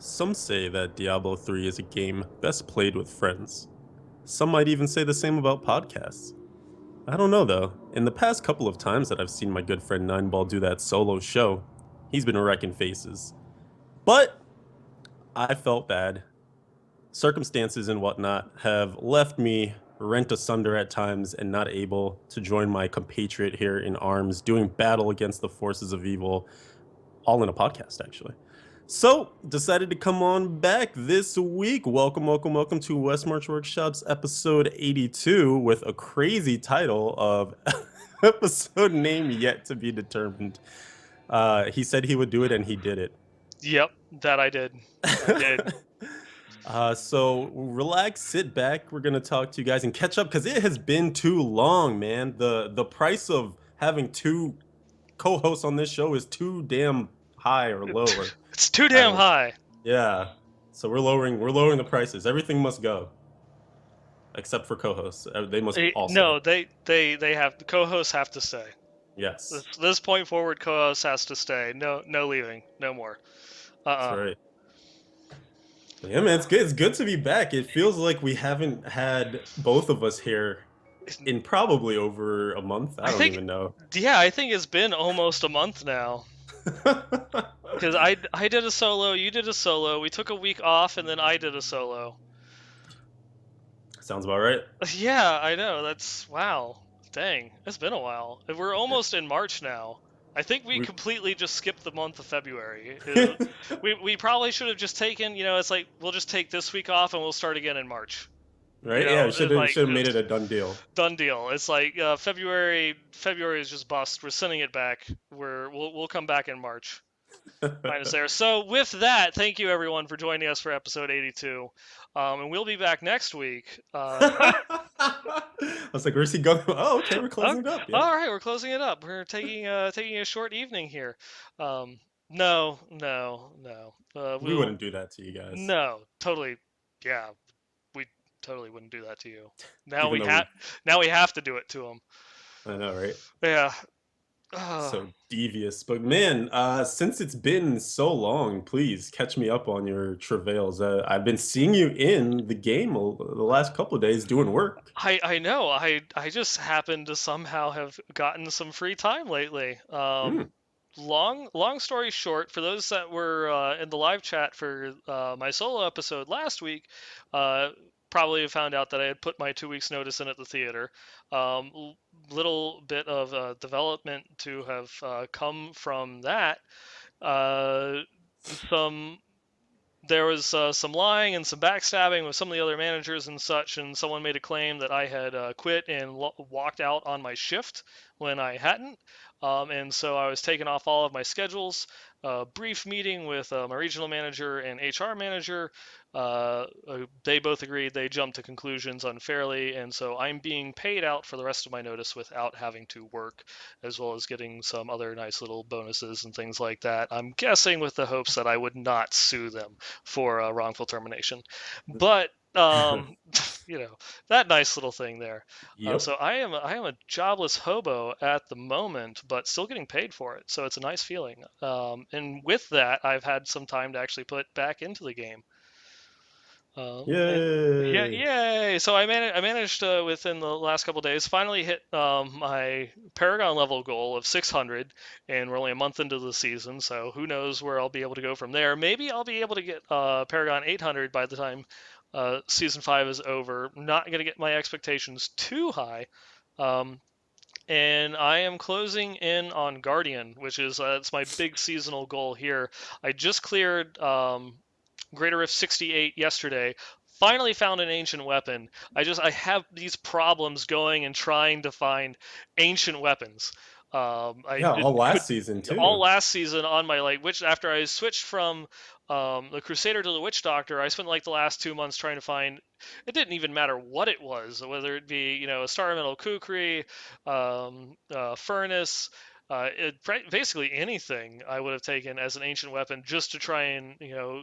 Some say that Diablo 3 is a game best played with friends. Some might even say the same about podcasts. I don't know though. In the past couple of times that I've seen my good friend Nineball do that solo show, he's been wrecking faces. But I felt bad. Circumstances and whatnot have left me rent asunder at times and not able to join my compatriot here in arms doing battle against the forces of evil, all in a podcast actually. So, decided to come on back this week. Welcome, welcome, welcome to Westmarch Workshops episode 82 with a crazy title of episode name yet to be determined. He said he would do it and he did it. Yep, that I did. I did. So relax, sit back. We're gonna talk to you guys and catch up because it has been too long, man. The price of having two co-hosts on this show is too damn high or low, or It's too I damn don't know. high. Yeah. So we're lowering the prices. Everything must go except for co-hosts. They must all stay. No, they have the co-hosts have to stay. Yes. This point forward, co-host has to stay. No leaving. No more. That's right. Yeah, man, it's good. It's good to be back. It feels like we haven't had both of us here in probably over a month. I I don't think, even know. yeah, I think it's been almost a month now. Because I did a solo, you did a solo. We took a week off, and then I did a solo. Sounds about right. Yeah, I know. That's wow. Dang, it's been a while. We're almost in March now. I think we We, completely just skipped the month of February. We probably should have just taken, it's like we'll just take this week off and we'll start again in March. right? Yeah, should It's have like should have made it just a done deal. done deal. It's like February is just bust. We're sending it back. We'll come back in March. Minus there. So with that, thank you everyone for joining us for episode 82. And we'll be back next week. I was like, "Where's he going?" Oh, okay, we're Oh, closing it up. Yeah, all right, we're closing it up. We're taking a short evening here. No, no, no. we wouldn't do that to you guys, No, totally. Yeah, we totally wouldn't do that to you. even though we. Now we have to do it to them. I know, right? Yeah. Uh, So devious, but man, since it's been so long, please catch me up on your travails. I've been seeing you in the game the last couple of days doing work. I know. I just happen to somehow have gotten some free time lately. Mm. Long story short, for those that were in the live chat for my solo episode last week, uh, probably have found out that I had put my 2 weeks notice in at the theater. Little bit of development to have come from that. Uh, some there was some lying and some backstabbing with some of the other managers and such, and someone made a claim that I had quit and walked out on my shift when I hadn't. And so I was taking off all of my schedules. A brief meeting with my regional manager and HR manager. They both agreed they jumped to conclusions unfairly, and so I'm being paid out for the rest of my notice without having to work, as well as getting some other nice little bonuses and things like that. I'm guessing with the hopes that I would not sue them for wrongful termination. But you know that nice little thing there. Yep. So I am a jobless hobo at the moment, but still getting paid for it. So it's a nice feeling. And with that, I've had some time to actually put back into the game. And yeah, Yay. yay! So I managed within the last couple days finally hit my Paragon level goal of 600, and we're only a month into the season, so who knows where I'll be able to go from there. Maybe I'll be able to get Paragon 800 by the time season 5 is over. I'm not gonna get my expectations too high. Um, and I am closing in on Guardian, which is it's my big seasonal goal here. I just cleared Greater Rift 68 yesterday. Finally found an ancient weapon. I have these problems going and trying to find ancient weapons. I Yeah, did, all could last season all too. last season on my like witch after I switched from the Crusader to the Witch Doctor. I spent like the last 2 months trying to find. It didn't even matter what it was, whether it be a Star Metal Kukri, Furnace, basically anything I would have taken as an ancient weapon just to try and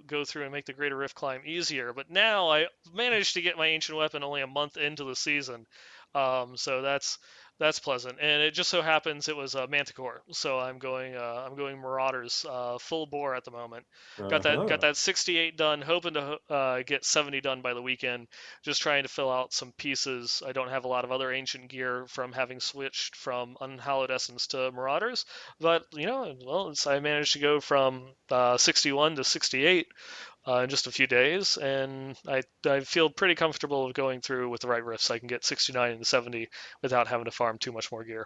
go through and make the Greater Rift climb easier. But now I managed to get my ancient weapon only a month into the season, so that's That's pleasant, and it just so happens it was Manticore, so I'm going Marauders full bore at the moment. Got Uh-huh. that 68 done, hoping to get 70 done by the weekend. Just trying to fill out some pieces. I don't have a lot of other ancient gear from having switched from Unhallowed Essence to Marauders, but well, I managed to go from 61 to 68 in just a few days, and I feel pretty comfortable going through with the right riffs. I can get 69 and 70 without having to farm too much more gear.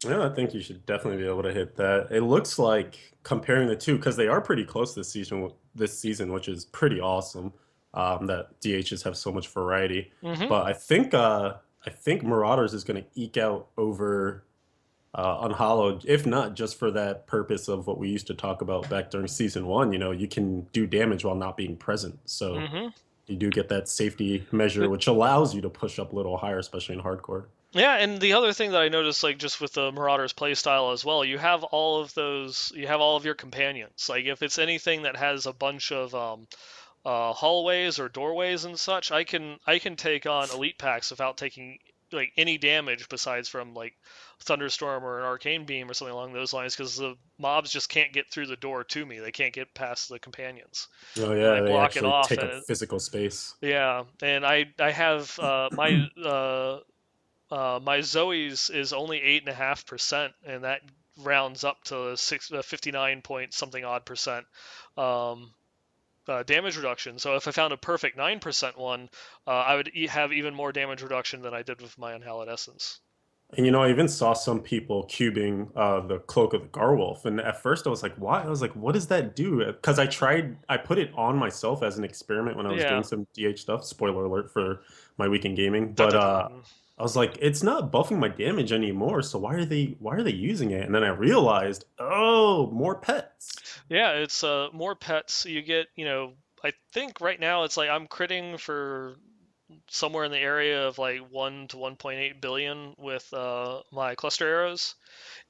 Yeah, I think you should definitely be able to hit that. It looks like comparing the two, because they are pretty close this season, which is pretty awesome. That DHs have so much variety. Hmm. But I think Marauders is going to eke out over Unhallowed, if not just for that purpose of what we used to talk about back during season one. You know, you can do damage while not being present, so Hmm. you do get that safety measure, which allows you to push up a little higher, especially in hardcore. Yeah, and the other thing that I noticed, like just with the Marauders playstyle as well, you have all of your companions. Like if it's anything that has a bunch of hallways or doorways and such, I can take on elite packs without taking like any damage besides from like thunderstorm or an arcane beam or something along those lines because the mobs just can't get through the door to me. They can't get past the companions, Oh and I yeah, they block it actually off. take up And physical space. yeah, and I have my Zoe's is only 8.5%, and that rounds up to 59 point something odd percent. Um, damage reduction. So if I found a perfect 9% one, I would have even more damage reduction than I did with my Unhallowed Essence. And I even saw some people cubing the cloak of the Garwolf, and at first I was like, "Why?" I was like, "What does that do?" Because I put it on myself as an experiment when I was doing Yeah. some DH stuff. Spoiler alert for my weekend gaming, Dun, but dun, dun. I was like, "It's not buffing my damage anymore, so why are they using it?" And then I realized, oh, more pets. Yeah, it's more pets. You get, I think right now it's like I'm critting for somewhere in the area of like 1 to 1.8 billion with my cluster arrows.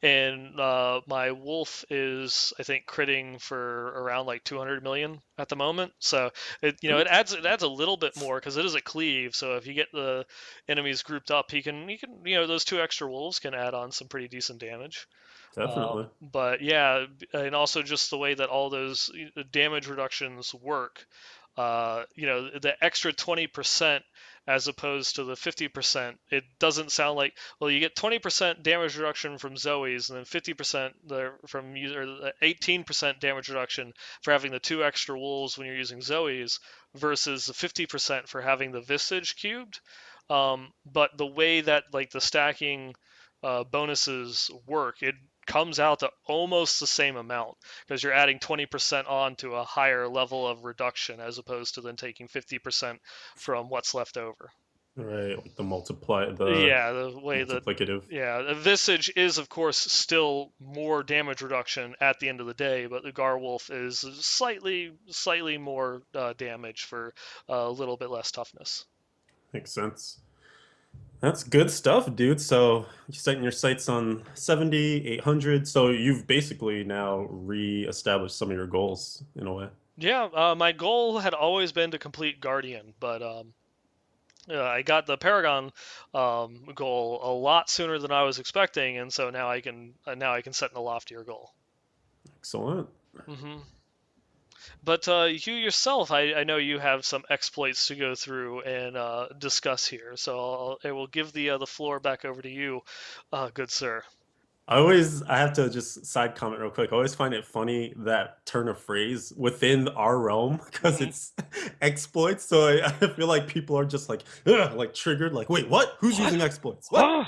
And my wolf is, I think, critting for around like 200 million at the moment. So it adds a little bit more because it is a cleave. So if you get the enemies grouped up, he can those two extra wolves can add on some pretty decent damage. Definitely. But yeah, and also just the way that all those damage reductions work. The extra 20% as opposed to the 50%, it doesn't sound like, well, you get 20% damage reduction from Zoe's and then 50% from user, 18% damage reduction for having the two extra wolves when you're using Zoe's versus the 50% for having the Visage cubed. But the way that like the stacking bonuses work, it comes out to almost the same amount because you're adding 20% on to a higher level of reduction as opposed to then taking 50% from what's left over. Right, like the Yeah, the way that multiplicative. yeah, the Visage is of course still more damage reduction at the end of the day, but the Garwolf is slightly more damage for a little bit less toughness. Makes sense. That's good stuff, dude. So you're setting your sights on 70, 800. So you've basically now re-established some of your goals in a way. Yeah, my goal had always been to complete Guardian, but I got the Paragon goal a lot sooner than I was expecting, and so now I can set a loftier goal. Excellent. Hmm. But you yourself, I know you have some exploits to go through and discuss here, so I will give the floor back over to you, good sir. I have to just side comment real quick. I always find it funny that turn of phrase within our realm because Hmm. it's exploits. So I feel like people are just like, "Ugh," like triggered, like, wait, what? Who's What? using exploits? What?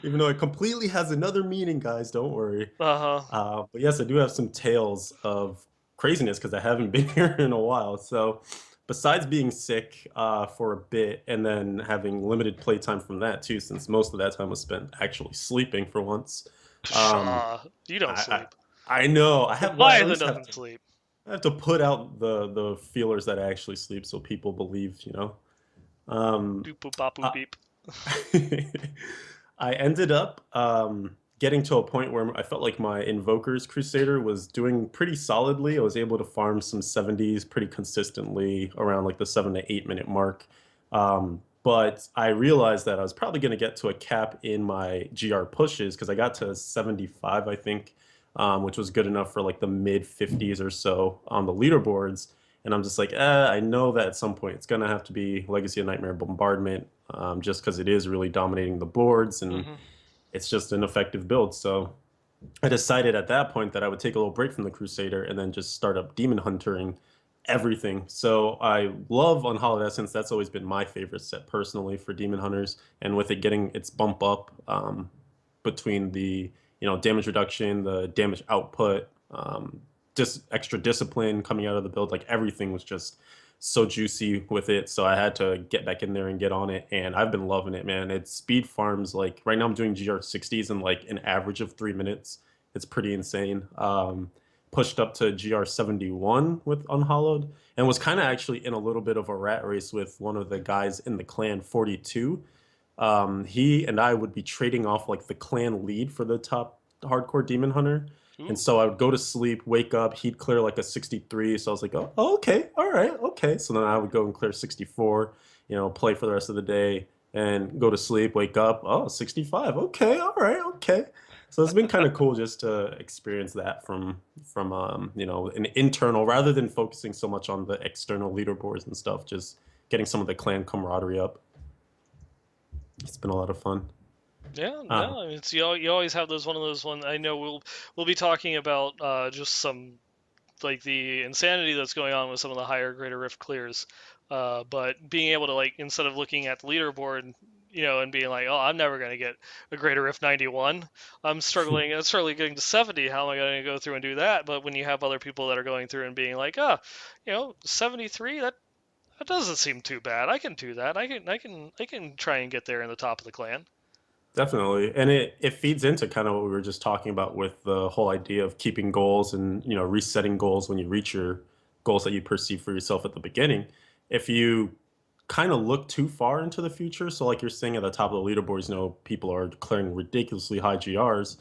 Even though it completely has another meaning, guys, don't worry. Uh-huh. But yes, I do have some tales of craziness because I haven't been here in a while. So, besides being sick for a bit and then having limited playtime from that too, since most of that time was spent actually sleeping for once, um, Pshaw, you don't I, sleep. I know I have. Well, I at Leviathan least have doesn't to. sleep. I have to put out the feelers that I actually sleep, so people believe. Um, Doop boop bop boop uh, beep. I ended up getting to a point where I felt like my Invoker's Crusader was doing pretty solidly. I was able to farm some 70s pretty consistently around like the 7 to 8 minute mark. but I realized that I was probably going to get to a cap in my GR pushes because I got to 75, I think, which was good enough for like the mid 50s or so on the leaderboards. And I'm just like, I know that at some point it's going to have to be Legacy of Nightmare Bombardment, just because it is really dominating the boards and Hmm. it's just an effective build. So I decided at that point that I would take a little break from the Crusader and then just start up Demon Huntering everything. So I love Unhallowed Essence. That's always been my favorite set personally for Demon Hunters. And with it getting its bump up between the damage reduction, the damage output, just extra discipline coming out of the build, like everything was just so juicy with it. So I had to get back in there and get on it. And I've been loving it, man. It's speed farms. Like right now I'm doing GR 60s in like an average of 3 minutes. It's pretty insane. Pushed up to GR 71 with Unhallowed and was kind of actually in a little bit of a rat race with one of the guys in the clan 42. He and I would be trading off like the clan lead for the top hardcore demon hunter. And Ooh. so I would go to sleep, wake up, he'd clear like a 63. So I was like, oh, okay, all right, okay. So then I would go and clear 64, play for the rest of the day and go to sleep, wake up, oh, 65. Okay, all right, okay. So it's been kind of cool just to experience that from an internal rather than focusing so much on the external leaderboards and stuff, just getting some of the clan camaraderie up. It's been a lot of fun. Yeah, Uh, no, I mean, you always have those one of those one. I know we'll be talking about just some like the insanity that's going on with some of the higher greater rift clears, but being able to like instead of looking at the leaderboard, and being like, oh, I'm never gonna get a greater rift 91. I'm struggling getting to 70. How am I gonna go through and do that? But when you have other people that are going through and being like, 73, that doesn't seem too bad. I can do that. I can try and get there in the top of the clan. Definitely. And it feeds into kind of what we were just talking about with the whole idea of keeping goals and, resetting goals when you reach your goals that you perceive for yourself at the beginning. If you kind of look too far into the future, so like you're saying at the top of the leaderboards, people are declaring ridiculously high GRs.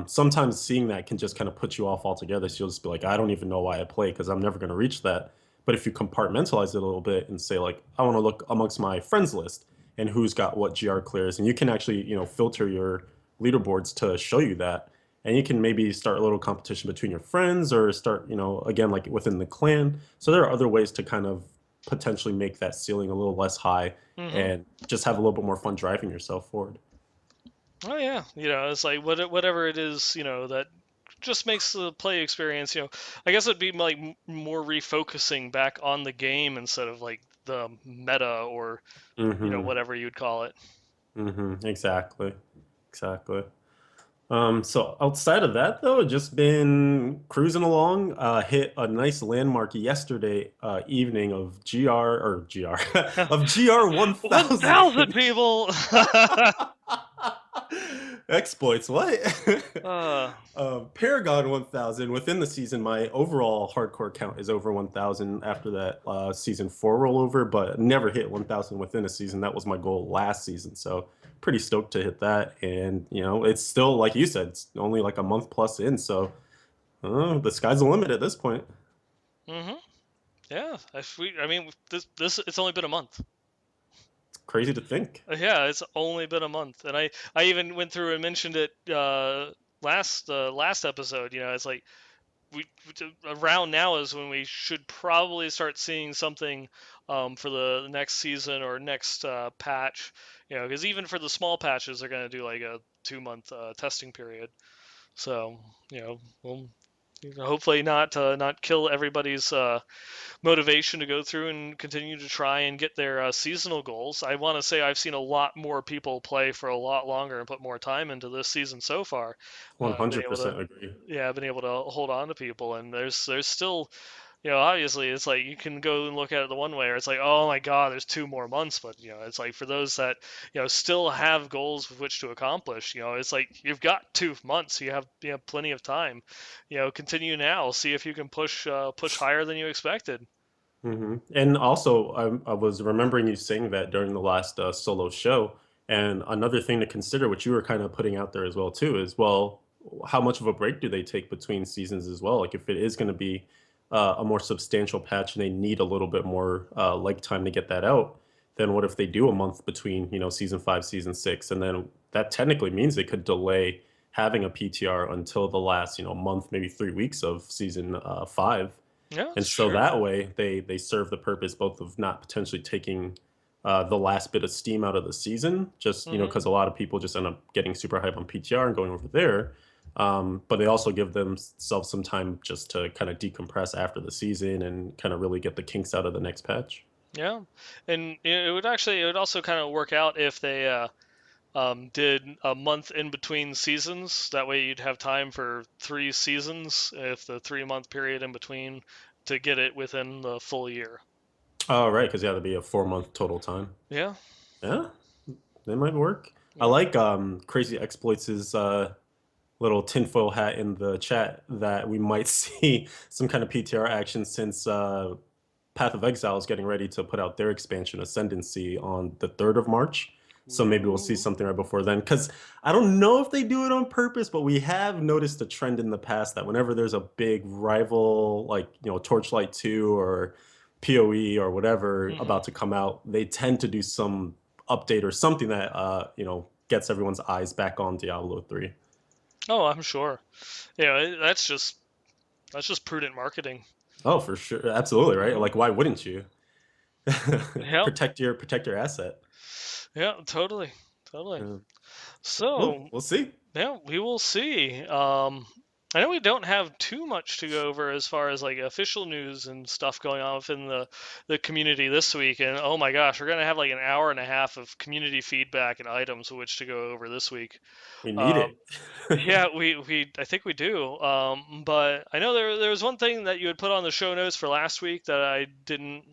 Sometimes seeing that can just kind of put you off altogether. So you'll just be like, I don't even know why I play because I'm never going to reach that. But if you compartmentalize it a little bit and say, like, I want to look amongst my friends list and who's got what GR clears. And you can actually, filter your leaderboards to show you that. And you can maybe start a little competition between your friends or start, again, like within the clan. So there are other ways to kind of potentially make that ceiling a little less high Hmm. and just have a little bit more fun driving yourself forward. Oh yeah, it's like whatever it is, that just makes the play experience. I guess it'd be like more refocusing back on the game instead of like the meta or Mm-hmm. whatever you'd call it. Mm-hmm. Exactly. Exactly. So outside of that, though, just been cruising along. Hit a nice landmark yesterday evening of GR of GR 1,000 1000. people. Exploits, what? uh, Paragon 1000 within the season. My overall hardcore count is over 1000 after that season 4 rollover, but never hit 1000 within a season. That was my goal last season. So pretty stoked to hit that. And, it's still, like you said, it's only like a month plus in. So the sky's the limit at this point. hmm Yeah, I mean, this it's only been a month. It's crazy to think. Yeah, it's only been a month, and I even went through and mentioned it last episode. It's like around now is when we should probably start seeing something for the next season or next patch. Because even for the small patches, they're going to do like a 2 month testing period. So we'll hopefully not kill everybody's motivation to go through and continue to try and get their seasonal goals. I want to say I've seen a lot more people play for a lot longer and put more time into this season so far. Been able to, 100% agree. yeah, been able to hold on to people, and there's still, obviously it's like you can go and look at it the one way, or it's like, oh my God, there's 2 more months, but it's like for those that still have goals with which to accomplish, it's like you've got 2 months, you have plenty of time, continue now, see if you can push higher than you expected. And also, I was remembering you saying that during the last solo show. And another thing to consider, which you were kind of putting out there as well too, is well, how much of a break do they take between seasons as well? Like if it is going to be a more substantial patch and they need a little bit more leg time to get that out, then what if they do a month between, season 5, season 6, and then that technically means they could delay having a PTR until the last, month, maybe 3 weeks of season 5. Yeah, And it's so true. that way they serve the purpose both of not potentially taking the last bit of steam out of the season, just Hmm. because a lot of people just end up getting super hype on PTR and going over there. But they also give themselves some time just to kind of decompress after the season and kind of really get the kinks out of the next patch. Yeah, and it would also kind of work out if they did a month in between seasons. That way you'd have time for 3 seasons if the 3 month period in between to get it within the full year. Oh, right, because yeah, there'd be a 4 month total time. Yeah, Yeah, that might work. I yeah. like Crazy Exploits' little tinfoil hat in the chat that we might see some kind of PTR action since Path of Exile is getting ready to put out their expansion Ascendancy on the 3rd of March. So maybe we'll see something right Ooh. before then. Because I don't know if they do it on purpose, but we have noticed a trend in the past that whenever there's a big rival, like, Torchlight 2 or PoE or whatever Hmm. about to come out, they tend to do some update or something that, gets everyone's eyes back on Diablo 3. Oh, I'm sure. Yeah, that's just prudent marketing. Oh, for sure. Absolutely, right? Hmm. Like, why wouldn't you? Yep. Protect your asset. Yeah, totally, totally. Yeah. So So we'll see. yeah, we will see. I know we don't have too much to go over as far as like official news and stuff going on within the community this week. And oh my gosh, we're gonna have like an hour and a half of community feedback and items which to go over this week. We need Um, it. yeah, we I think we do. But I know there was one thing that you had put on the show notes for last week that I didn't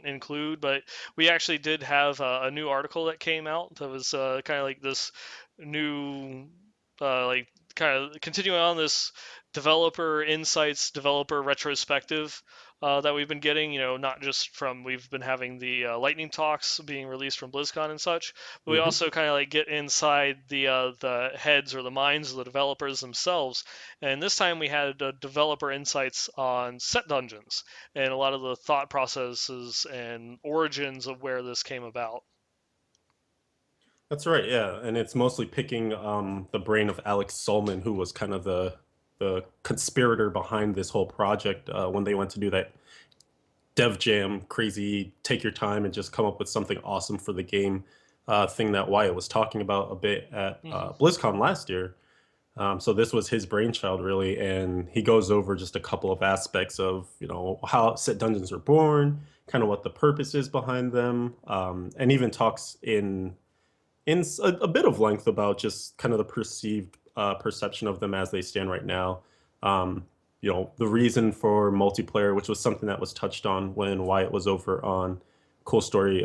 include, but we actually did have a new article that came out that was kind of like this new, like kind of continuing on this developer insights, developer retrospective that we've been getting. You know, not just from we've been having the lightning talks being released from BlizzCon and such, but we Hmm. also kind of like get inside the heads or the minds of the developers themselves. And this time we had developer insights on set dungeons and a lot of the thought processes and origins of where this came about. That's right. Yeah, and it's mostly picking the brain of Alex Solman, who was kind of the conspirator behind this whole project when they went to do that dev jam, crazy, take your time and just come up with something awesome for the game thing that Wyatt was talking about a bit at Hmm. BlizzCon last year. So this was his brainchild, really, and he goes over just a couple of aspects of how set dungeons are born, kind of what the purpose is behind them, and even talks in a bit of length about just kind of the perceived perception of them as they stand right now. Um, the reason for multiplayer, which was something that was touched on when Wyatt was over on Cool Story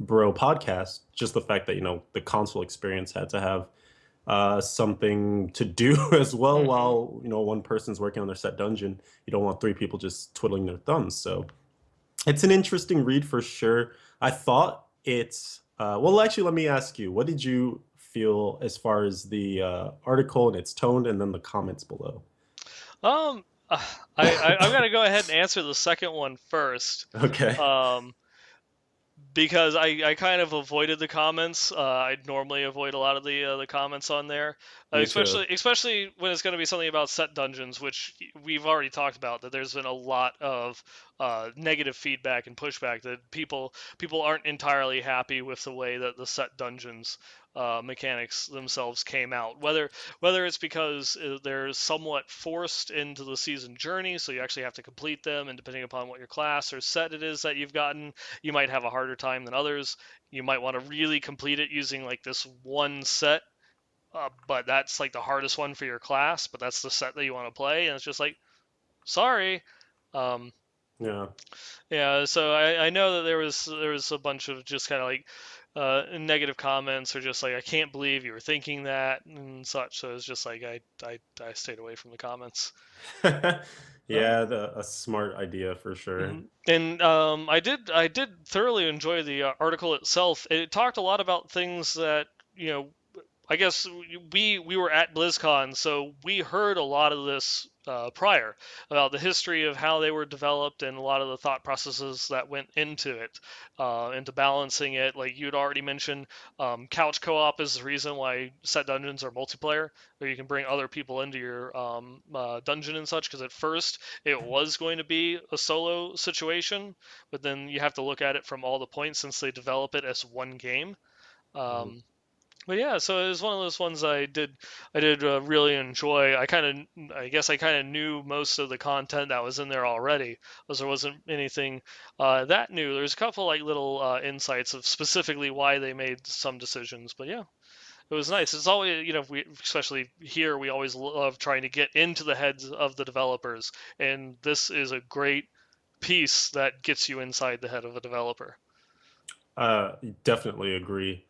Bro podcast, just the fact that the console experience had to have something to do as well Hmm. while one person's working on their set dungeon. You don't want three people just twiddling their thumbs. So it's an interesting read for sure. I thought it's well. Actually, let me ask you: what did you feel as far as the article and its tone, and then the comments below? Um, uh, I'm gonna go ahead and answer the second one first. Okay, Um, because I kind of avoided the comments. I'd normally avoid a lot of the comments on there, me too. especially when it's going to be something about set dungeons, which we've already talked about. That there's been a lot of negative feedback and pushback that people aren't entirely happy with the way that the set dungeons mechanics themselves came out. Whether it's because they're somewhat forced into the season journey, so you actually have to complete them, and depending upon what your class or set it is that you've gotten, you might have a harder time than others. You might want to really complete it using like this one set, but that's like the hardest one for your class, but that's the set that you want to play, and it's just like, sorry. Um, Yeah. yeah, so I know that there was a bunch of just kind of like negative comments or just like I can't believe you were thinking that and such. So it's just like I stayed away from the comments. Yeah, a smart idea for sure. And I did thoroughly enjoy the article itself. It talked a lot about things that you know I guess we were at BlizzCon, so we heard a lot of this prior about the history of how they were developed and a lot of the thought processes that went into it, into balancing it. Like you'd already mentioned, couch co-op is the reason why set dungeons are multiplayer, where you can bring other people into your dungeon and such. Because at first it was going to be a solo situation, but then you have to look at it from all the points since they develop it as one game. Mhm. Um, but yeah, so it was one of those ones I did really enjoy. I guess I kind of knew most of the content that was in there already, because there wasn't anything that new. There's a couple like little insights of specifically why they made some decisions, but yeah, it was nice. It's always, we especially here we always love trying to get into the heads of the developers, and this is a great piece that gets you inside the head of a developer. Definitely agree.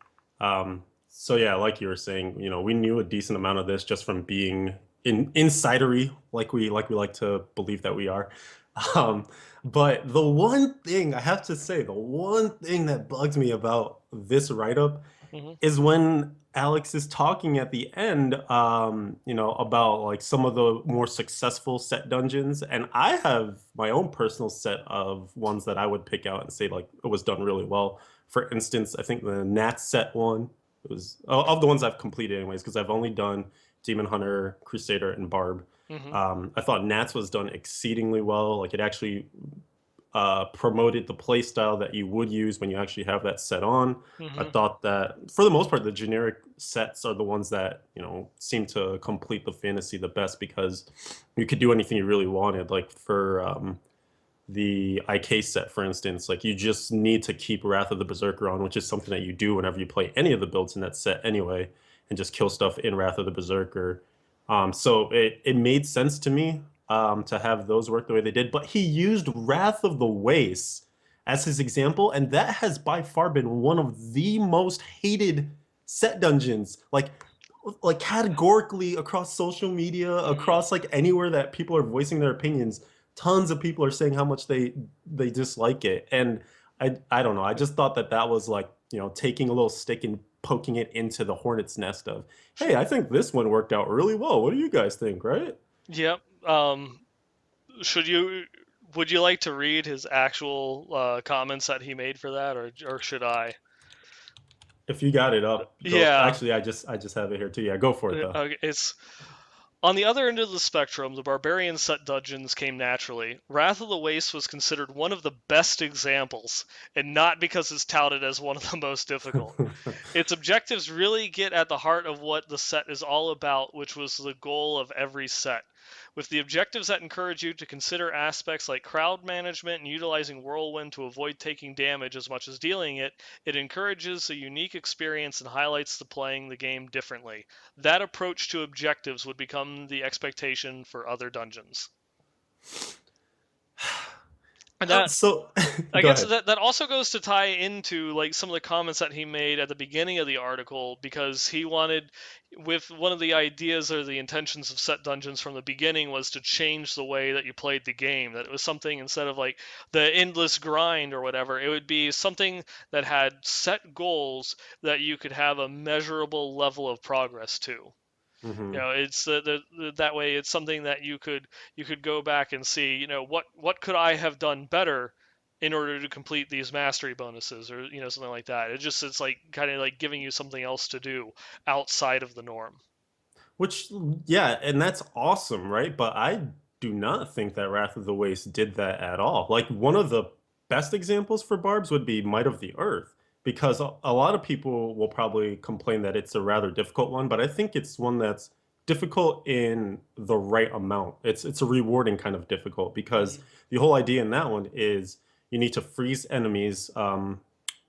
So yeah, like you were saying, we knew a decent amount of this just from being insidery, like we like to believe that we are. Um, but the one thing I have to say, the one thing that bugs me about this write-up Hmm. is when Alex is talking at the end, about like some of the more successful set dungeons. And I have my own personal set of ones that I would pick out and say like it was done really well. For instance, I think the Nat set one was of the ones I've completed anyways, because I've only done Demon Hunter, Crusader, and Barb. Hmm. I thought Nats was done exceedingly well. Like it actually promoted the play style that you would use when you actually have that set on. I Hmm. thought that for the most part, the generic sets are the ones that, seem to complete the fantasy the best because you could do anything you really wanted. Like for the IK set, for instance, like you just need to keep Wrath of the Berserker on, which is something that you do whenever you play any of the builds in that set anyway, and just kill stuff in Wrath of the Berserker. So it made sense to me to have those work the way they did, but he used Wrath of the Wastes as his example, and that has by far been one of the most hated set dungeons. Like categorically across social media, Hmm. across like anywhere that people are voicing their opinions, tons of people are saying how much they dislike it. And I don't know, I just thought that that was like, taking a little stick and poking it into the hornet's nest of, hey, I think this one worked out really well, what do you guys think, right? Yep. Should you would you like to read his actual comments that he made for that, or should I? If you got it up, go. Yeah. Actually, I just have it here too. Yeah, go for it though. Okay, it's on the other end of the spectrum. The barbarian set dungeons came naturally. Wrath of the Waste was considered one of the best examples, and not because it's touted as one of the most difficult. Its objectives really get at the heart of what the set is all about, which was the goal of every set. With the objectives that encourage you to consider aspects like crowd management and utilizing Whirlwind to avoid taking damage as much as dealing it, it encourages a unique experience and highlights the playing the game differently. That approach to objectives would become the expectation for other dungeons. And that So I go guess ahead. that also goes to tie into like some of the comments that he made at the beginning of the article, because he wanted, with one of the ideas or the intentions of set dungeons from the beginning was to change the way that you played the game, that it was something instead of like the endless grind or whatever, it would be something that had set goals that you could have a measurable level of progress to. Hmm. It's that way it's something that you could go back and see, what could I have done better in order to complete these mastery bonuses, or something like that. It's like kind of like giving you something else to do outside of the norm. Which, yeah, and that's awesome, right? But I do not think that Wrath of the Waste did that at all. Like, one of the best examples for Barbs would be Might of the Earth, because a lot of people will probably complain that it's a rather difficult one, but I think it's one that's difficult in the right amount. It's a rewarding kind of difficult because Hmm. the whole idea in that one is you need to freeze enemies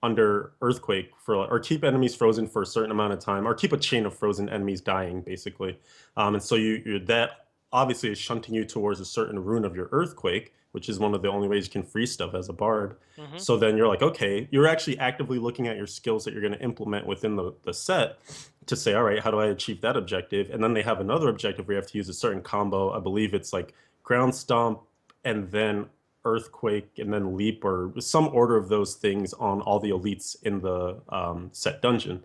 under earthquake for, or keep enemies frozen for a certain amount of time, or keep a chain of frozen enemies dying basically. And so that obviously is shunting you towards a certain rune of your earthquake, which is one of the only ways you can freeze stuff as a bard. Hmm. So then you're like, okay, you're actually actively looking at your skills that you're going to implement within the set to say, all right, how do I achieve that objective? And then they have another objective where you have to use a certain combo. I believe it's like ground stomp and then earthquake and then leap, or some order of those things on all the elites in the set dungeon.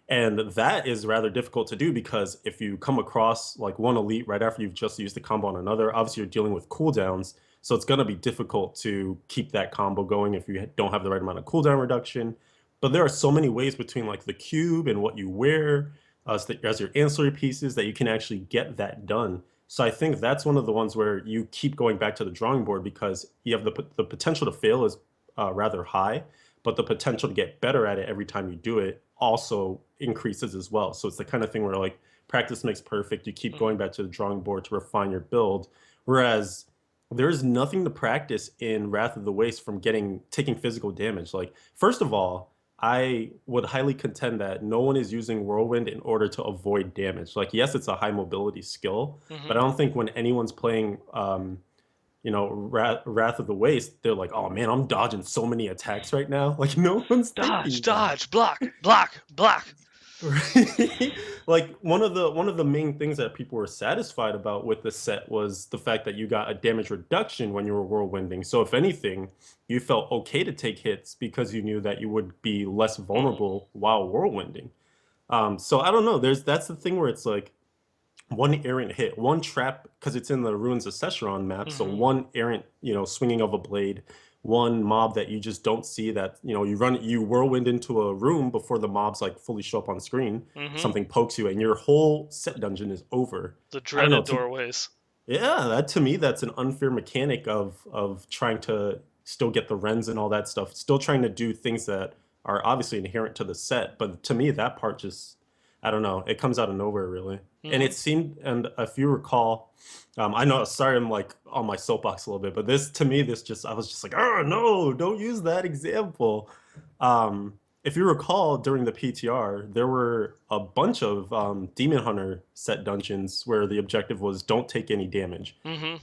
And that is rather difficult to do because if you come across like one elite right after you've just used the combo on another, obviously you're dealing with cooldowns. So it's going to be difficult to keep that combo going if you don't have the right amount of cooldown reduction. But there are so many ways between like the cube and what you wear as your ancillary pieces that you can actually get that done. So I think that's one of the ones where you keep going back to the drawing board because you have the potential to fail is rather high, but the potential to get better at it every time you do it also increases as well. So it's the kind of thing where like practice makes perfect. You keep Mhm. going back to the drawing board to refine your build. Whereas there's nothing to practice in Wrath of the Waste from taking physical damage. Like, first of all, I would highly contend that no one is using Whirlwind in order to avoid damage. Like, yes, it's a high mobility skill, but I Mhm. don't think when anyone's playing Wrath of the Waste, they're like, oh man, I'm dodging so many attacks right now. Like no one's Dodge, thinking that. dodge, block, block, block. Right? Like one of the main things that people were satisfied about with the set was the fact that you got a damage reduction when you were whirlwinding. So if anything, you felt okay to take hits because you knew that you would be less Mhm. vulnerable while whirlwinding. So I don't know. That's the thing where it's like one errant hit, one trap, because it's in the Ruins of Sescheron map. So Mhm. one errant, swinging of a blade, one mob that you just don't see that, you whirlwind into a room before the mobs like fully show up on screen. Mhm. Something pokes you and your whole set dungeon is over. The I don't know. dreaded doorways. Yeah, that to me, that's an unfair mechanic of trying to still get the rens and all that stuff, still trying to do things that are obviously inherent to the set. But to me, that part just, I don't know, it comes out of nowhere really. And Mhm. it seemed, and if you recall, I know, sorry, I'm like on my soapbox a little bit, but this to me, I was just like, oh no, don't use that example. If you recall, during the PTR, there were a bunch of Demon Hunter set dungeons where the objective was don't take any damage. Mhm.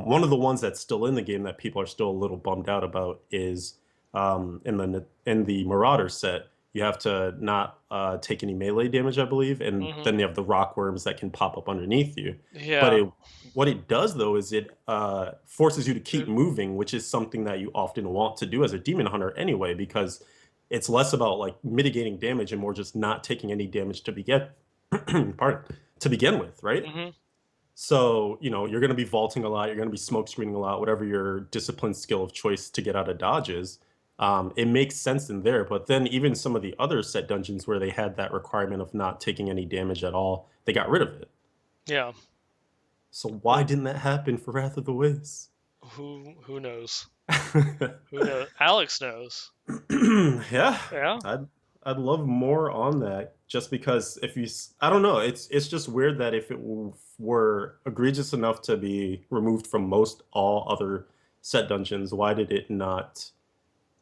One of the ones that's still in the game that people are still a little bummed out about is in the Marauder set. You have to not take any melee damage, I believe, and Mhm. then you have the rock worms that can pop up underneath you. But Yeah. what it does though is it forces you to keep It- moving, which is something that you often want to do as a demon hunter anyway, because it's less about like mitigating damage and more just not taking any damage to begin, pardon, to begin with, right? Mhm. So, you're going to be vaulting a lot, you're going to be smoke screening a lot, whatever your discipline skill of choice to get out of dodges. It makes sense in there. But then even some of the other set dungeons where they had that requirement of not taking any damage at all, they got rid of it. Yeah. So why Well, didn't that happen for Wrath of the Waves? who knows? Who knows? Alex knows. Yeah, Yeah. I'd love more on that. Just because I don't know, it's just weird that if it were egregious enough to be removed from most all other set dungeons, why did it not?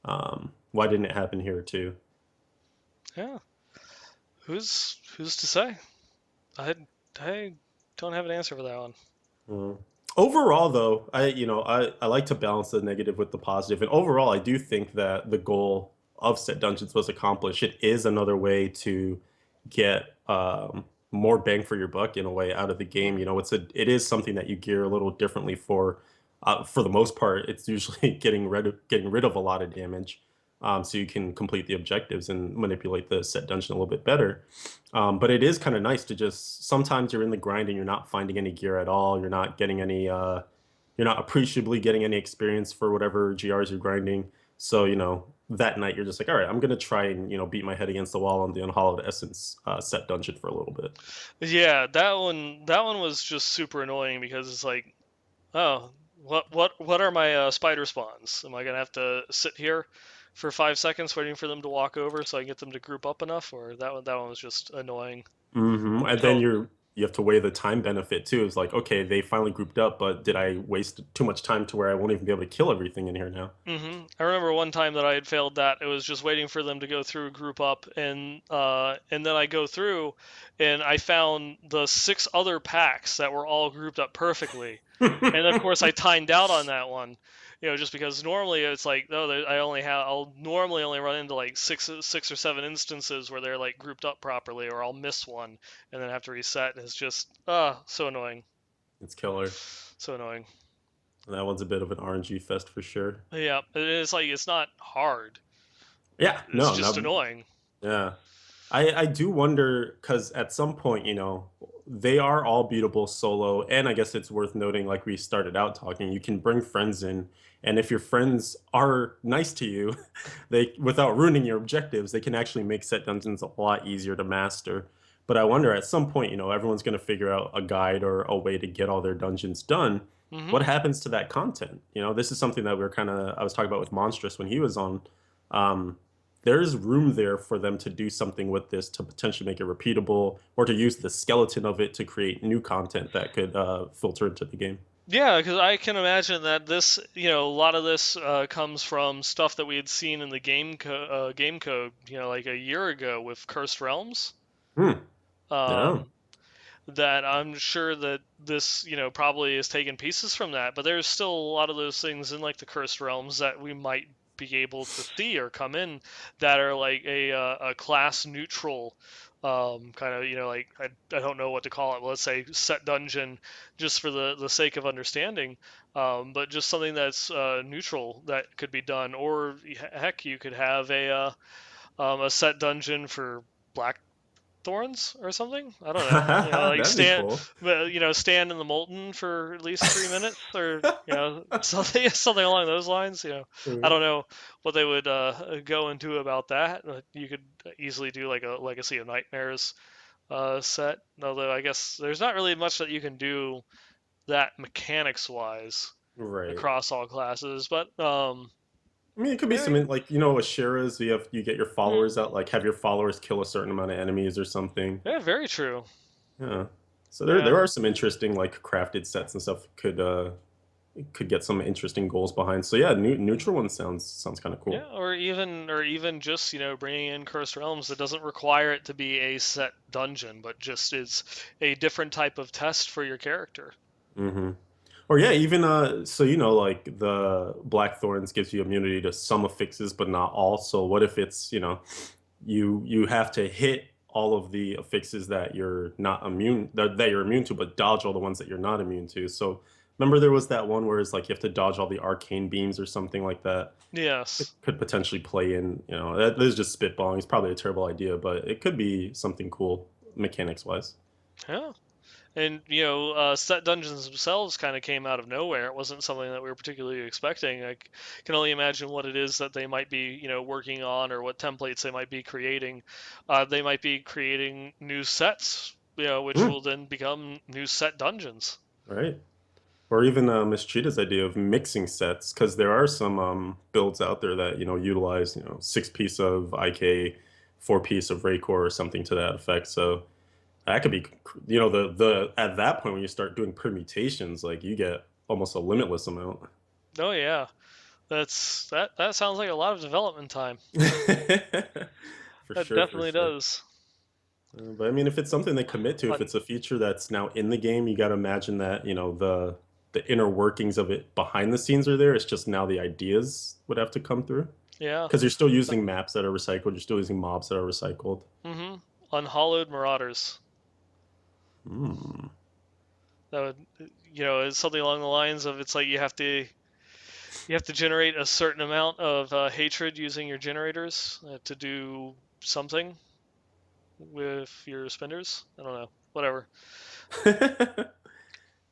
Why didn't it happen here too? Yeah. Who's to say? I I don't have an answer for that one. Mm. Overall, though, I like to balance the negative with the positive, and overall, I do think that the goal of set dungeons was accomplished. It is another way to get more bang for your buck in a way out of the game. Mhm. It is something that you gear a little differently for. For the most part, it's usually getting rid of a lot of damage, so you can complete the objectives and manipulate the set dungeon a little bit better. But it is kind of nice to just sometimes you're in the grind and you're not finding any gear at all. You're not appreciably getting any experience for whatever GRs you're grinding. So, that night you're just like, all right, I'm gonna try and, beat my head against the wall on the Unhallowed Essence set dungeon for a little bit. Yeah, that one was just super annoying because it's like, oh, what are my spider spawns? Am I gonna have to sit here for 5 seconds waiting for them to walk over so I can get them to group up enough? Or that one was just annoying. And then So you have to weigh the time benefit too. It's like, okay, they finally grouped up, but did I waste too much time to where I won't even be able to kill everything in here now? I remember one time that I had failed that. It was just waiting for them to go through, group up, and then I go through, and I found the six other packs that were all grouped up perfectly. And of course, I timed out on that one, just because normally it's like, no, I'll normally only run into like six or seven instances where they're like grouped up properly, or I'll miss one and then have to reset. And it's just, so annoying, It's killer. so annoying. That one's a bit of an RNG fest for sure. Yeah, it's like it's not hard. Yeah, It's no, just no, annoying. yeah. I do wonder because at some point, they are all beatable solo, and I guess it's worth noting, like we started out talking, you can bring friends in, and if your friends are nice to you, they without ruining your objectives, they can actually make set dungeons a lot easier to master. But I wonder at some point, everyone's going to figure out a guide or a way to get all their dungeons done. Hmm. What happens to that content? This is something that I was talking about with Monstrous when he was on. Um, there's room there for them to do something with this to potentially make it repeatable or to use the skeleton of it to create new content that could filter into the game. Yeah, because I can imagine that this, a lot of this comes from stuff that we had seen in the game code, like a year ago with Cursed Realms. Hmm. Yeah. Um, that I'm sure that this, probably is taking pieces from that, but there's still a lot of those things in like the Cursed Realms that we might be able to see or come in that are like a class neutral kind of, like I don't know what to call it. Let's say set dungeon, just for the sake of understanding, but just something that's neutral that could be done. Or heck, you could have a set dungeon for black thorns or something. I don't know. Like That'd be stand, cool. but stand in the molten for at least 3 minutes, or something along those lines. I Right. don't know what they would go into about that. You could easily do like a Legacy of Nightmares set, although I guess there's not really much that you can do that mechanics wise Right. across all classes. But I mean, it could be yeah, something like, Ashira's, you get your mhm. followers out, like have your followers kill a certain amount of enemies or something. Yeah, very true. Yeah. So there Yeah. are some interesting like crafted sets and stuff could get some interesting goals behind. So yeah, neutral one sounds kind of Yeah, cool. or even just bringing in Cursed Realms that doesn't require it to be a set dungeon, but just is a different type of test for your character. Hmm. Or yeah, even so like the Black Thorns gives you immunity to some affixes, but not all. So what if it's, you have to hit all of the affixes that you're not immune that you're immune to, but dodge all the ones that you're not immune to. So remember there was that one where it's like you have to dodge all the arcane beams or something like that. It Yes. could potentially play in, that is just spitballing. It's probably a terrible idea, but it could be something cool mechanics wise. Yeah. And set dungeons themselves kind of came out of nowhere. It wasn't something that we were particularly expecting. I can only imagine what it is that they might be, working on, or what templates they might be creating. They might be creating new sets, which Hmm, will then become new set dungeons. right. Or even Miss Cheetah's idea of mixing sets, because there are some builds out there that utilize 6 piece of IK, 4 piece of Raycore or something to that effect. So that could be the at that point when you start doing permutations, like you get almost a limitless amount. Oh yeah. That sounds like a lot of development time. For That sure, for definitely sure. does. But I mean, if it's something they commit to, if Fun. it's a feature that's now in the game, you got to imagine that the inner workings of it behind the scenes are there. It's just now the ideas would have to come through Yeah. because you're still using maps that are recycled. You're still using mobs that are recycled. Mm-hmm. Unhallowed Marauders. Hmm. That would, it's something along the lines of, it's like you have to generate a certain amount of hatred using your generators to do something with your spenders. I don't know. Whatever.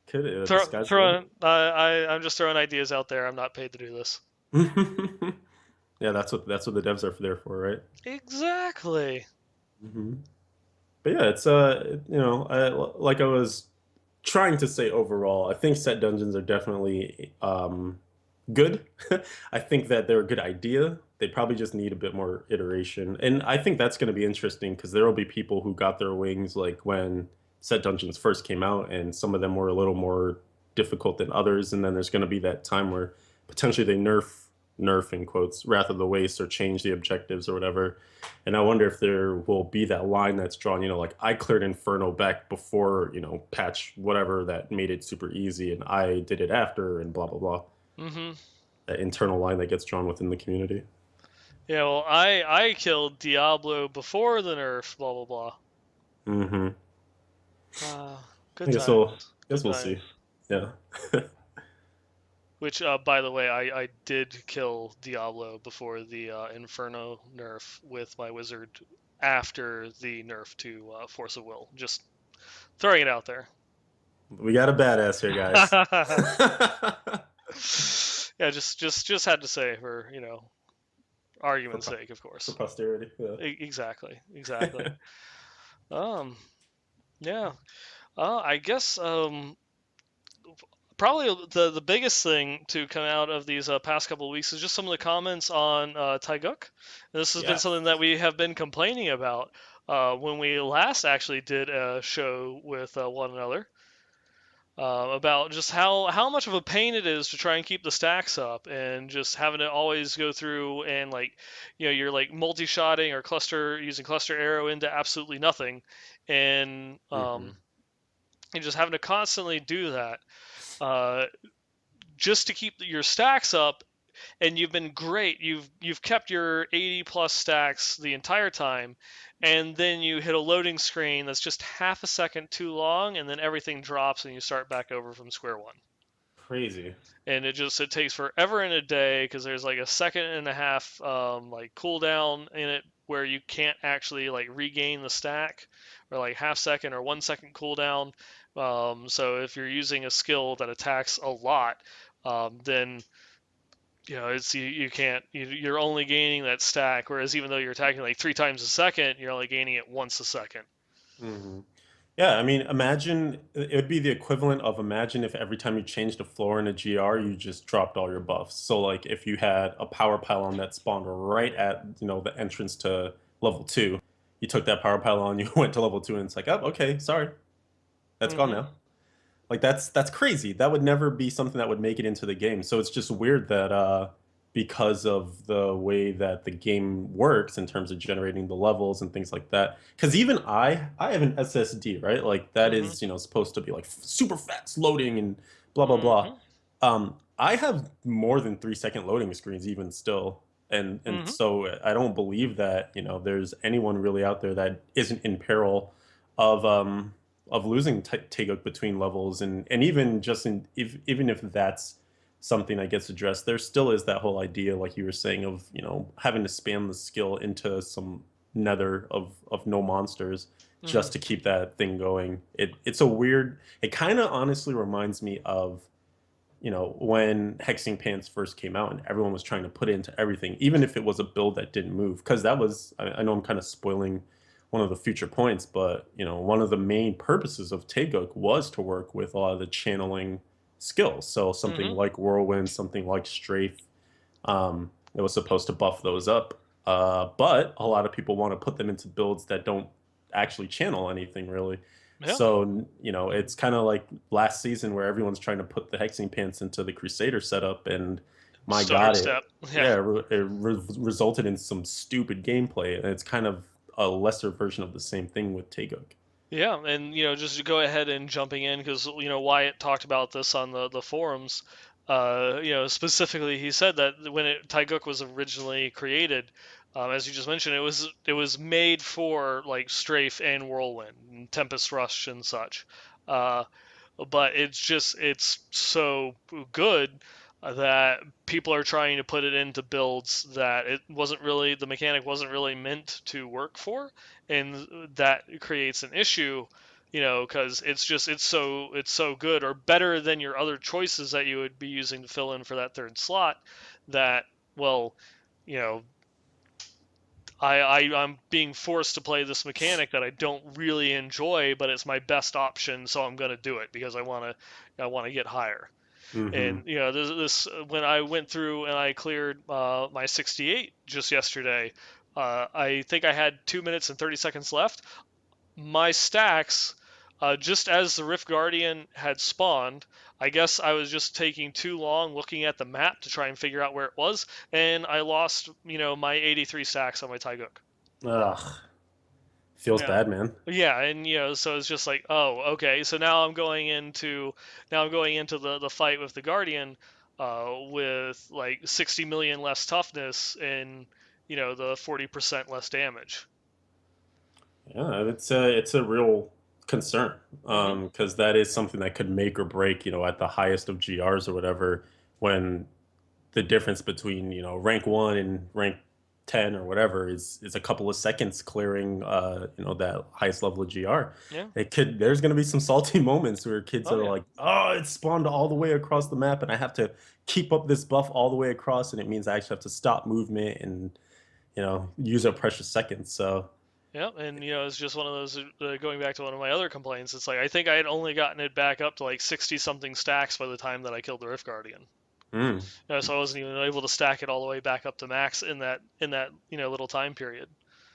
Could the Throw, sky's the limit? throwing. I'm just throwing ideas out there. I'm not paid to do this. Yeah, that's what the devs are there for, right? Exactly. Hmm. But yeah, it's like I was trying to say overall, I think set dungeons are definitely good. I think that they're a good idea. They probably just need a bit more iteration. And I think that's going to be interesting because there will be people who got their wings like when set dungeons first came out, and some of them were a little more difficult than others. And then there's going to be that time where potentially they nerf in quotes Wrath of the Waste or change the objectives or whatever. And I wonder if there will be that line that's drawn, like I cleared Inferno back before, patch whatever that made it super easy and I did it after and blah blah blah. Mm-hmm. That internal line that gets drawn within the community. Yeah. Well, I killed Diablo before the nerf. Blah blah blah. Mm-hmm. Good I guess times. we'll Times. see. Yeah. Which, by the way, I did kill Diablo before the Inferno nerf with my wizard after the nerf to Force of Will. Just throwing it out there. We got a badass here, guys. Yeah, just had to say for for argument's po- sake, of for course. posterity. Yeah. Exactly, exactly. Um, yeah. I guess probably the biggest thing to come out of these past couple of weeks is just some of the comments on Taeguk. This has been Yes. something that we have been complaining about when we last actually did a show with one another. About just how much of a pain it is to try and keep the stacks up and just having to always go through and like you're like multi-shotting or cluster using cluster arrow into absolutely nothing and Hmm. you're just having to constantly do that uh, just to keep your stacks up, and you've been great. You've kept your 80 plus stacks the entire time, and then you hit a loading screen that's just half a second too long, and then everything drops and you start back over from square one. Crazy. And it takes forever in a day because there's like a second and a half like cooldown in it where you can't actually like regain the stack, or like half second or 1 second cooldown. So if you're using a skill that attacks a lot, then it's you can't you're only gaining that stack, whereas even though you're attacking like 3 times a second, you're only gaining it once a second. Hmm. Yeah, I mean, imagine it would be the equivalent of imagine if every time you changed a floor in a GR, you just dropped all your buffs. So, like, if you had a power pylon that spawned right at, the entrance to level two, you took that power pylon, you went to level two, and it's like, oh, okay, sorry, that's gone Mm-hmm. now. Like that's crazy. That would never be something that would make it into the game. So it's just weird that because of the way that the game works in terms of generating the levels and things like that. Because even I have an SSD, right? Like that Mm-hmm. is supposed to be like super fast loading and blah blah blah. Mm-hmm. I have more than 3 second loading screens even still. And Mm-hmm. so I don't believe that there's anyone really out there that isn't in peril of losing Taeguk between levels, and even just even if that's something that gets addressed, there still is that whole idea, like you were saying, of having to spam the skill into some nether of no monsters Mm-hmm. just to keep that thing going. It's a weird. It kind of honestly reminds me of when Hexing Pants first came out and everyone was trying to put it into everything, even if it was a build that didn't move. Because that was, I know I'm kind of spoiling one of the future points, but one of the main purposes of Taeguk was to work with a lot of the channeling skills. So something Mm-hmm. like Whirlwind, something like Strafe, it was supposed to buff those up. But a lot of people want to put them into builds that don't actually channel anything really. Yeah. So, it's kind of like last season where everyone's trying to put the hexing pants into the Crusader setup, and my Stutter God, step. Yeah. it resulted in some stupid gameplay, and it's kind of a lesser version of the same thing with Taeguk. Yeah, and just to go ahead and jumping in because Wyatt talked about this on the forums. Specifically, he said that when Taeguk was originally created, as you just mentioned, it was made for like Strafe and Whirlwind, and Tempest Rush and such. Uh, but it's so good that people are trying to put it into builds that the mechanic wasn't really meant to work for, and that creates an issue, because it's so good or better than your other choices that you would be using to fill in for that third slot, that well, you know I'm being forced to play this mechanic that I don't really enjoy, but it's my best option, so I'm going to do it because I want to get higher. Hmm. And this when I went through and I cleared my 68 just yesterday, I think I had 2 minutes and 30 seconds left. My stacks, just as the Rift Guardian had spawned, I guess I was just taking too long looking at the map to try and figure out where it was, and I lost, my 83 stacks on my Taeguk. Ugh, feels Yeah. bad, man. Yeah, and so it's just like, oh, okay. So now I'm going into the fight with the Guardian, with like 60 million less toughness and the 40% less damage. Yeah, it's a real concern, Hmm. because that is something that could make or break, at the highest of GRs or whatever, when the difference between rank one and rank 10 or whatever is a couple of seconds clearing that highest level of GR. Yeah. There's gonna be some salty moments where kids Oh are yeah. like, oh, it's spawned all the way across the map and I have to keep up this buff all the way across, and it means I actually have to stop movement and use up precious seconds. So Yeah, and it's just one of those. Going back to one of my other complaints, it's like I think I had only gotten it back up to like 60 something stacks by the time that I killed the Rift Guardian. mm. So I wasn't even able to stack it all the way back up to max in that little time period.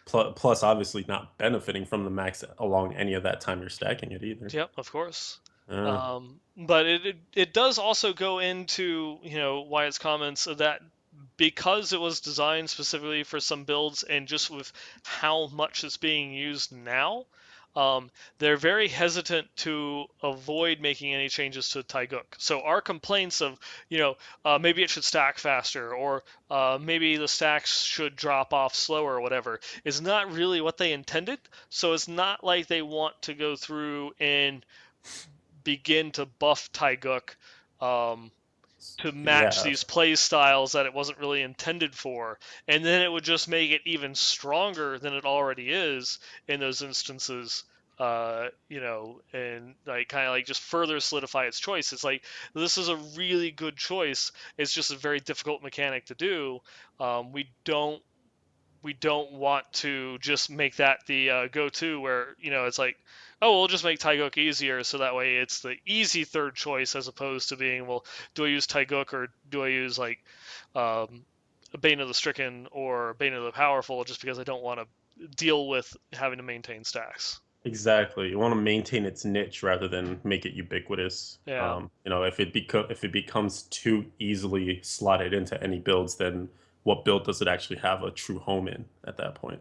Plus obviously not benefiting from the max along any of that time you're stacking it either. Yep, of course. Uh, But it does also go into Wyatt's comments that because it was designed specifically for some builds and just with how much it's being used now, they're very hesitant to avoid making any changes to Taiguk. So our complaints of maybe it should stack faster or maybe the stacks should drop off slower or whatever is not really what they intended. So it's not like they want to go through and begin to buff Taiguk um, to match yeah, these play styles that it wasn't really intended for, and then it would just make it even stronger than it already is in those instances. And like kind of like just further solidify its choice. It's like this is a really good choice. It's just a very difficult mechanic to do. We don't want to just make that the go-to where it's like, oh, we'll just make Taiguk easier so that way it's the easy third choice as opposed to being, well, do I use Taiguk or do I use like um, Bane of the Stricken or Bane of the Powerful just because I don't want to deal with having to maintain stacks. exactly. You want to maintain its niche rather than make it ubiquitous. Yeah. If it becomes too easily slotted into any builds, then what build does it actually have a true home in at that point?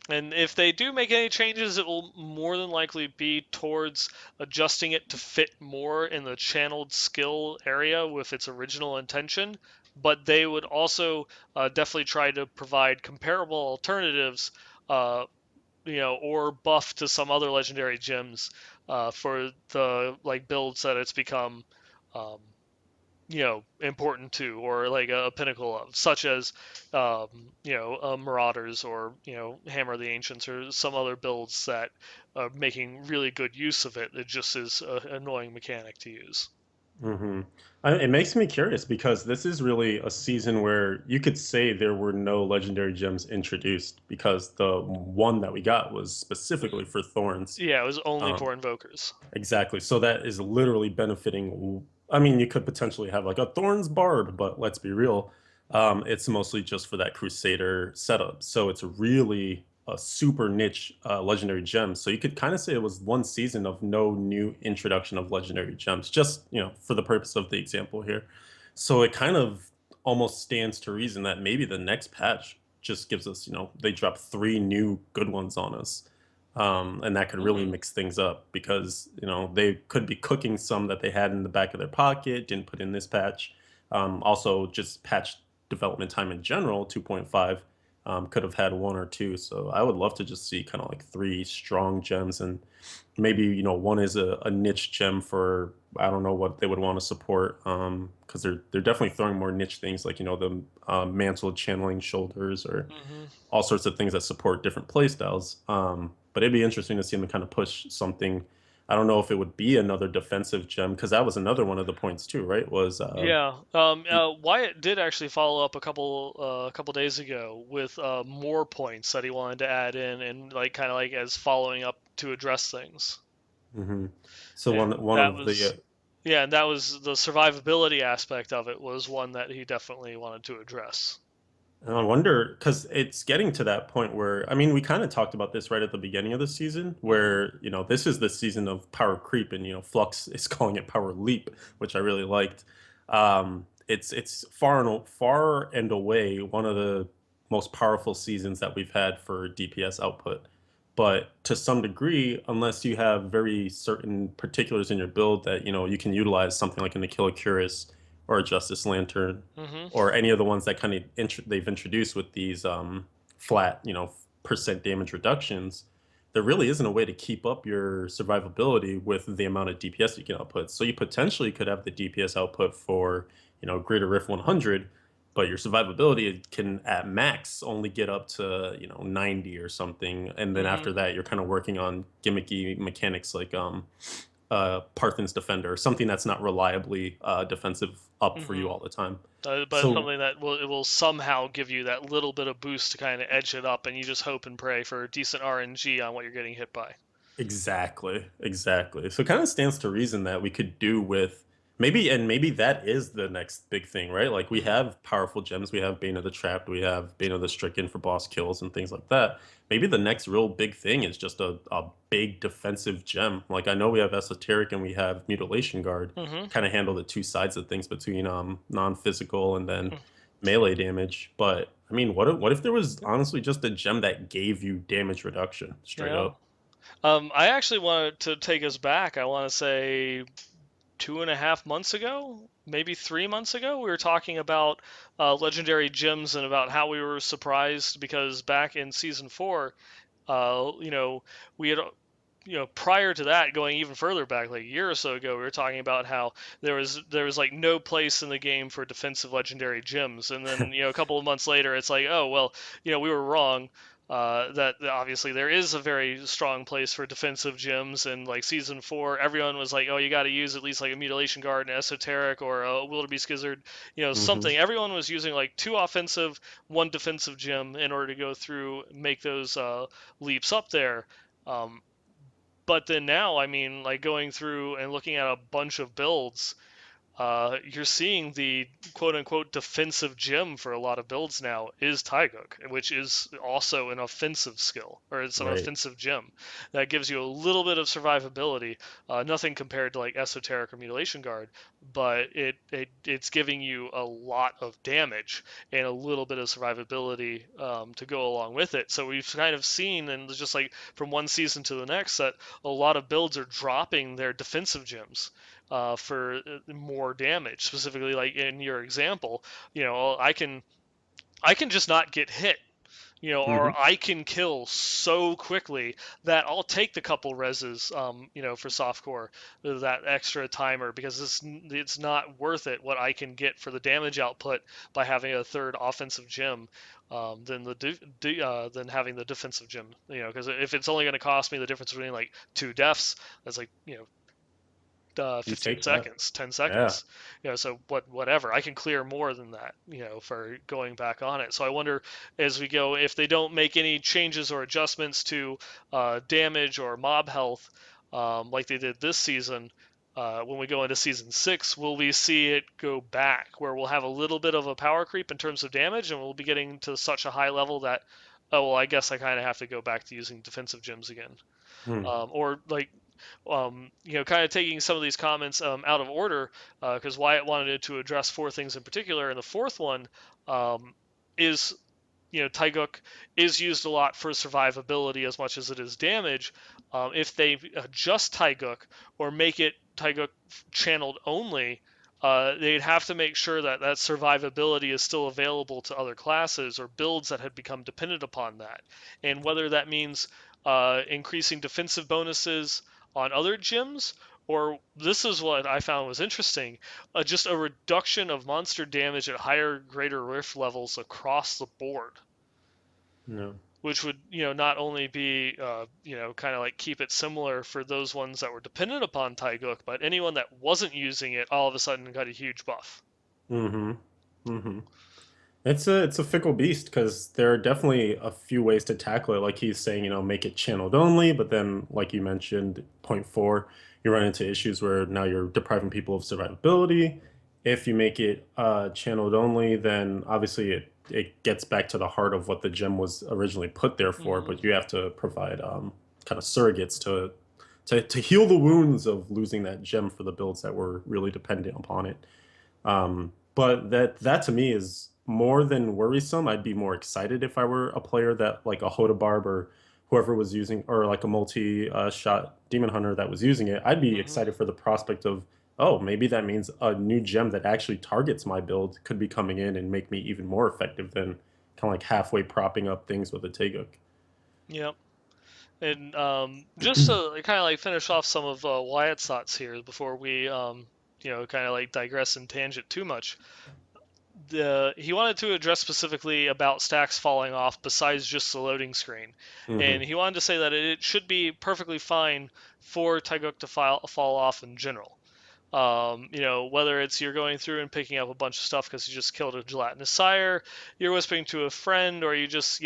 And if they do make any changes, it will more than likely be towards adjusting it to fit more in the channeled skill area with its original intention. But they would also definitely try to provide comparable alternatives, or buff to some other legendary gems for the like builds that it's become um, important to, or like a pinnacle of, such as, Marauders or, Hammer of the Ancients or some other builds that are making really good use of it. It just is an annoying mechanic to use. hmm It makes me curious because this is really a season where you could say there were no legendary gems introduced because the one that we got was specifically for Thorns. Yeah, it was only Um, for Invokers. Exactly. So that is literally benefiting. I mean, you could potentially have like a Thorns Barb, but let's be real. It's mostly just for that Crusader setup. So it's really a super niche legendary gem. So you could kind of say it was one season of no new introduction of legendary gems, just, for the purpose of the example here. So it kind of almost stands to reason that maybe the next patch just gives us, they drop three new good ones on us, and that could really Hmm. mix things up because they could be cooking some that they had in the back of their pocket, didn't put in this patch. Also, just patch development time in general, 2.5 could have had one or two. So I would love to just see kind of like three strong gems, and maybe one is a niche gem for I don't know what they would want to support, because they're definitely throwing more niche things like the mantle channeling shoulders or Hmm. all sorts of things that support different play styles. But it'd be interesting to see them kind of push something. I don't know if it would be another defensive gem because that was another one of the points too, right? Was Yeah. Wyatt did actually follow up a couple days ago with more points that he wanted to add in, and like kind of like as following up to address things. mhm. So And one that of the was, yeah, and that was the survivability aspect of it was one that he definitely wanted to address. and I wonder because it's getting to that point where I mean we kind of talked about this right at the beginning of the season Hmm. where this is the season of power creep and Flux is calling it power leap, which I really liked. It's far and away one of the most powerful seasons that we've had for DPS output. But to some degree, unless you have very certain particulars in your build that you can utilize something like an Aquila Cuirass or a Justice Lantern Hmm. or any of the ones that kind of they've introduced with these flat, percent damage reductions, there really isn't a way to keep up your survivability with the amount of DPS you can output. So you potentially could have the DPS output for, Greater Rift 100, but your survivability can at max only get up to 90 or something, and then Mm-hmm. after that you're kind of working on gimmicky mechanics like Parthen's defender, something that's not reliably defensive up for Mm-hmm. you all the time. But So something that will somehow give you that little bit of boost to kind of edge it up, and you just hope and pray for decent RNG on what you're getting hit by. exactly, exactly. So it kind of stands to reason that we could do with maybe that is the next big thing, right? Like we Mm-hmm. have powerful gems, we have Bane of the Trapped, we have Bane of the Stricken for boss kills and things like that. Maybe the next real big thing is just a big defensive gem. Like I know we have Esoteric and we have Mutilation Guard, Mm-hmm. kind of handle the two sides of things between non-physical and then melee damage. But I mean, what if there was honestly just a gem that gave you damage reduction straight Yeah. up? I actually wanted to take us back. I want to say 2.5 months ago, maybe 3 months ago, we were talking about legendary gems and about how we were surprised because back in season four, you know, we had prior to that, going even further back, like a year or so ago, we were talking about how there was like no place in the game for defensive legendary gems, and then a couple of months later, it's like, oh well, we were wrong. That obviously there is a very strong place for defensive gems, and like season four, everyone was like, oh, you got to use at least like a mutilation guard, an esoteric, or a wildebeest gizzard, Hmm. something. Everyone was using like two offensive, one defensive gem in order to go through make those leaps up there. Um, but then now, I mean, like going through and looking at a bunch of builds, you're seeing the quote unquote defensive gem for a lot of builds now is Taiguk, which is also an offensive skill, or it's an Right. offensive gem that gives you a little bit of survivability. Nothing compared to like Esoteric or Mutilation Guard, but it's giving you a lot of damage and a little bit of survivability to go along with it. So we've kind of seen, and just like from one season to the next, that a lot of builds are dropping their defensive gems for more damage. Specifically, like in your example, I can just not get hit, or Hmm. I can kill so quickly that I'll take the couple reses, for softcore, that extra timer, because it's not worth it what I can get for the damage output by having a third offensive gem. Than having the defensive gem, because if it's only going to cost me the difference between like two deaths, that's like, You 15 take that. seconds, 10 Yeah. seconds. So whatever. I can clear more than that, for going back on it. So I wonder as we go if they don't make any changes or adjustments to damage or mob health like they did this season. When we go into season six, will we see it go back where we'll have a little bit of a power creep in terms of damage, and we'll be getting to such a high level that, oh well, I guess I kind of have to go back to using defensive gems again, Hmm. or like kind of taking some of these comments out of order, because Wyatt wanted to address four things in particular, and the fourth one is, Taiguk is used a lot for survivability as much as it is damage. If they adjust Taiguk or make it Taiguk channeled only, they'd have to make sure that that survivability is still available to other classes or builds that had become dependent upon that. And whether that means increasing defensive bonuses on other gyms, or this is what I found was interesting, just a reduction of monster damage at higher, greater rift levels across the board, No. which would, not only be, kind of like keep it similar for those ones that were dependent upon Taiguk, but anyone that wasn't using it all of a sudden got a huge buff. Hmm. Hmm. It's a fickle beast because there are definitely a few ways to tackle it. Like he's saying, make it channeled only, but then, like you mentioned, point four, you run into issues where now you're depriving people of survivability. If you make it channeled only, then obviously it gets back to the heart of what the gem was originally put there for, Mm-hmm. but you have to provide kind of surrogates to heal the wounds of losing that gem for the builds that were really dependent upon it. But that to me is more than worrisome. I'd be more excited if I were a player that like a Hoda Barb or whoever was using, or like a multi shot Demon Hunter that was using it. I'd be Mm-hmm. excited for the prospect of, oh, maybe that means a new gem that actually targets my build could be coming in and make me even more effective than kind of like halfway propping up things with a Taeguk. Yep. And just to kind of like finish off some of Wyatt's thoughts here before we, kind of like digress and tangent too much. he wanted to address specifically about stacks falling off besides just the loading screen, Mm-hmm. and he wanted to say that it should be perfectly fine for Taiguk to fall off in general. Whether it's you're going through and picking up a bunch of stuff because you just killed a gelatinous sire, you're whispering to a friend, or you just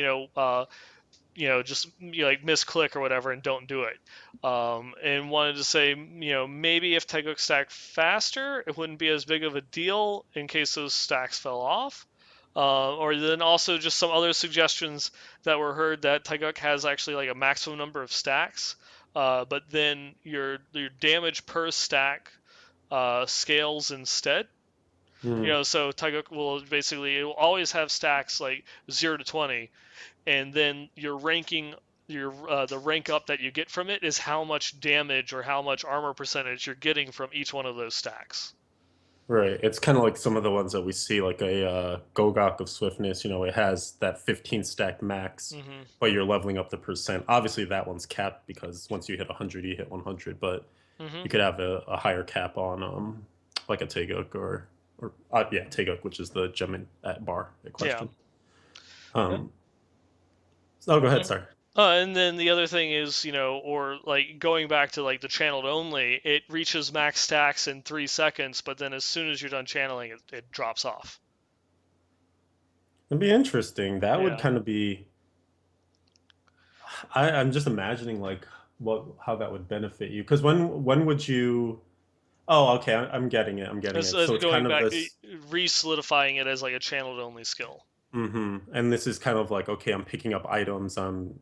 just like misclick or whatever and don't do it. And wanted to say, maybe if Taiguk stacked faster, it wouldn't be as big of a deal in case those stacks fell off. Or then also just some other suggestions that were heard that Taiguk has actually like a maximum number of stacks, but then your damage per stack scales instead. Mm. So Taiguk will basically, it will always have stacks like 0 to 20, and then your ranking, your the rank up that you get from it is how much damage or how much armor percentage you're getting from each one of those stacks. Right. It's kind of like some of the ones that we see, like a Gogok of Swiftness. It has that 15 stack max, Hmm. but you're leveling up the percent. Obviously, that one's capped because once you hit 100, you hit 100. But Hmm. you could have a higher cap on like a Taeguk or yeah, Taeguk, which is the gem at bar in Yeah. question. Um, oh, go ahead. Mhm. Sorry. And then the other thing is, or like going back to like the channeled only, it reaches max stacks in 3 seconds, but then as soon as you're done channeling, it drops off. It'd be interesting. That would Yeah. kind of be. I'm just imagining like how that would benefit you. Because when would you? Oh, okay. I'm getting it. I'm getting it. As So it's kind going of back, this. re-solidifying it as like a channeled only skill. And this is kind of like, okay, I'm picking up items.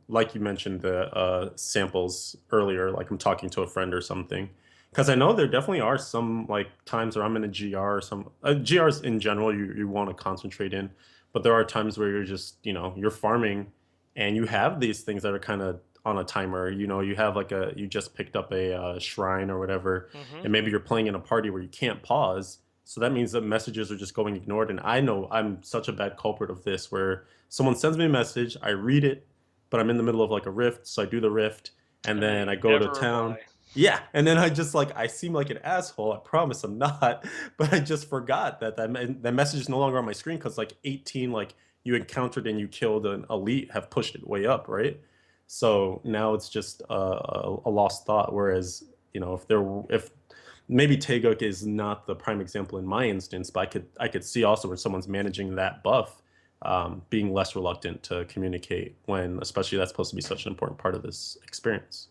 Like you mentioned the samples earlier, like I'm talking to a friend or something. Because I know there definitely are some like times where I'm in a GR or some GRs in general you want to concentrate in, but there are times where you're just, you're farming and you have these things that are kind of on a timer. You have like you just picked up a shrine or whatever, Hmm. and maybe you're playing in a party where you can't pause, so that means that messages are just going ignored. And I know I'm such a bad culprit of this where someone sends me a message, I read it, but I'm in the middle of like a rift. So I do the rift and And then then I you go to never town. reply. Yeah. And then I just like, I seem like an asshole. I promise I'm not. But I just forgot that message is no longer on my screen because like 18, like you encountered and you killed an elite have pushed it way up, right? So now it's just a lost thought. Whereas, if maybe Taeguk is not the prime example in my instance, but I could see also where someone's managing that buff, being less reluctant to communicate when, especially that's supposed to be such an important part of this experience.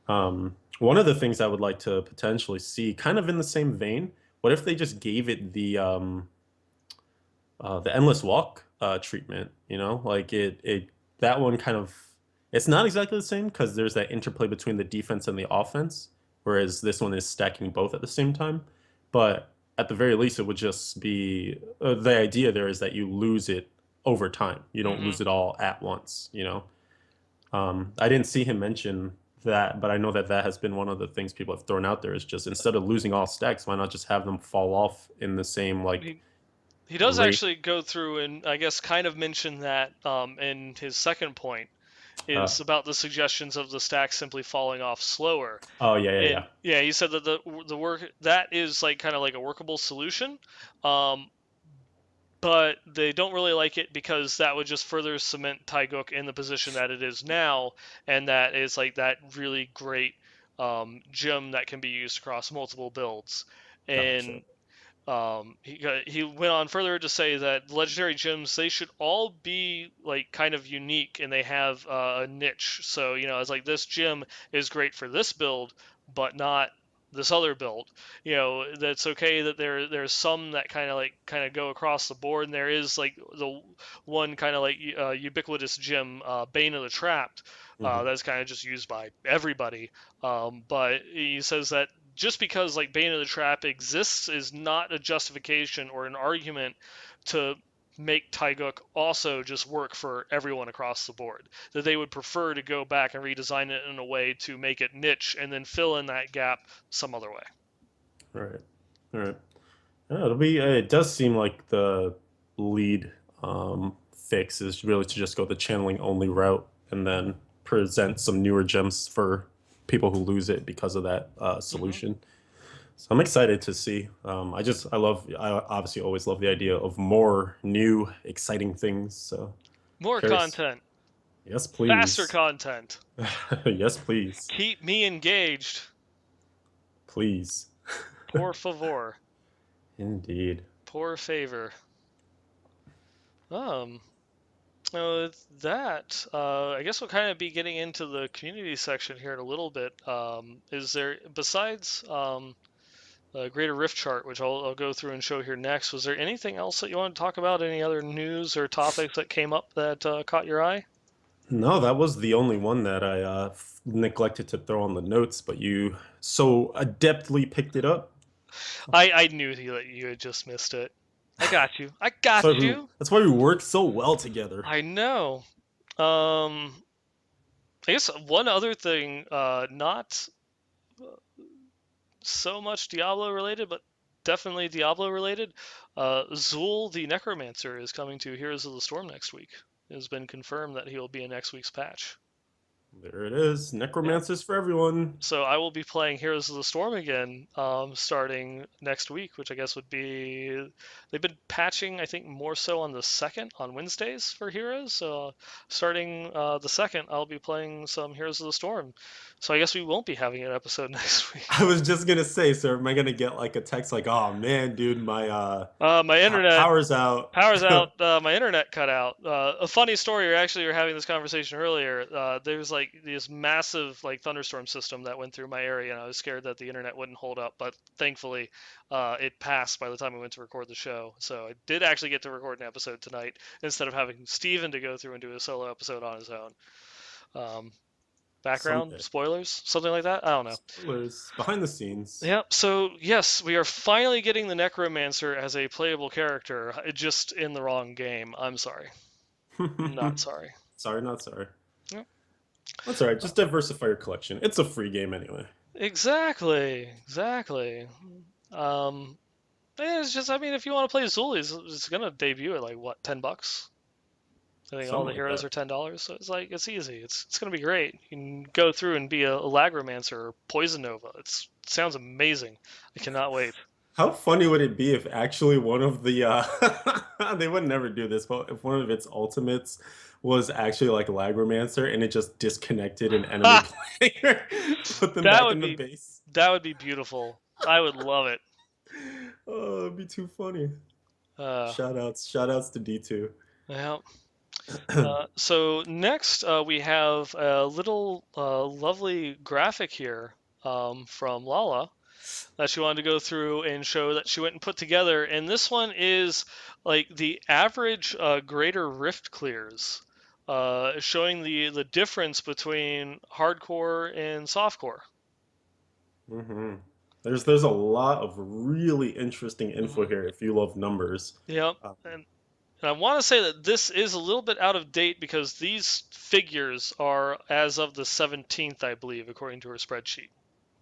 One of the things I would like to potentially see, kind of in the same vein, what if they just gave it the endless walk treatment? Like it that one kind of, it's not exactly the same because there's that interplay between the defense and the offense, whereas this one is stacking both at the same time. But at the very least, it would just be the idea there is that you lose it over time. You don't Hmm. lose it all at once. I didn't see him mention that, but I know that has been one of the things people have thrown out there is just instead of losing all stacks, why not just have them fall off in the same like He, he does rate? actually go through and I guess kind of mention that in his second point Uh, is about the suggestions of the stack simply falling off slower. oh yeah, yeah, And yeah. yeah, he said that the work that is like kind of like a workable solution, um, but they don't really like it because that would just further cement Taiguk in the position that it is now, and that is like that really great gem that can be used across multiple builds. Gotcha. And he went on further to say that legendary gems they should all be like kind of unique and they have a niche. So it's like this gem is great for this build, but not this other build. That's okay that there's some that kind of go across the board, and there is like the one kind of like ubiquitous gem, Bane of the Trapped. Hmm. That's kind of just used by everybody. But he says that just because like Bane of the Trap exists is not a justification or an argument to make Taiguk also just work for everyone across the board. That they would prefer to go back and redesign it in a way to make it niche and then fill in that gap some other way. All right. All right. Yeah, it'll be. It does seem like the lead fix is really to just go the channeling only route and then present some newer gems for people who lose it because of that Hmm. solution. So I'm excited to see. I obviously always love the idea of more new, exciting things. So More curious. content, Yes, faster please. content. Yes, please. Keep me engaged. Please. Por favor. Indeed. Por favor. Um, with that, I guess we'll kind of be getting into the community section here in a little bit. Is there, besides the Greater Rift chart, which I'll go through and show here next, was there anything else that you want to talk about? Any other news or topics that came up that caught your eye? No, that was the only one that I neglected to throw on the notes, but you so adeptly picked it up. I knew that you had just missed it. I got you. I got you. That's why we work so well together. I know. Um, I guess one other thing, not so much Diablo related, but definitely Diablo related. Zool the Necromancer is coming to Heroes of the Storm next week. It has been confirmed that he will be in next week's patch. There it is. Yeah. Necromancers for everyone. So I will be playing Heroes of the Storm again, starting next week, which I guess would be they've been patching, I think, more so on the second on Wednesdays for Heroes. So starting the second, I'll be playing some Heroes of the Storm. So I guess we won't be having an episode next week. I was just gonna say, sir, am I gonna get like a text like, "Oh man, dude, my My internet power's out." Power's out. My internet cut out. A funny story. We were having this conversation earlier. There was like this massive like thunderstorm system that went through my area, and I was scared that the internet wouldn't hold up. But thankfully, it passed by the time we went to record the show. So I did actually get to record an episode tonight instead of having Steven to go through and do a solo episode on his own. Um, Background Someday. spoilers, something like that. I don't know. Spoilers behind the scenes. Yep. So yes, we are finally getting the Necromancer as a playable character, just in the wrong game. I'm sorry. Not sorry. Sorry, not sorry. Yep. That's all right. Just diversify your collection. It's a free game anyway. Exactly. Exactly. Um, it's just, I mean, if you want to play Zully, it's gonna debut at like what, $10? I think all Something the like heroes that. are $10, so it's like it's easy. It's gonna be great. You can go through and be a Lagromancer or Poison Nova. It sounds amazing. I cannot wait. How funny would it be if actually one of the they would never do this, but if one of its ultimates was actually like Lagromancer and it just disconnected an enemy Ha! player, put them That back would in the be base. that would be beautiful. I would love it. Oh, it'd be too funny. Uh, Shout outs to D2. yeah. So next, we have a little lovely graphic here from Lala that she wanted to go through and show that she went and put together. And this one is like the average Greater Rift clears, showing the difference between hardcore and softcore. hmm there's a lot of really interesting info Hmm. here if you love numbers. Yep. Um, And I want to say that this is a little bit out of date because these figures are as of the 17th, I believe, according to her spreadsheet.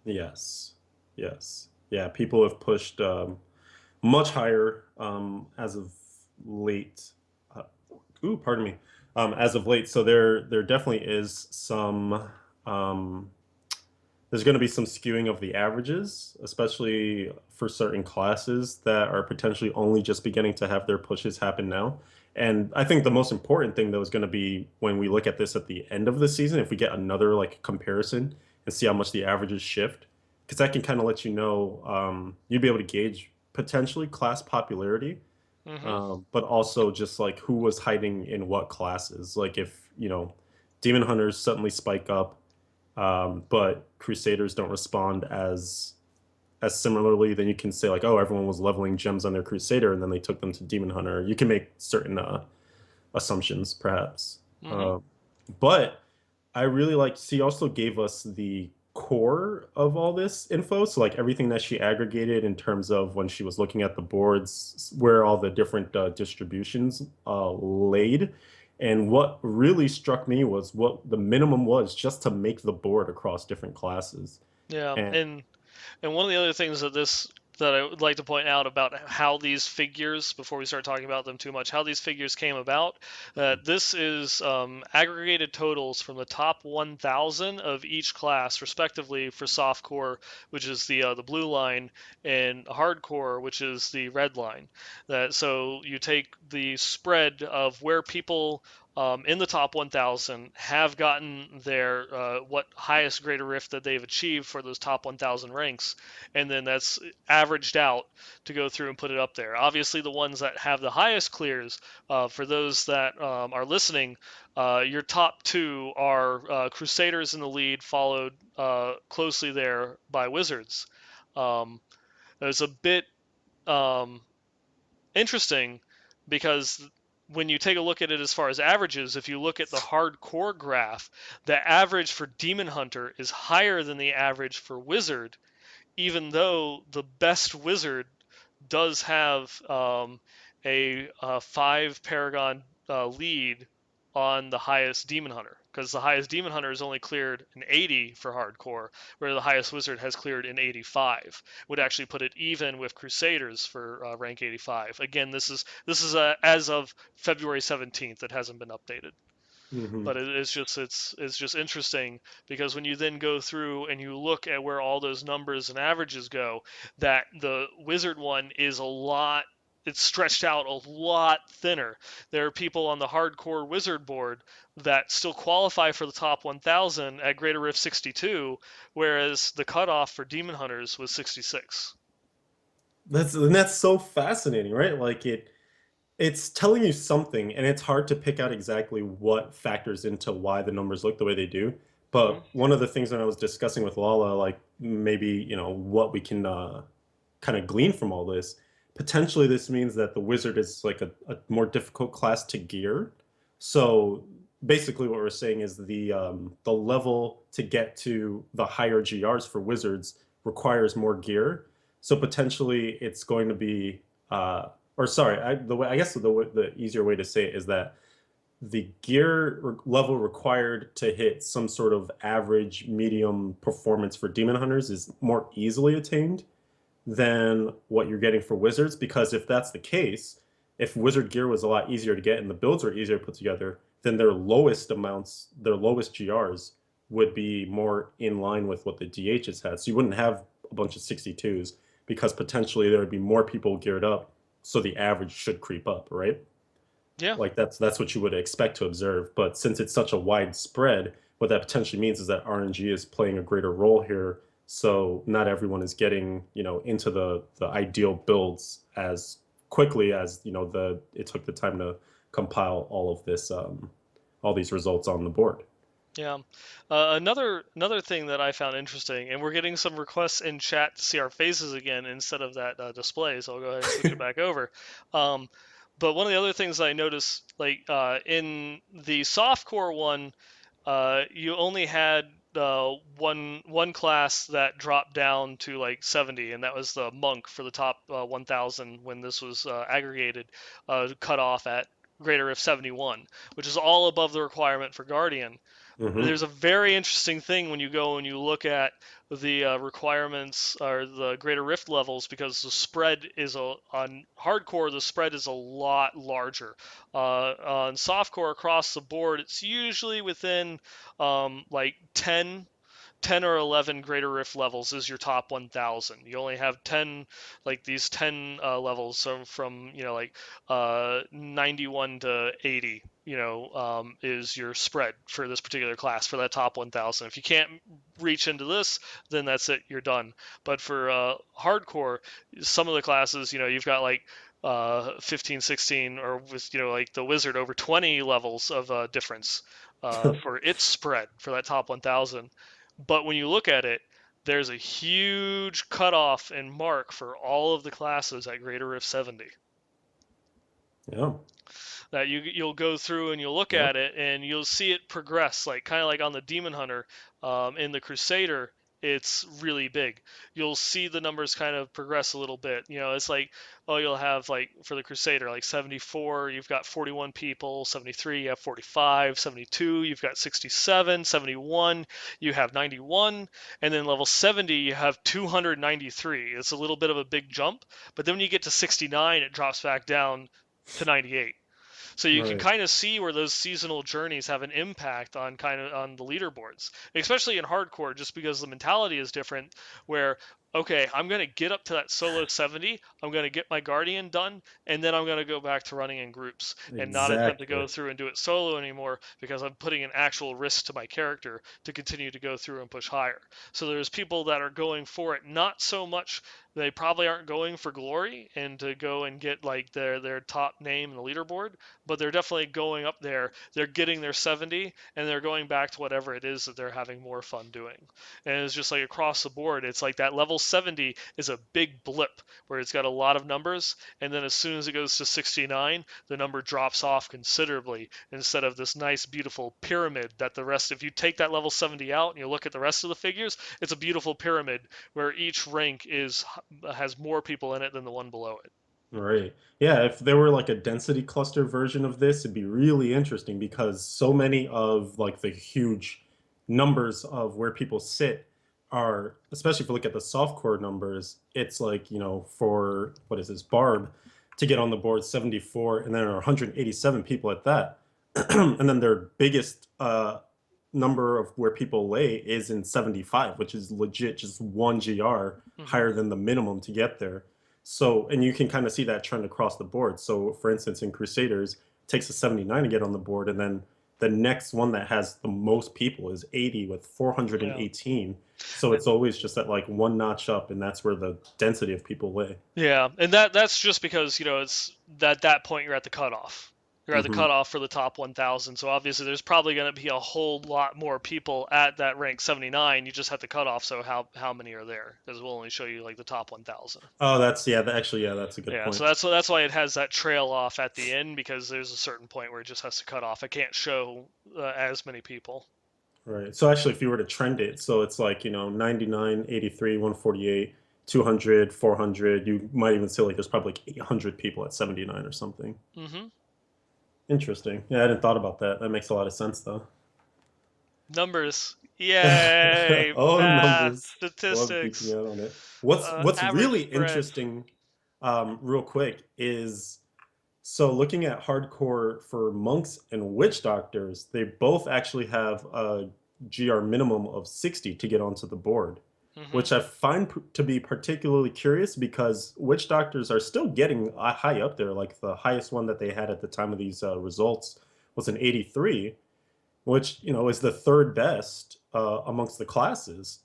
yes, yes, yeah. People have pushed much higher as of late. Uh, pardon me. As of late, so there definitely is some. Um, there's going to be some skewing of the averages, especially for certain classes that are potentially only just beginning to have their pushes happen now. And I think the most important thing, though, is going to be when we look at this at the end of the season, if we get another like comparison and see how much the averages shift, because that can kind of let you know, you'd be able to gauge potentially class popularity, Hmm. but also just like who was hiding in what classes. Like if, Demon Hunters suddenly spike up, but Crusaders don't respond as similarly, then you can say like, oh, everyone was leveling gems on their Crusader, and then they took them to Demon Hunter. You can make certain assumptions, perhaps. Hmm. But I really like. She also gave us the core of all this info, so like everything that she aggregated in terms of when she was looking at the boards, where all the different distributions laid. And what really struck me was what the minimum was just to make the board across different classes. Yeah, And and one of the other things that this that I would like to point out about how these figures, before we start talking about them too much, how these figures came about. This is aggregated totals from the top 1,000 of each class, respectively, for softcore, which is the blue line, and hardcore, which is the red line. So you take the spread of where people in the top 1,000 have gotten their what highest greater rift that they've achieved for those top 1,000 ranks, and then that's averaged out to go through and put it up there. Obviously, the ones that have the highest clears, for those that are listening, your top two are Crusaders in the lead, followed closely there by Wizards. Um, it's a bit um, interesting because when you take a look at it as far as averages, if you look at the hardcore graph, the average for Demon Hunter is higher than the average for Wizard, even though the best Wizard does have a 5 Paragon lead on the highest Demon Hunter, because the highest Demon Hunter has only cleared an 80 for hardcore, where the highest Wizard has cleared an 85. Would actually put it even with Crusaders for rank 85. Again, this is as of February 17th. It hasn't been updated, Hmm. but it's just interesting because when you then go through and you look at where all those numbers and averages go, that the wizard one is a lot, it's stretched out a lot thinner. There are people on the hardcore wizard board that still qualify for the top 1000 at greater rift 62, whereas the cutoff for demon hunters was 66. That's so fascinating, right? Like it's telling you something, and it's hard to pick out exactly what factors into why the numbers look the way they do. Hmm. But one of the things when I was discussing with Lala, like maybe, what we can kind of glean from all this, potentially this means that the wizard is like a more difficult class to gear. So basically what we're saying is the level to get to the higher GRs for wizards requires more gear. So potentially it's going to be or sorry, the way I guess the easier way to say it is that the level required to hit some sort of average medium performance for demon hunters is more easily attained than what you're getting for wizards. Because if that's the case, if wizard gear was a lot easier to get and the builds were easier to put together, then their lowest amounts, their lowest GRs would be more in line with what the DHs had. So you wouldn't have a bunch of 62s because potentially there would be more people geared up, so the average should creep up, right? Yeah. Like that's what you would expect to observe. But since it's such a wide spread, what that potentially means is that RNG is playing a greater role here. So not everyone is getting, into the ideal builds as quickly as, the it took the time to compile all of this all these results on the board. Yeah. Another thing that I found interesting, and we're getting some requests in chat to see our faces again instead of that display, so I'll go ahead and switch it back over. Um, but one of the other things I noticed, like in the softcore one, you only had one class that dropped down to like 70, and that was the monk for the top 1,000 when this was aggregated, cut off at greater of 71, which is all above the requirement for guardian. Hmm. There's a very interesting thing when you go and you look at the requirements or the greater rift levels, because the spread is on hardcore, the spread is a lot larger. On softcore across the board, it's usually within like 10 or 11 greater rift levels is your top 1000. You only have 10, like these 10 levels, so from like 91 to 80, is your spread for this particular class for that top 1000. If you can't reach into this, then that's it, you're done. But for hardcore, some of the classes, you've got like 15, 16, or with like the wizard, over 20 levels of difference for its spread for that top 1000. But when you look at it, there's a huge cutoff and mark for all of the classes at greater rift 70 Yeah. that you'll go through and you'll look Yep. at it and you'll see it progress, like kind of like on the demon hunter, in the crusader, it's really big. You'll see the numbers kind of progress a little bit. It's like, oh, you'll have like for the Crusader, like 74, you've got 41 people, 73, you have 45, 72, you've got 67, 71, you have 91, and then level 70, you have 293. It's a little bit of a big jump, but then when you get to 69, it drops back down to 98. So you can Right. kind of see where those seasonal journeys have an impact on kind of on the leaderboards, especially in hardcore, just because the mentality is different. Where okay, I'm gonna get up to that solo 70, I'm gonna get my guardian done, and then I'm gonna go back to running in groups and not attempt to Exactly. go through and do it solo anymore because I'm putting an actual risk to my character to continue to go through and push higher. So there's people that are going for it not so much, they probably aren't going for glory and to go and get like their top name in the leaderboard, but they're definitely going up there. They're getting their 70 and they're going back to whatever it is that they're having more fun doing. And it's just like across the board, it's like that level 70 is a big blip where it's got a lot of numbers, and then as soon as it goes to 69, the number drops off considerably instead of this nice beautiful pyramid that the rest, if you take that level 70 out and you look at the rest of the figures, it's a beautiful pyramid where each rank has more people in it than the one below it. Right. Yeah, if there were like a density cluster version of this, it'd be really interesting because so many of like the huge numbers of where people sit are, especially if you look at the softcore numbers, it's like, for what is this, Barb to get on the board 74, and then there are 187 people at that. And then their biggest number of where people lay is in 75, which is legit just one GR Hmm. higher than the minimum to get there. So, and you can kind of see that trend across the board. So, for instance, in Crusaders, it takes a 79 to get on the board, and then the next one that has the most people is 80 with Yeah. 418. So it's always just that like one notch up, and that's where the density of people lay. Yeah, and that's just because, it's that point you're at the cutoff. You're at the Hmm. cutoff for the top 1,000. So obviously there's probably going to be a whole lot more people at that rank 79. You just have the cutoff, so how many are there? Because we'll only show you like the top 1,000. Oh, that's yeah. Actually, yeah, that's a good Yeah, so point. that's why it has that trail off at the end, because there's a certain point where it just has to cut off. I can't show as many people. Right. So actually, if you were to trend it, so it's like, 99, 83, 148, 200, 400. You might even say like there's probably like 800 people at 79 or something. Hmm. Interesting. Yeah, I hadn't thought about that. That makes a lot of sense, though. Numbers. Yay! Oh, Math, numbers. Love geeking statistics, out on it. What's average really spread. interesting, real quick, is so looking at hardcore for monks and witch doctors, they both actually have a GR minimum of 60 to get onto the board, Hmm. which I find to be particularly curious because witch doctors are still getting high up there. Like the highest one that they had at the time of these results was an 83, which is the third best amongst the classes.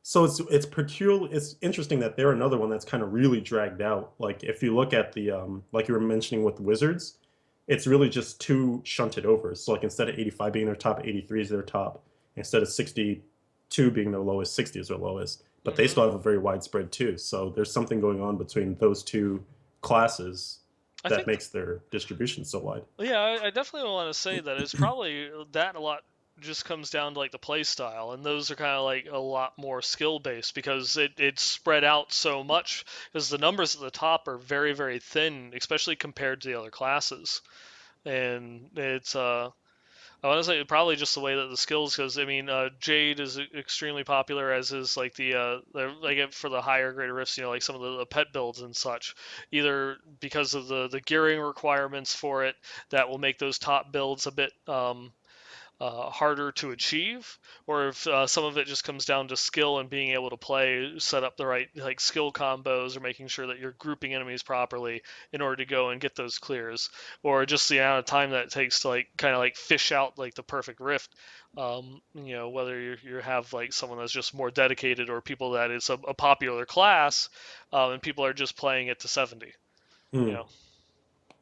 So it's peculiar. It's interesting that they're another one that's kind of really dragged out. Like if you look at the like you were mentioning with the Wizards, it's really just two shunted over. So like instead of 85 being their top, 83 is their top. Instead of 62 being their lowest, 60 is their lowest. But they Hmm. still have a very wide spread too. So there's something going on between those two classes I that think, makes their distribution so wide. yeah, I definitely want to say that it's probably that a lot just comes down to like the play style, and those are kind of like a lot more skill based because it's spread out so much because the numbers at the top are very, very thin, especially compared to the other classes. And it's I want to say probably just the way that the skills, because I mean, Jade is extremely popular, as is like like for the higher grade rifts, like some of the pet builds and such, either because of the gearing requirements for it that will make those top builds a bit harder to achieve, or if some of it just comes down to skill and being able to play, set up the right like skill combos, or making sure that you're grouping enemies properly in order to go and get those clears, or just the amount of time that it takes to like kind of like fish out like the perfect rift. Whether you have like someone that's just more dedicated, or people that is a popular class, and people are just playing it to 70. You Hmm. know.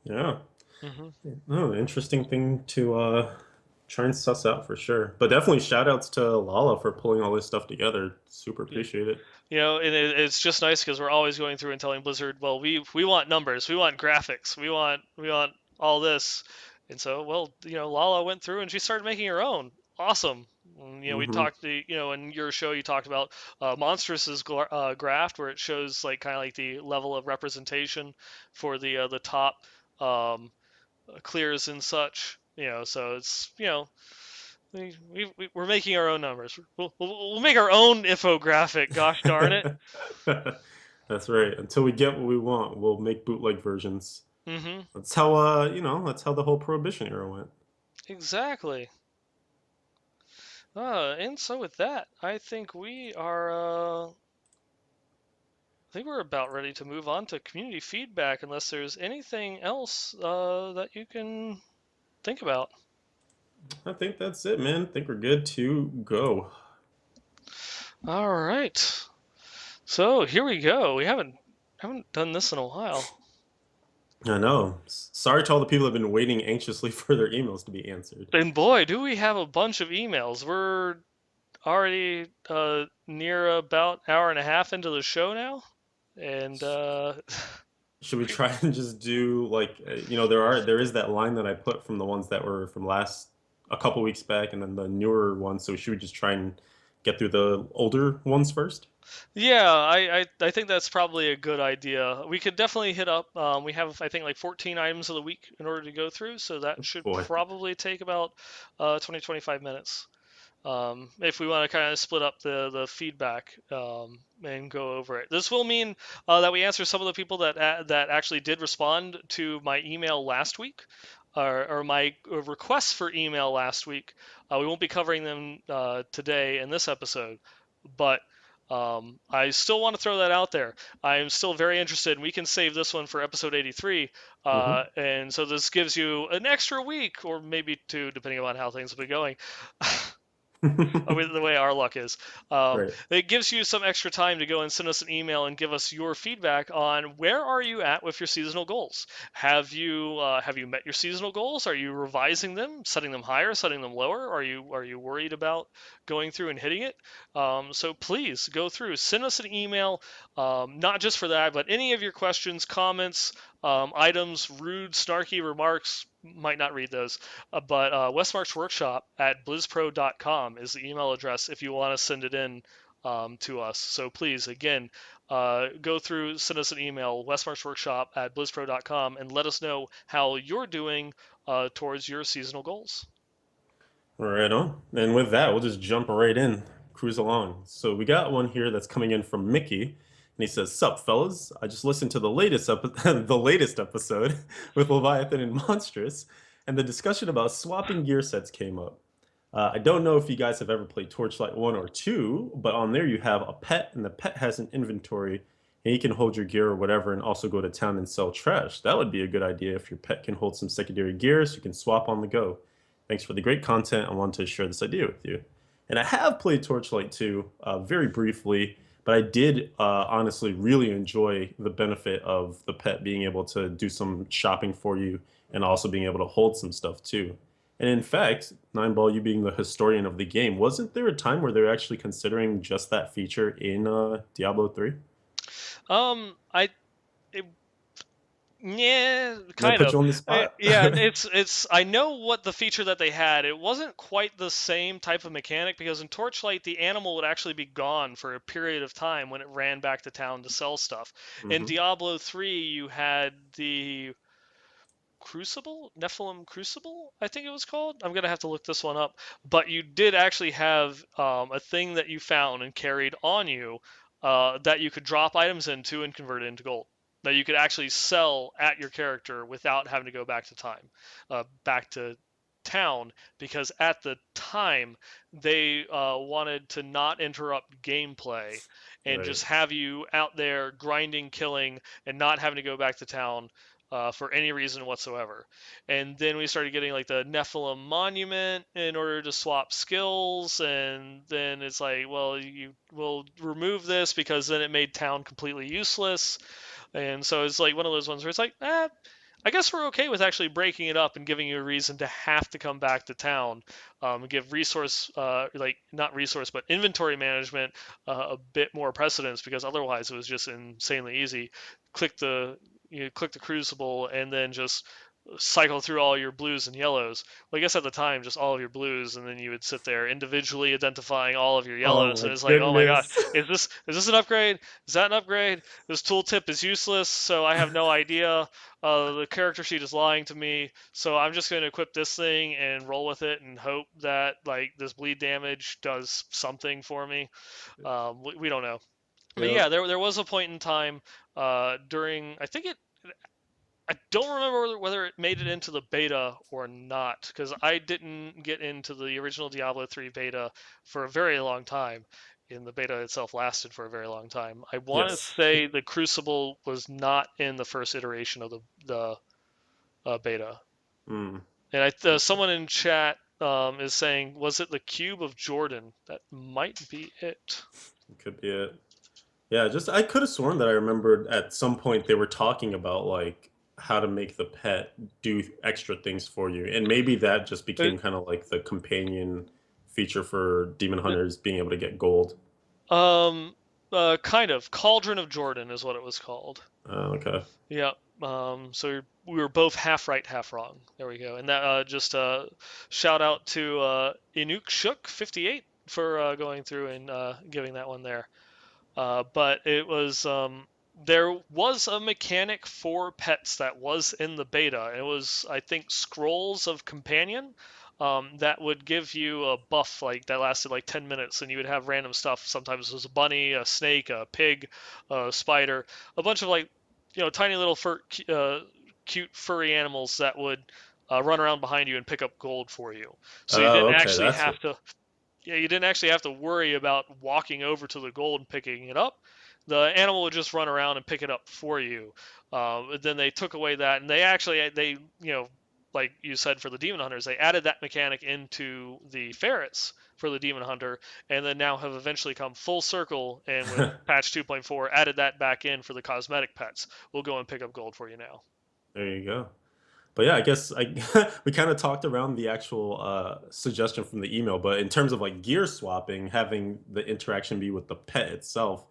Yeah. Hmm. Oh, interesting thing to try and suss out for sure. But definitely shout outs to Lala for pulling all this stuff together. Super appreciate it. And it's just nice because we're always going through and telling Blizzard, well, we want numbers, we want graphics, we want all this, and so well, Lala went through and she started making her own. awesome. We Hmm. talked, in your show you talked about Monstrous's graft, where it shows like kind of like the level of representation for the top um, clears and such. So it's we're making our own numbers. We'll make our own infographic. Gosh darn it. That's right. Until we get what we want, we'll make bootleg versions. Mm-hmm. That's how that's how the whole Prohibition era went. Exactly. And so with that, I think we're about ready to move on to community feedback, unless there's anything else that you can think about. I think that's it, man. I think we're good to go. All right. So here we go. We haven't done this in a while. I know. Sorry to all the people who have been waiting anxiously for their emails to be answered. And boy, do we have a bunch of emails. We're already near about hour and a half into the show now, and Should we try and just do like there is that line that I put from the ones that were from last a couple weeks back, and then the newer ones. So should we just try and get through the older ones first? yeah, I think that's probably a good idea. We could definitely hit up. We have, I think, like 14 items of the week in order to go through, so that should Boy. probably take about 20, 25 minutes. If we want to kind of split up the feedback and go over it. This will mean that we answer some of the people that actually did respond to my email last week, or my requests for email last week. We won't be covering them today in this episode, but I still want to throw that out there. I'm still very interested, and we can save this one for episode 83. Hmm. And so this gives you an extra week, or maybe two, depending on how things will be going. The way our luck is. Right. It gives you some extra time to go and send us an email and give us your feedback on where are you at with your seasonal goals. Have you met your seasonal goals? Are you revising them, setting them higher, setting them lower? Are you worried about going through and hitting it? So please go through, send us an email, not just for that, but any of your questions, comments, items, rude, snarky remarks. Might not read those, but Westmarch Workshop at blizzpro.com is the email address if you want to send it in to us. So please, again, go through, send us an email, westmarchworkshop at blizzpro.com, and let us know how you're doing towards your seasonal goals. Right on. And with that, we'll just jump right in, cruise along. So we got one here that's coming in from Mickey, and he says, "Sup, fellas? I just listened to the latest the latest episode with Leviathan and Monstrous, and the discussion about swapping gear sets came up. I don't know if you guys have ever played Torchlight 1 or 2, but on there you have a pet, and the pet has an inventory, and you can hold your gear or whatever and also go to town and sell trash. That would be a good idea if your pet can hold some secondary gear so you can swap on the go. Thanks for the great content. I wanted to share this idea with you." And I have played Torchlight 2 very briefly, but I did honestly really enjoy the benefit of the pet being able to do some shopping for you and also being able to hold some stuff too. And in fact, Nineball, you being the historian of the game, wasn't there a time where they were actually considering just that feature in Diablo 3? I it, Yeah, Did I kind put of. you on the spot? Yeah, it's. I know what the feature that they had. It wasn't quite the same type of mechanic because in Torchlight the animal would actually be gone for a period of time when it ran back to town to sell stuff. In Hmm. Diablo 3 you had the Crucible, Nephilim Crucible, I think it was called. I'm gonna have to look this one up. But you did actually have a thing that you found and carried on you that you could drop items into and convert it into gold. That you could actually sell at your character without having to go back to town, because at the time they wanted to not interrupt gameplay and Right. just have you out there grinding, killing, and not having to go back to town for any reason whatsoever. And then we started getting like the Nephilim Monument in order to swap skills, and then it's like, well, you will remove this because then it made town completely useless. And so it's like one of those ones where it's like, I guess we're okay with actually breaking it up and giving you a reason to have to come back to town. Give resource, like not resource, but inventory management a bit more precedence, because otherwise it was just insanely easy. Click the Click the Crucible and then just cycle through all your blues and yellows. Well, I guess at the time, just all of your blues, and then you would sit there individually identifying all of your Oh yellows, my and it's like, oh my gosh, goodness. is this an upgrade? Is that an upgrade? This tooltip is useless, so I have no idea. The character sheet is lying to me, so I'm just going to equip this thing and roll with it and hope that like this bleed damage does something for me. We don't know. But Yep. yeah, there was a point in time during I think it I don't remember whether it made it into the beta or not, because I didn't get into the original Diablo 3 beta for a very long time. And the beta itself lasted for a very long time. I want to Yes. say the Crucible was not in the first iteration of the beta. Mm, And okay. someone in chat is saying, was it the Cube of Jordan? That might be it. Could be it. Yeah, just I could have sworn that I remembered at some point they were talking about like how to make the pet do extra things for you. And maybe that just It, became kind of like the companion feature for demon it, hunters being able to get gold. um, kind of. Cauldron of Jordan is what it was called. Okay. Yeah. So we were both half right, half wrong. There we go. And that just shout out to Inuk Shook 58 for going through and giving that one there. But it was there was a mechanic for pets that was in the beta. It was, I think, scrolls of companion that would give you a buff like that lasted like 10 minutes, and you would have random stuff. Sometimes it was a bunny, a snake, a pig, a spider, a bunch of like tiny little cute furry animals that would run around behind you and pick up gold for you. So you Oh, didn't okay. actually That's have to yeah, you didn't actually have to worry about walking over to the gold and picking it up. The animal would just run around and pick it up for you. Then they took away that, and like you said, for the demon hunters, they added that mechanic into the ferrets for the demon hunter, and then now have eventually come full circle. And with patch 2.4, added that back in for the cosmetic pets. We'll go and pick up gold for you now. there you go. But yeah, I guess we kind of talked around the actual suggestion from the email, but in terms of like gear swapping, having the interaction be with the pet itself,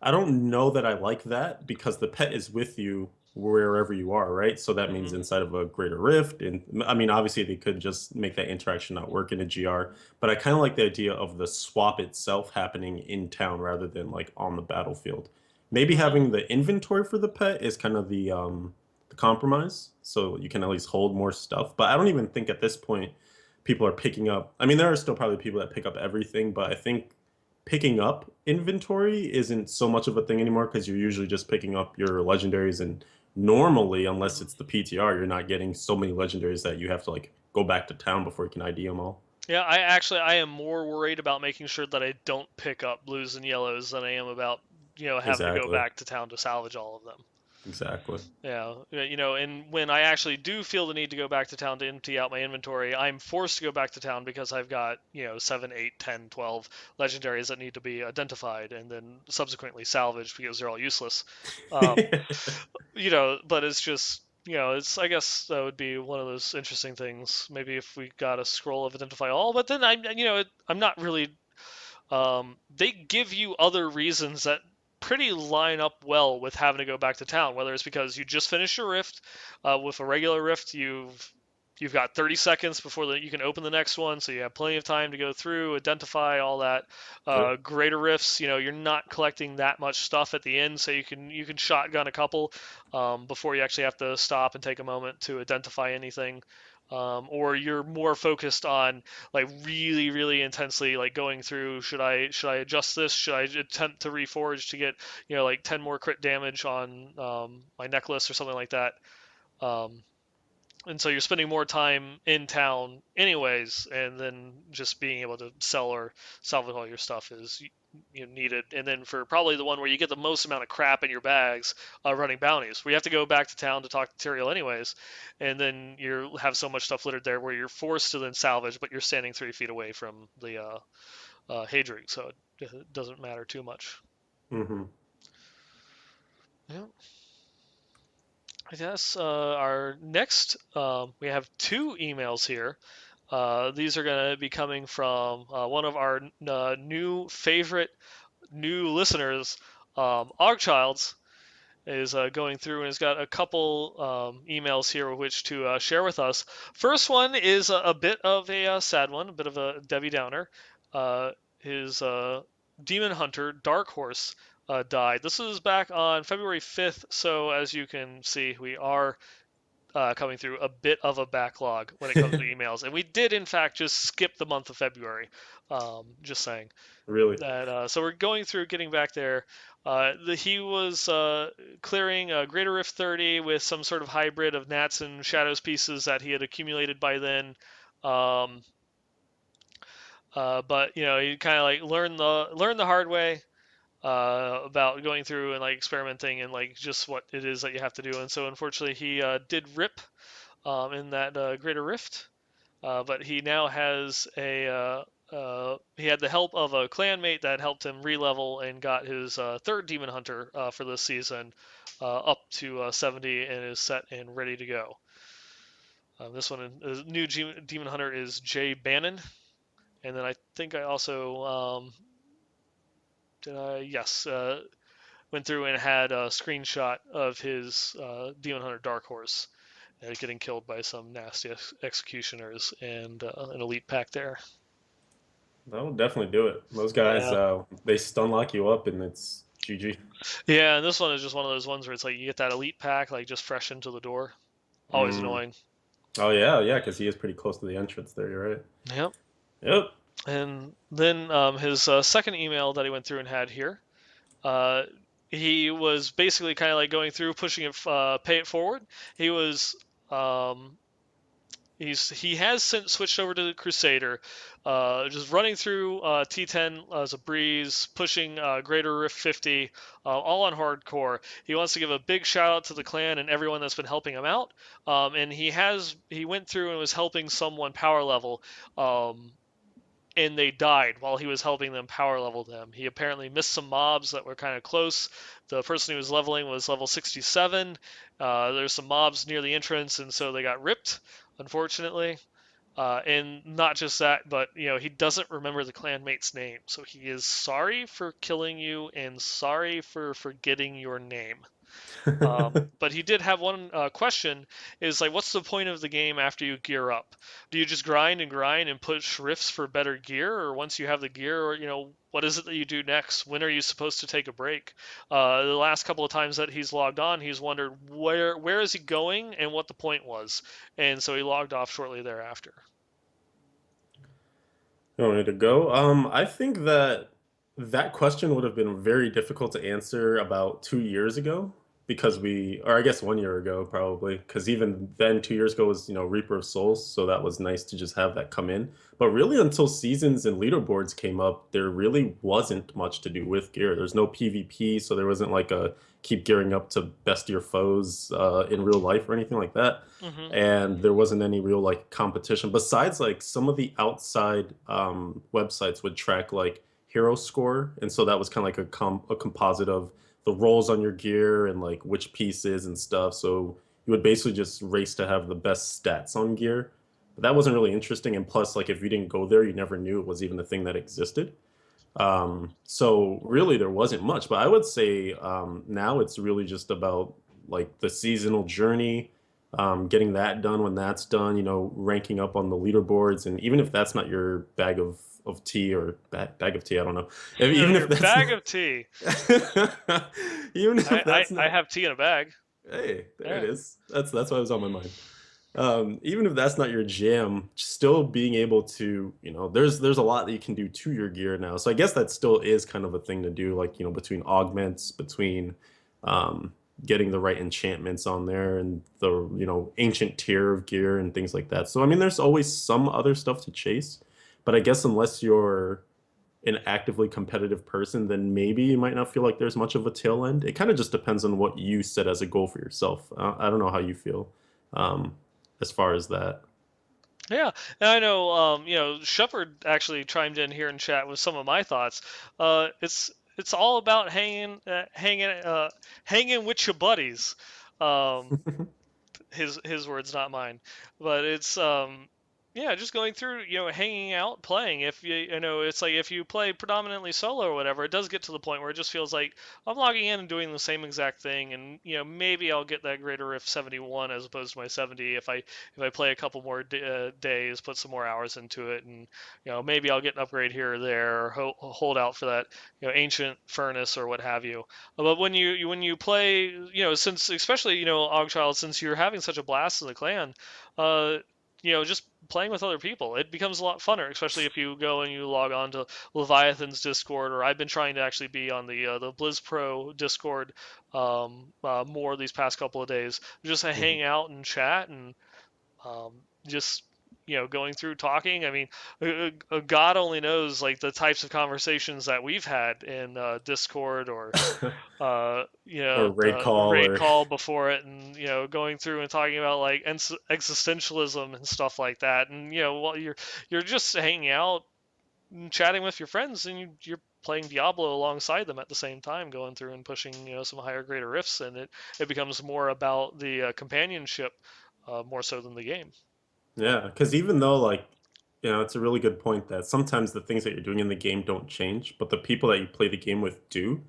I don't know that I like that because the pet is with you wherever you are, right? So that means Hmm. inside of a greater rift. And I mean, obviously, they could just make that interaction not work in a GR, but I kind of like the idea of the swap itself happening in town rather than like on the battlefield. Maybe Hmm. having the inventory for the pet is kind of the compromise, so you can at least hold more stuff. But I don't even think at this point people are picking up. I mean, there are still probably people that pick up everything, but I think picking up inventory isn't so much of a thing anymore because you're usually just picking up your legendaries, and normally unless it's the PTR you're not getting so many legendaries that you have to like go back to town before you can ID them all. Yeah, I am more worried about making sure that I don't pick up blues and yellows than I am about having to go Exactly. back to town to salvage all of them. Exactly. And when I actually do feel the need to go back to town to empty out my inventory, I'm forced to go back to town because I've got 7, 8, 10, 12 legendaries that need to be identified and then subsequently salvaged because they're all useless. Um, but it's just it's I guess that would be one of those interesting things. Maybe if we got a scroll of identify all, but then I'm not really. They give you other reasons that pretty line up well with having to go back to town. Whether it's because you just finished your rift, with a regular rift, you've got 30 seconds before you can open the next one, so you have plenty of time to go through, identify all that. Yep. Greater rifts, you're not collecting that much stuff at the end, so you can shotgun a couple before you actually have to stop and take a moment to identify anything. Or you're more focused on like really really intensely like going through, should I adjust this, should I attempt to reforge to get like 10 more crit damage on my necklace or something like that. um, and so you're spending more time in town anyways, and then just being able to sell or salvage all your stuff is needed. And then for probably the one where you get the most amount of crap in your bags, running bounties, where you have to go back to town to talk to Tyrael anyways, and then you have so much stuff littered there where you're forced to then salvage, but you're standing 3 feet away from the Hadrig, so it doesn't matter too much. Hmm. Yeah. I guess our next, we have two emails here. These are going to be coming from one of our new favorite new listeners, Ogchilds, is going through and has got a couple emails here which to share with us. First one is a bit of a sad one, a bit of a Debbie Downer. His Demon Hunter Dark Horse died. This was back on February 5th, so as you can see, we are coming through a bit of a backlog when it comes to emails, and we did in fact just skip the month of February. Just saying Really? that. So we're going through getting back there. He was clearing Greater Rift 30 with some sort of hybrid of Nats and Shadows pieces that he had accumulated by then. Um, but he kind of like learned the hard way about going through and like experimenting and like just what it is that you have to do. And so unfortunately he did rip in that Greater Rift. But he now has he had the help of a clanmate that helped him re-level and got his third Demon Hunter for this season up to 70 and is set and ready to go. This one, the new Demon Hunter is Jay Bannon, and then I think I also did I yes went through and had a screenshot of his Demon Hunter Dark Horse getting killed by some nasty executioners and an elite pack there. That would definitely do it. Those guys, Yeah. they stun lock you up, and it's GG. Yeah, and this one is just one of those ones where it's like you get that elite pack like just fresh into the door. Always Mm. annoying. Oh yeah, yeah, because he is pretty close to the entrance there. You're right. Yep. Yep. And then his second email that he went through and had here, uh, he was basically kind of like going through, pushing it, pay it forward. He was um, he has since switched over to the Crusader, just running through T10 as a breeze, pushing Greater Rift 50, all on hardcore. He wants to give a big shout out to the clan and everyone that's been helping him out. And he went through and was helping someone power level. And they died while he was helping them power level them. He apparently missed some mobs that were kind of close. The person he was leveling was level 67. There's some mobs near the entrance, and so they got ripped, unfortunately. And not just that, but he doesn't remember the clanmate's name, so he is sorry for killing you and sorry for forgetting your name. But he did have one question: is like, what's the point of the game after you gear up? Do you just grind and push rifts for better gear, or once you have the gear, or what is it that you do next? When are you supposed to take a break? The last couple of times that he's logged on, he's wondered where is he going and what the point was, and so he logged off shortly thereafter. You want me to go? I think that that question would have been very difficult to answer about 2 years ago because or I guess 1 year ago probably, because even then 2 years ago was Reaper of Souls, so that was nice to just have that come in. But really, until seasons and leaderboards came up, there really wasn't much to do with gear. There's no PvP, so there wasn't like a keep gearing up to best your foes in real life or anything like that, Hmm. and there wasn't any real like competition besides like some of the outside websites would track like hero score, and so that was kind of like a composite of the rolls on your gear and like which pieces and stuff. So you would basically just race to have the best stats on gear, but that wasn't really interesting. And plus, like if you didn't go there, you never knew it was even a thing that existed. So really there wasn't much, but I would say now it's really just about like the seasonal journey, getting that done. When that's done, ranking up on the leaderboards, and even if that's not your bag of tea or bag of tea, I don't know. Even Your if that's bag not, of tea. even I, if that's I not, have tea in a bag. hey, there it Yeah. is. That's what was on my mind. Even if that's not your jam, still being able to, there's a lot that you can do to your gear now. So I guess that still is kind of a thing to do, like, between augments, between um, getting the right enchantments on there and the, ancient tier of gear and things like that. So, I mean, there's always some other stuff to chase, but I guess unless you're an actively competitive person, then maybe you might not feel like there's much of a tail end. It kind of just depends on what you set as a goal for yourself. I don't know how you feel um, as far as that. Yeah, and I know, Shepard actually chimed in here in chat with some of my thoughts. It's all about hanging with your buddies. Um, his words, not mine. But it's Yeah, just going through, hanging out, playing. If it's like if you play predominantly solo or whatever, it does get to the point where it just feels like I'm logging in and doing the same exact thing, and maybe I'll get that Greater Rift 71 as opposed to my 70 if I play a couple more days, put some more hours into it, and maybe I'll get an upgrade here or there, or hold out for that ancient furnace or what have you. But when you play, since especially Ogchild, since you're having such a blast in the clan. Uh, just playing with other people. It becomes a lot funner, especially if you go and you log on to Leviathan's Discord, or I've been trying to actually be on the Blizz Pro Discord more these past couple of days. Just to Mhm. hang out and chat and just going through talking. I mean, God only knows like the types of conversations that we've had in Discord or Or raid the call raid or call before it, and going through and talking about like existentialism and stuff like that, and while you're just hanging out and chatting with your friends, and you're playing Diablo alongside them at the same time, going through and pushing some higher greater rifts, and it becomes more about the companionship more so than the game. yeah, because even though like it's a really good point that sometimes the things that you're doing in the game don't change, but the people that you play the game with do.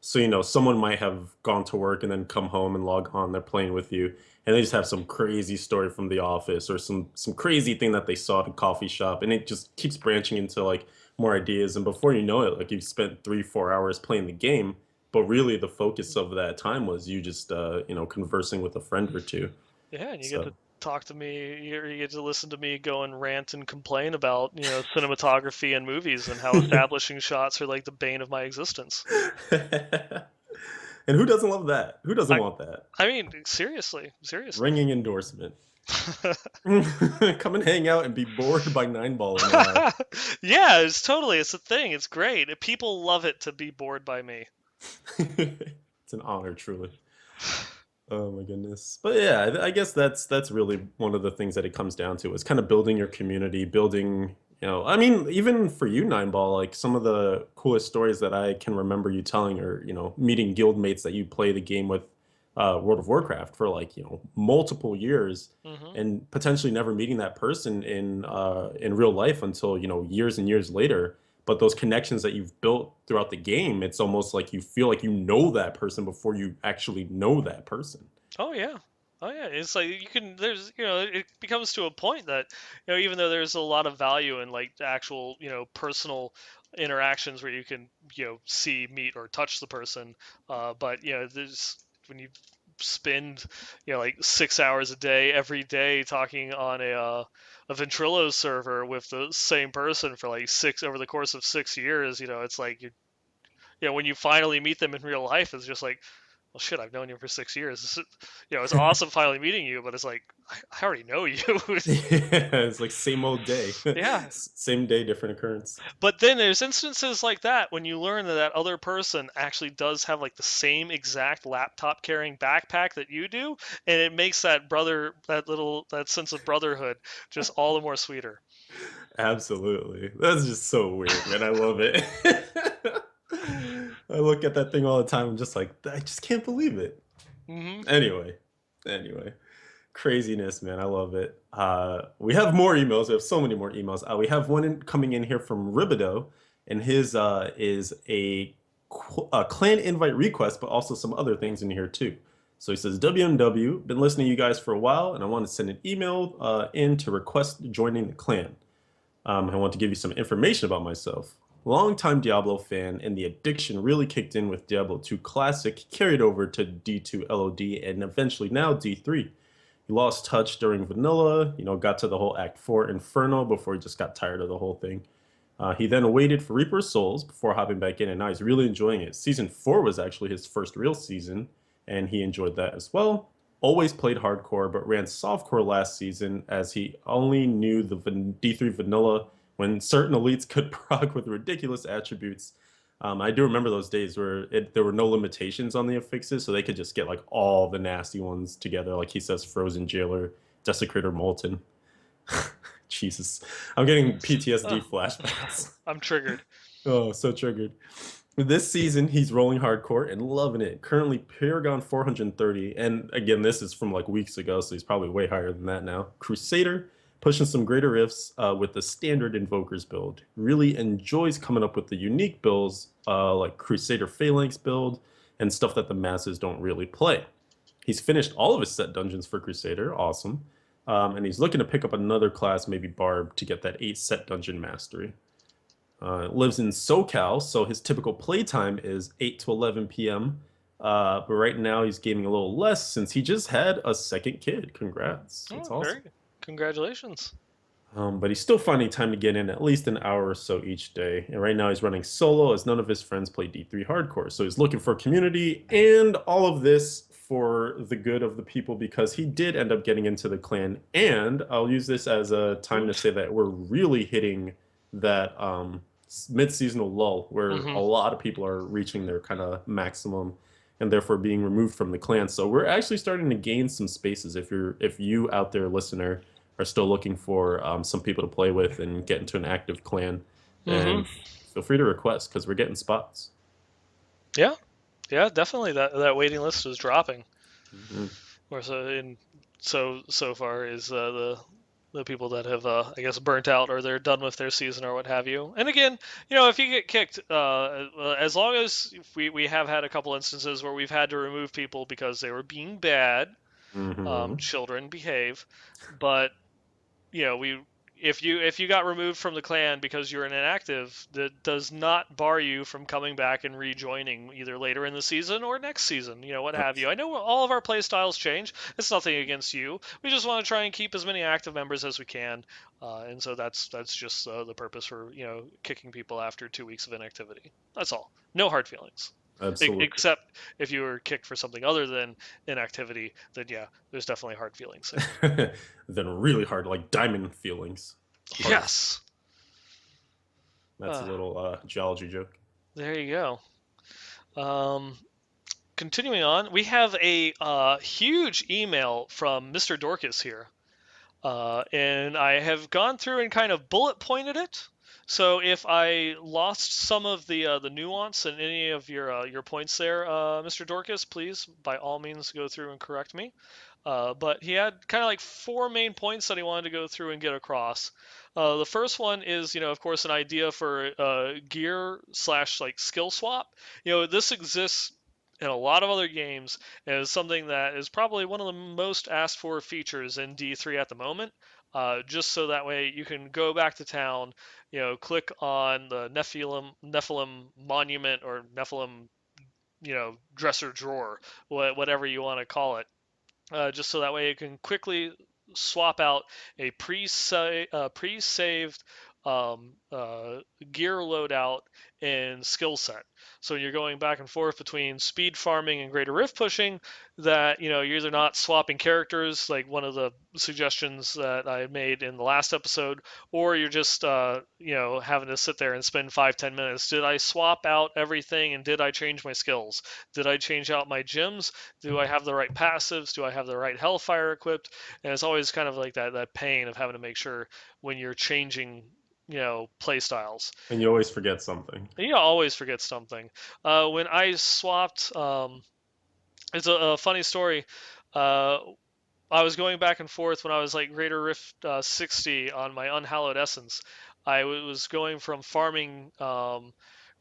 So someone might have gone to work and then come home and log on. They're playing with you, and they just have some crazy story from the office or some crazy thing that they saw at a coffee shop, and it just keeps branching into like more ideas. And before you know it, like you've spent 3 4 hours playing the game, but really the focus of that time was you just conversing with a friend or two. Yeah, and you get to So. talk to me, you get to listen to me go and rant and complain about, cinematography and movies and how establishing shots are like the bane of my existence. And who doesn't love that? Who doesn't I, want that? I mean, seriously, seriously. Ringing endorsement. Come and hang out and be bored by Nine Ball in AI. Yeah, it's a thing. It's great. People love it to be bored by me. It's an honor, truly. Oh my goodness. But yeah, I guess that's really one of the things that it comes down to is kind of building your community, building, I mean, even for you, Nine Ball, like some of the coolest stories that I can remember you telling are, meeting guild mates that you play the game with World of Warcraft for like, multiple years Hmm. and potentially never meeting that person in real life until, years and years later. But those connections that you've built throughout the game, it's almost like you feel like you know that person before you actually know that person. Oh yeah. Oh yeah. It's like you can there's it becomes to a point that even though there's a lot of value in like the actual personal interactions where you can see, meet, or touch the person, but there's when you spend like 6 hours a day every day talking on a Ventrilo server with the same person for like six over the course of 6 years, it's like when you finally meet them in real life, it's just like, well, shit, I've known you for 6 years. It's awesome finally meeting you, but it's like, I already know you. Yeah, it's like same old day. Yeah. Same day, different occurrence. But then there's instances like that when you learn that that other person actually does have like the same exact laptop carrying backpack that you do, and it makes that sense of brotherhood just all the more sweeter. Absolutely. That's just so weird, man. I love it. I look at that thing all the time. I'm just like, I just can't believe it. Hmm. Anyway, craziness, man. I love it. We have more emails. We have so many more emails. We have one coming in here from Ribido, and his is a clan invite request, but also some other things in here too. So he says, WMW, been listening to you guys for a while, and I want to send an email in to request joining the clan. I want to give you some information about myself. Longtime Diablo fan, and the addiction really kicked in with Diablo 2 Classic, carried over to D2 LOD, and eventually now D3. He lost touch during Vanilla, got to the whole Act 4 Inferno before he just got tired of the whole thing. He then waited for Reaper of Souls before hopping back in, and now he's really enjoying it. Season 4 was actually his first real season, and he enjoyed that as well. Always played hardcore, but ran softcore last season as he only knew the D3 vanilla when certain elites could proc with ridiculous attributes. I do remember those days where there were no limitations on the affixes, so they could just get like all the nasty ones together. Like he says, Frozen Jailer, Desecrator Molten. Jesus, I'm getting PTSD Oh, flashbacks. I'm triggered. Oh, so triggered. This season, he's rolling hardcore and loving it. Currently, Paragon 430. And again, this is from like weeks ago, so he's probably way higher than that now. Crusader, pushing some greater rifts with the standard Invokers build. Really enjoys coming up with the unique builds like Crusader Phalanx build and stuff that the masses don't really play. He's finished all of his set dungeons for Crusader, awesome. And he's looking to pick up another class, maybe Barb, to get that 8 set dungeon mastery. Lives in SoCal, so his typical playtime is 8 to 11 p.m. But right now he's gaming a little less since he just had a second kid. Congrats. That's Oh, awesome. very congratulations. But he's still finding time to get in at least an hour or so each day. And right now he's running solo as none of his friends play D3 hardcore. So he's looking for community and all of this for the good of the people because he did end up getting into the clan. And I'll use this as a time to say that we're really hitting that mid-seasonal lull where a Mm-hmm. lot of people are reaching their kind of maximum and therefore being removed from the clan. So we're actually starting to gain some spaces. If you out there, listener, are still looking for some people to play with and get into an active clan, then Mm-hmm. feel free to request because we're getting spots. Yeah, yeah, definitely. That waiting list is dropping. Mhm. Or so in so far is the people that have I guess burnt out or they're done with their season or what have you. And again, if you get kicked, as long as we have had a couple instances where we've had to remove people because they were being bad, Mhm. children behave, but we if you got removed from the clan because you're an inactive, that does not bar you from coming back and rejoining either later in the season or next season, what have you. I know all of our play styles change. It's nothing against you. We just want to try and keep as many active members as we can, and so that's just the purpose for kicking people after 2 weeks of inactivity. That's all. No hard feelings. Absolutely. Except if you were kicked for something other than inactivity, then yeah, there's definitely hard feelings there. Then really hard, like diamond feelings. Hard. Yes. That's a Uh, little geology joke. there you go. Um, Continuing on, we have a huge email from Mr. Dorcas here. And I have gone through and kind of bullet pointed it. So if I lost some of the nuance in any of your points there, Mr. Dorcas, please by all means go through and correct me. But he had kind of like four main points that he wanted to go through and get across. The first one is, of course, an idea for gear slash like skill swap. This exists in a lot of other games and is something that is probably one of the most asked for features in D3 at the moment. Just so that way you can go back to town, click on the Nephilim monument or Nephilim, dresser drawer, whatever you want to call it, just so that way you can quickly swap out a pre-saved gear loadout and skill set. So when you're going back and forth between speed farming and greater rift pushing, that you're either not swapping characters like one of the suggestions that I made in the last episode, or you're just having to sit there and spend 5-10 minutes. Did I swap out everything and did I change my skills? Did I change out my gems? Do I have the right passives? Do I have the right Hellfire equipped? And it's always kind of like that pain of having to make sure when you're changing, play styles. And you always forget something. You always forget something. When I swapped, it's a funny story. Uh, I was going back and forth when I was like Greater Rift 60 on my Unhallowed Essence. I was going from farming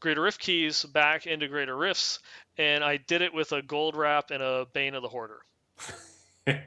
Greater Rift keys back into Greater Rifts, and I did it with a gold wrap and a Bane of the Hoarder. And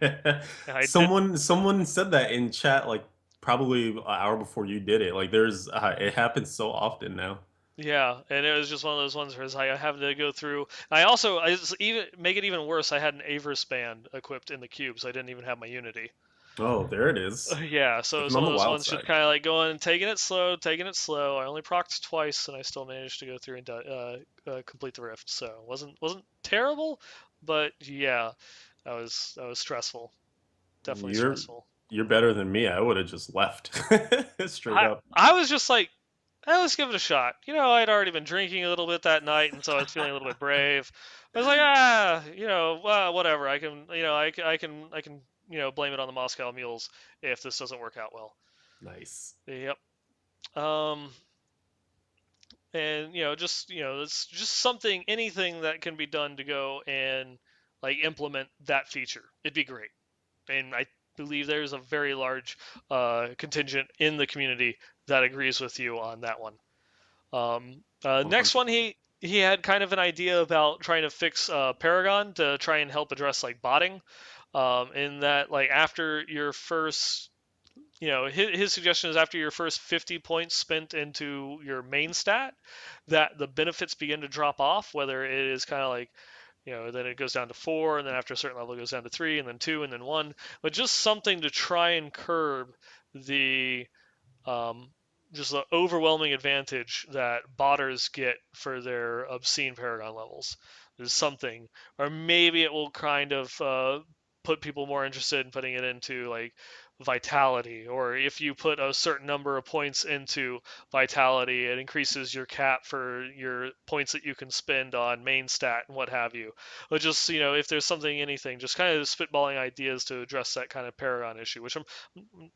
I did, someone said that in chat like probably an hour before you did it. Like there's it happens so often now. yeah, and it was just one of those ones where it's like I have to go through. I also, even make it even worse. I had an Avers band equipped in the cubes. I didn't even have my Unity. Oh, there it is. Yeah, so it was Living one on of the those wild ones just side. kind of like going and taking it slow, taking it slow. I only procced twice, and I still managed to go through and complete the rift. So it wasn't terrible, but yeah, that was stressful. Definitely You're stressful. you're better than me. I would have just left straight I up. I was just like, let's give it a shot. I'd already been drinking a little bit that night, and so I was feeling a little bit brave. I was like, well, whatever. I can, I can, blame it on the Moscow mules if this doesn't work out well. Nice. Yep. Um, and it's just something, anything that can be done to go and like implement that feature. It'd be great. And I believe there's a very large contingent in the community that agrees with you on that one. Next one, 100%. he had kind of an idea about trying to fix Paragon to try and help address like botting. In that, like after your first, his suggestion is after your first 50 points spent into your main stat, that the benefits begin to drop off. Whether it is kind of like, then it goes down to 4, and then after a certain level it goes down to 3, and then 2, and then 1. But just something to try and curb the um, just the overwhelming advantage that botters get for their obscene Paragon levels is something, or maybe it will kind of put people more interested in putting it into like vitality, or if you put a certain number of points into vitality, it increases your cap for your points that you can spend on main stat and what have you. But just, if there's something, anything, just kind of spitballing ideas to address that kind of Paragon issue, which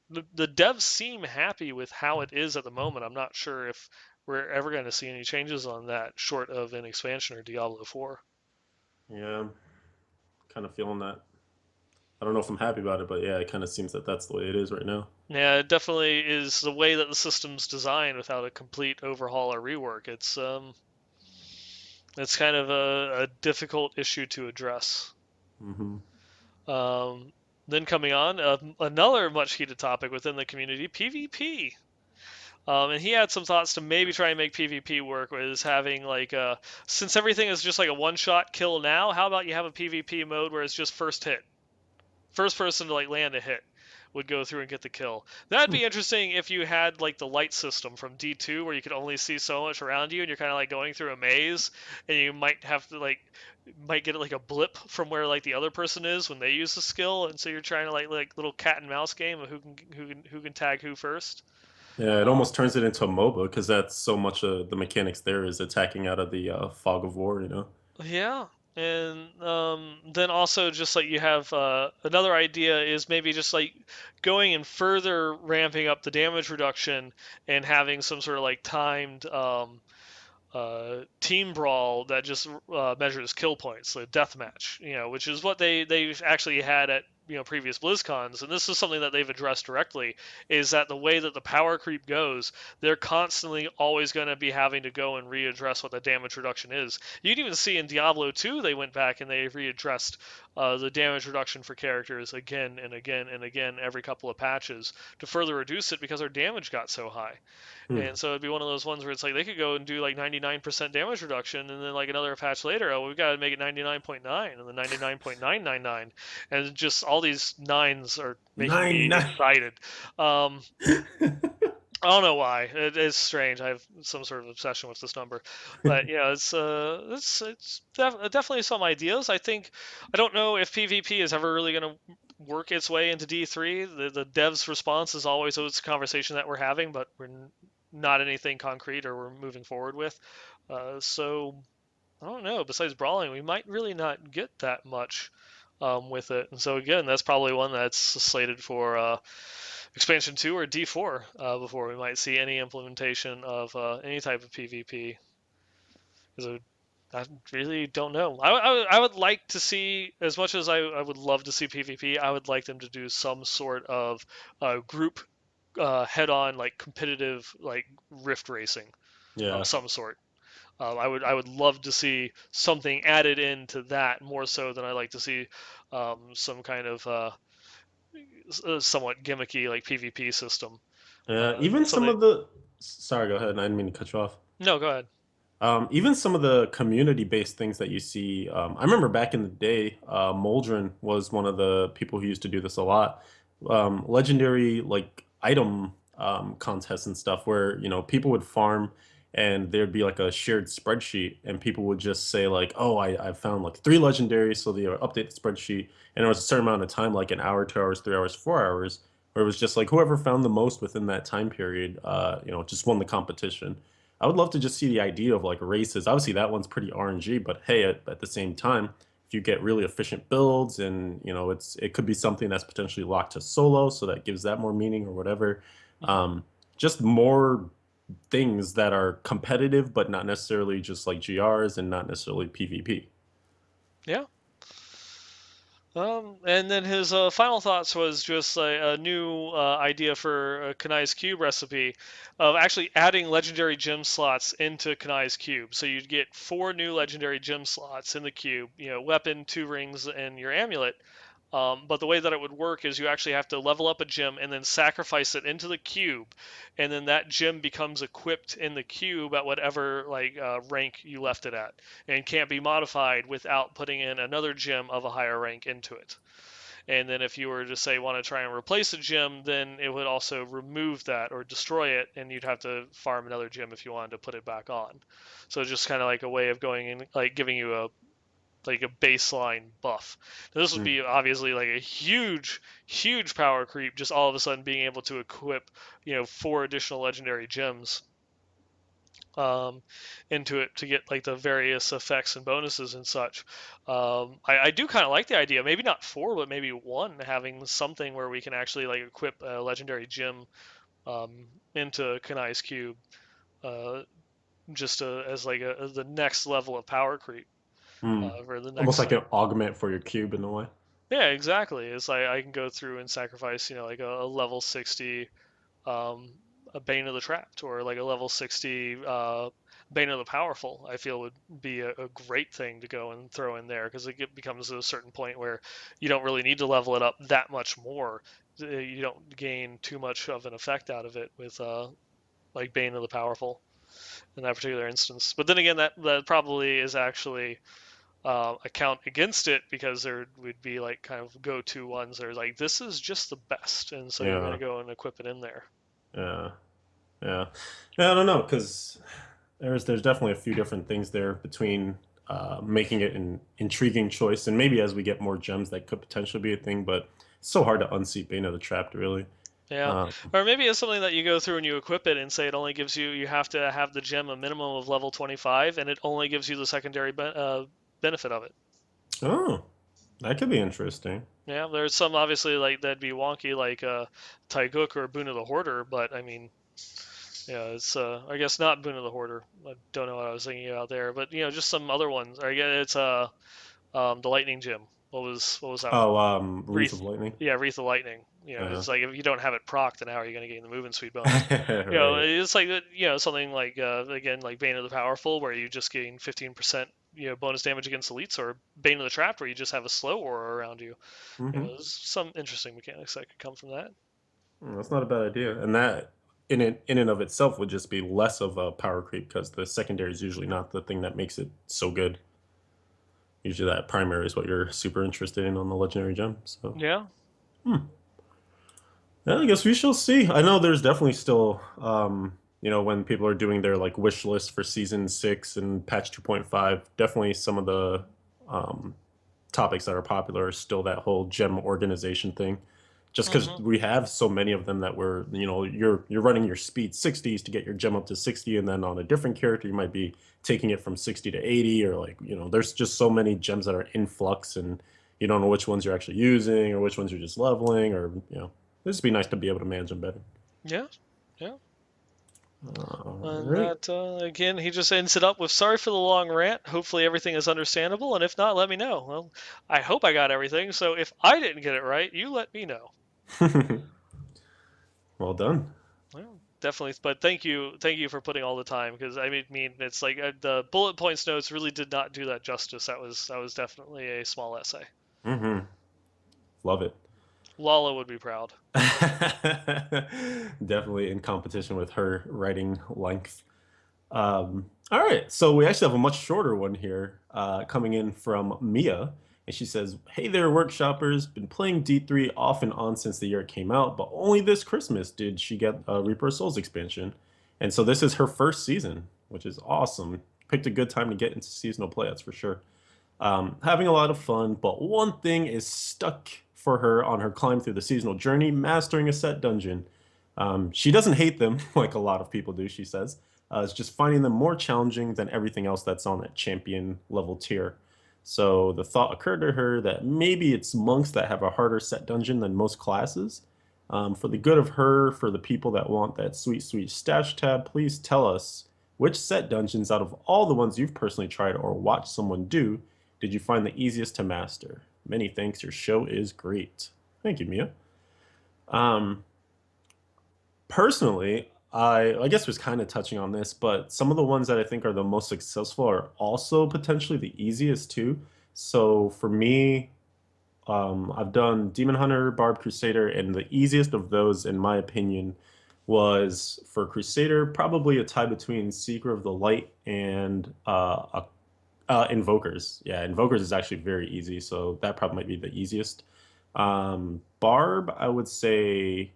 the devs seem happy with how it is at the moment. I'm not sure if we're ever going to see any changes on that short of an expansion or Diablo 4. Yeah, kind of feeling that. I don't know if I'm happy about it, but yeah, it kind of seems that that's the way it is right now. Yeah, it definitely is the way that the system's designed without a complete overhaul or rework. It's kind of a difficult issue to address. Hmm. Um, then coming on, another much heated topic within the community, PvP. And he had some thoughts to maybe try and make PvP work, was having like since everything is just like a one-shot kill now, how about you have a PvP mode where it's just first hit, first person to like land a hit would go through and get the kill. That'd be interesting if you had like the light system from D2 where you could only see so much around you and you're kind of like going through a maze and you might have to like might get like a blip from where like the other person is when they use the skill, and so you're trying to like little cat and mouse game of who can tag who first. Yeah, it Um, almost turns it into a MOBA because that's so much of the mechanics there is attacking out of the fog of war, you know? Yeah, and then also just like you have another idea is maybe just like going and further ramping up the damage reduction and having some sort of like timed team brawl that just measures kill points, so deathmatch, which is what they've actually had at previous BlizzCons, and this is something that they've addressed directly. Is that the way that the power creep goes? They're constantly always going to be having to go and readdress what the damage reduction is. You can even see in Diablo 2 they went back and they readdressed the damage reduction for characters again and again and again every couple of patches to further reduce it because their damage got so high. Hmm. And so it'd be one of those ones where it's like they could go and do like 99% damage reduction, and then like another patch later, oh, we've got to make it 99.9 and then 99.999, and just all these nines are making me 99. excited. Um, I don't know why. It's strange. I have some sort of obsession with this number, but yeah, it's definitely some ideas. I don't know if PvP is ever really going to work its way into D3. The devs' response is always, "Oh, it's a conversation that we're having, but we're not anything concrete or we're moving forward with." So I don't know. Besides brawling, we might really not get that much with it. And so again, that's probably one that's slated for expansion 2 or D4 before we might see any implementation of any type of PvP. Because I really don't know. I would like to see, as much as I would love to see PvP, I would like them to do some sort of group head-on, like competitive, like rift racing of Yeah. some sort. I would love to see something added into that more so than I like to see some kind of somewhat gimmicky like PvP system. Even some Something. of the. Sorry, go ahead. I didn't mean to cut you off. No, go ahead. Even some of the community-based things that you see, I remember back in the day, Moldrin was one of the people who used to do this a lot. Legendary like item contests and stuff, where people would farm, and there'd be like a shared spreadsheet, and people would just say like, "Oh, I found like 3 legendaries," so they would update the spreadsheet, and there was a certain amount of time, like an hour, 2 hours, 3 hours, 4 hours, where it was just like whoever found the most within that time period, just won the competition. I would love to just see the idea of like races. Obviously, that one's pretty RNG, but hey, at the same time, if you get really efficient builds, and it could be something that's potentially locked to solo, so that gives that more meaning or whatever. Hmm. Um, just more things that are competitive, but not necessarily just like GRs and not necessarily PvP. Yeah. And then his final thoughts was just a new idea for a Kanai's Cube recipe of actually adding legendary gem slots into Kanai's Cube. So you'd get 4 new legendary gem slots in the cube, weapon, 2 rings, and your amulet. But the way that it would work is you actually have to level up a gem and then sacrifice it into the cube, and then that gem becomes equipped in the cube at whatever rank you left it at, and can't be modified without putting in another gem of a higher rank into it. And then if you were to say want to try and replace a gem, then it would also remove that or destroy it, and you'd have to farm another gem if you wanted to put it back on. So just kind of like a way of going in, like giving you a baseline buff. Now, this would Mm. be obviously like a huge, huge power creep, just all of a sudden being able to equip, 4 additional legendary gems um, into it to get like the various effects and bonuses and such. I do kind of like the idea. Maybe not 4, but maybe 1, having something where we can actually like equip a legendary gem into Kanai's cube, uh, just as like as the next level of power creep Mm. for the Almost next. like an augment for your cube in a way. Yeah, exactly. It's like I can go through and sacrifice, like a level 60 um, a Bane of the Trapped, or like a level 60 Bane of the Powerful. I feel would be a great thing to go and throw in there, because becomes a certain point where you don't really need to level it up that much more. You don't gain too much of an effect out of it with like Bane of the Powerful in that particular instance. But then again, that probably is actually a count against it, because there would be like kind of go-to ones that are like, this is just the best, and so you're going to Yeah, go and equip it in there. yeah, yeah. Yeah, I don't know, because there's definitely a few different things there between making it an intriguing choice, and maybe as we get more gems, that could potentially be a thing. But it's so hard to unseat Bane of the Trapped, really. Yeah, Um, or maybe it's something that you go through and you equip it and say it only gives you have to have the gem a minimum of level 25, and it only gives you the secondary benefit of it. oh, that could be interesting. Yeah, there's some obviously like that'd be wonky, like Taiguk or Boon of the Hoarder, but I mean, yeah, it's I guess not Boon of the Hoarder. I don't know what I was thinking about there, but just some other ones. I guess it's the Lightning Gem. What was that one? Oh, Wreath Wreath, of Lightning. yeah, Wreath of Lightning. Yeah. It's like if you don't have it proc, then how are you going to gain the movement speed bonus? Right. It's like something like again like Bane of the Powerful, where you just gain 15% bonus damage against elites, or Bane of the Trapped, where you just have a slow aura around you. Hmm. There's some interesting mechanics that could come from that. That's not a bad idea, and that in and of itself would just be less of a power creep because the secondary is usually not the thing that makes it so good. Usually, that primary is what you're super interested in on the legendary gem. So, Yeah. hmm. Yeah, I guess we shall see. I know there's definitely still, when people are doing their like wish list for season 6 and patch 2.5, definitely some of the um, topics that are popular are still that whole gem organization thing. Just because Hmm. we have so many of them that we're, you're running your speed 60s to get your gem up to 60, and then on a different character you might be taking it from 60 to 80, or like, there's just so many gems that are in flux, and you don't know which ones you're actually using or which ones you're just leveling, or it'd just be nice to be able to manage them better. Yeah. Yeah. All And right. that again, he just ends it up with, "Sorry for the long rant. Hopefully everything is understandable, and if not, let me know." Well, I hope I got everything. So if I didn't get it right, you let me know. Well done. Well, definitely, but thank you for putting all the time, because I mean, it's like the bullet points notes really did not do that justice. That was definitely a small essay. Hmm. Love it. Lala would be proud. Definitely in competition with her writing length. All right, so we actually have a much shorter one here coming in from Mia. And she says, "Hey there, workshoppers. Been playing D3 off and on since the year it came out, but only this Christmas did she get a Reaper of Souls expansion. And so this is her first season, which is awesome. Picked a good time to get into seasonal play, that's for sure. Having a lot of fun, but one thing is stuck for her on her climb through the seasonal journey, mastering a set dungeon. She doesn't hate them like a lot of people do, she says. It's just finding them more challenging than everything else that's on that champion level tier. So the thought occurred to her that maybe it's monks that have a harder set dungeon than most classes. For the good of her, for the people that want that sweet, sweet stash tab, please tell us which set dungeons out of all the ones you've personally tried or watched someone do did you find the easiest to master? Many thanks. Your show is great. Thank you, Mia. Um, Personally, I guess was kind of touching on this, but some of the ones that I think are the most successful are also potentially the easiest too. So for me, I've done Demon Hunter, Barb Crusader, and the easiest of those, in my opinion, was for Crusader, probably a tie between Seeker of the Light and Invokers. Yeah, Invokers is actually very easy, so that probably might be the easiest. Barb, I would say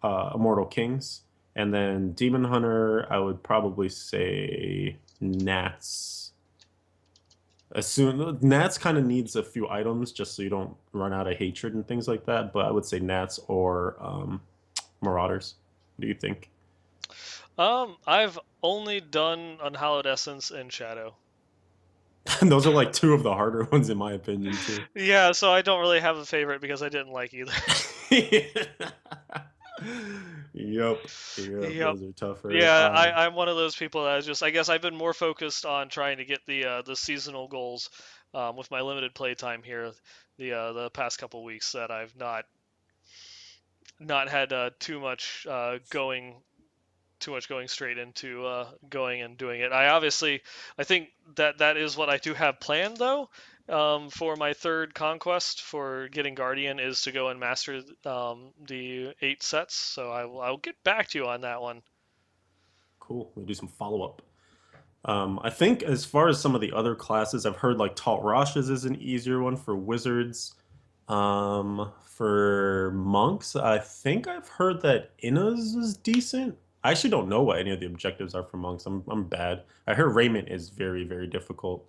Immortal Kings, and then Demon Hunter, I would probably say Nats. Nats kind of needs a few items just so you don't run out of hatred and things like that. But I would say Nats or Marauders. What do you think? I've only done Unhallowed Essence and Shadow. Those are like two of the harder ones in my opinion too. Yeah, so I don't really have a favorite because I didn't like either. Yep, yep, Yep. those are tougher. Yeah, I'm one of those people that is just I guess I've been more focused on trying to get the seasonal goals with my limited playtime here the past couple weeks that I've not had too much going straight into going and doing it. I think that is what I do have planned though. For my third conquest for getting Guardian is to go and master the 8 sets. So I'll get back to you on that one. Cool. We do some follow up. I think as far as some of the other classes, I've heard like Talt Rasha's is an easier one for wizards. For monks, I think I've heard that Inna's is decent. I actually don't know what any of the objectives are for monks. I'm bad. I heard Raiment is very, very difficult.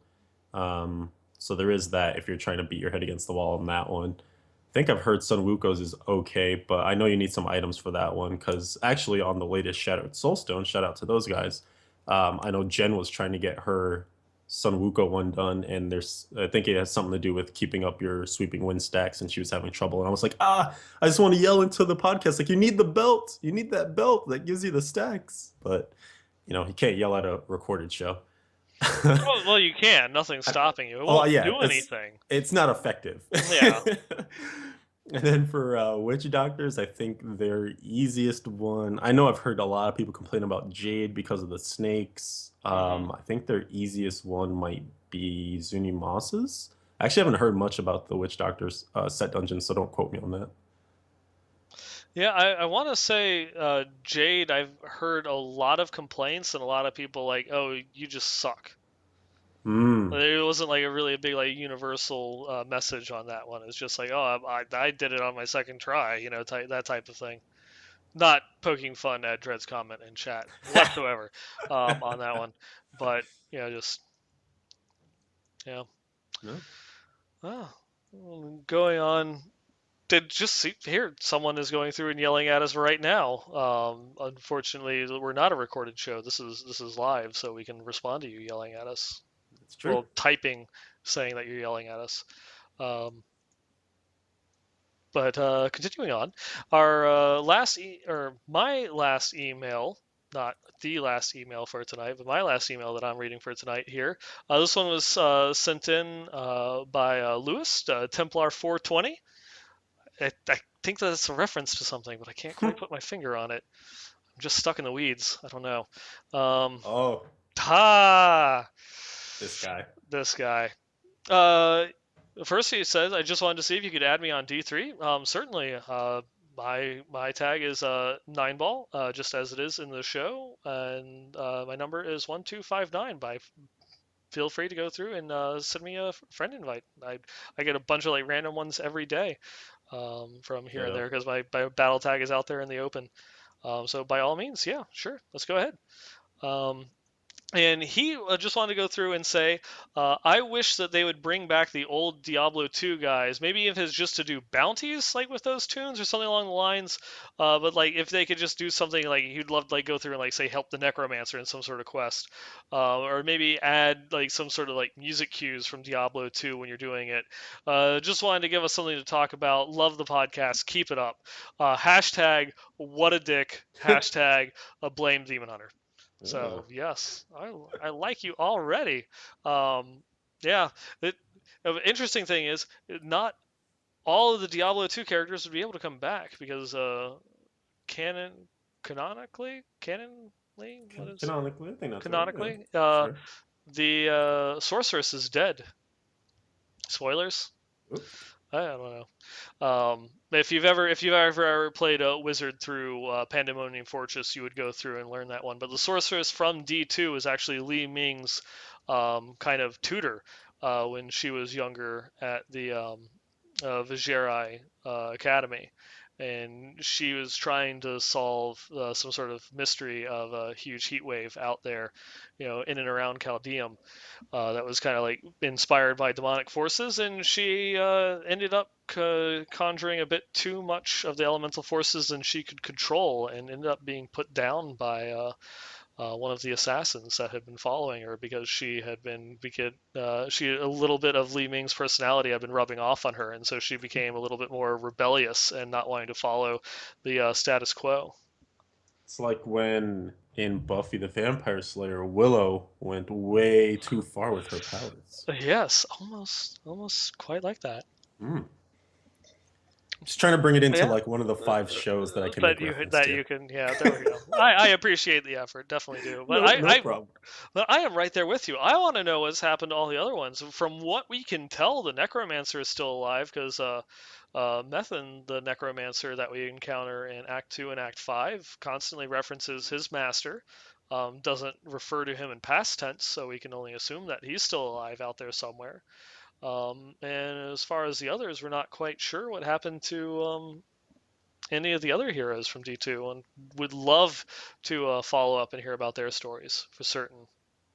So there is that if you're trying to beat your head against the wall on that one. I think I've heard Sun Wuko's is okay, but I know you need some items for that one because actually on the latest Shattered Soulstone, shout out to those guys. I know Jen was trying to get her Sun Wuko one done, and there's I think it has something to do with keeping up your sweeping wind stacks, and she was having trouble. And I was like, I just want to yell into the podcast like, you need the belt, you need that belt that gives you the stacks. But you can't yell at a recorded show. Well, you can. Nothing's stopping you. It Oh won't yeah, do anything. it's not effective. Yeah. And then for witch doctors, I think their easiest one. I know I've heard a lot of people complain about Jade because of the snakes. hmm I think their easiest one might be Zunimasa's. I actually haven't heard much about the witch doctors set dungeons, so don't quote me on that. Yeah, I want to say Jade. I've heard a lot of complaints and a lot of people like, "Oh, you just suck." Hmm. There wasn't like a really big like universal message on that one. It's just like, "Oh, I did it on my second try," that type of thing. Not poking fun at Dred's comment in chat whatsoever on that one, but just yeah. No. Oh, going on. Did just see here someone is going through and yelling at us right now. Unfortunately, we're not a recorded show. This is live, so we can respond to you yelling at us. It's true. Well, typing saying that you're yelling at us. Um, but continuing on, our or my last email, not the last email for tonight, but my last email that I'm reading for tonight here. This one was sent in by Lewis, Templar 420. I think that's a reference to something, but I can't quite put my finger on it. I'm just stuck in the weeds. I don't know. Um, Oh, ha! this guy. This guy. Uh, First he says, I just wanted to see if you could add me on D3. Certainly. My tag is 9ball, just as it is in the show, and my number is 1259. Feel free to go through and send me a friend invite. I get a bunch of like random ones every day from here and Ditto. there because my battle tag is out there in the open. So by all means, yeah, sure, let's go ahead. Um, and he just wanted to go through and say, I wish that they would bring back the old Diablo 2 guys. Maybe if it's just to do bounties, like with those tunes or something along the lines. But like if they could just do something like he'd love to like go through and like say help the necromancer in some sort of quest, or maybe add like some sort of like music cues from Diablo 2 when you're doing it. Just wanted to give us something to talk about. Love the podcast. Keep it up. Hashtag what a dick. Hashtag blame Demon Hunter. So Oh. yes, I like you already. Um, Yeah. It, interesting thing is, not all of the Diablo 2 characters would be able to come back because canon, canonly, what is Canonically, I think that's right. Yeah, canonically, sure. the sorceress is dead. Spoilers. Oop. I don't know. If you've ever played a wizard through Pandemonium Fortress, you would go through and learn that one. But the sorceress from D2 is actually Li Ming's kind of tutor when she was younger at the Vigerai Academy, and she was trying to solve some sort of mystery of a huge heat wave out there, in and around Chaldeum, that was kind of like inspired by demonic forces, and she ended up conjuring a bit too much of the elemental forces than she could control, and ended up being put down by one of the assassins that had been following her because she a little bit of Li Ming's personality had been rubbing off on her, and so she became a little bit more rebellious and not wanting to follow the status quo. It's like when in Buffy the Vampire Slayer, Willow went way too far with her powers. Yes, almost quite like that. Mm. Just trying to bring it into Yeah, like one of the five shows that I can make reference that to. you can, yeah, there we go. I appreciate the effort, definitely do. But No, no problem. I am right there with you. I want to know what's happened to all the other ones. From what we can tell, the necromancer is still alive because Methan, the necromancer that we encounter in Act 2 and Act 5, constantly references his master. Doesn't refer to him in past tense, so we can only assume that he's still alive out there somewhere. And as far as the others, we're not quite sure what happened to any of the other heroes from D2, and would love to follow up and hear about their stories for certain.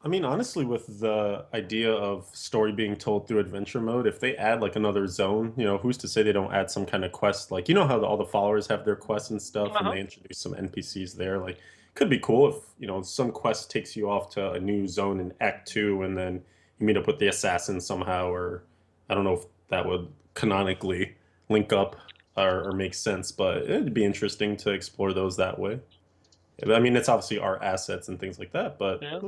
I mean, honestly, with the idea of story being told through adventure mode, if they add like another zone, who's to say they don't add some kind of quest? Like, how all the followers have their quests and stuff, and Uh-huh. they introduce some NPCs there. Like, could be cool if, some quest takes you off to a new zone in Act 2, and then you meet up with the assassin somehow, or I don't know if that would canonically link up or make sense, but it'd be interesting to explore those that way. I mean, it's obviously our assets and things like that, but Yeah.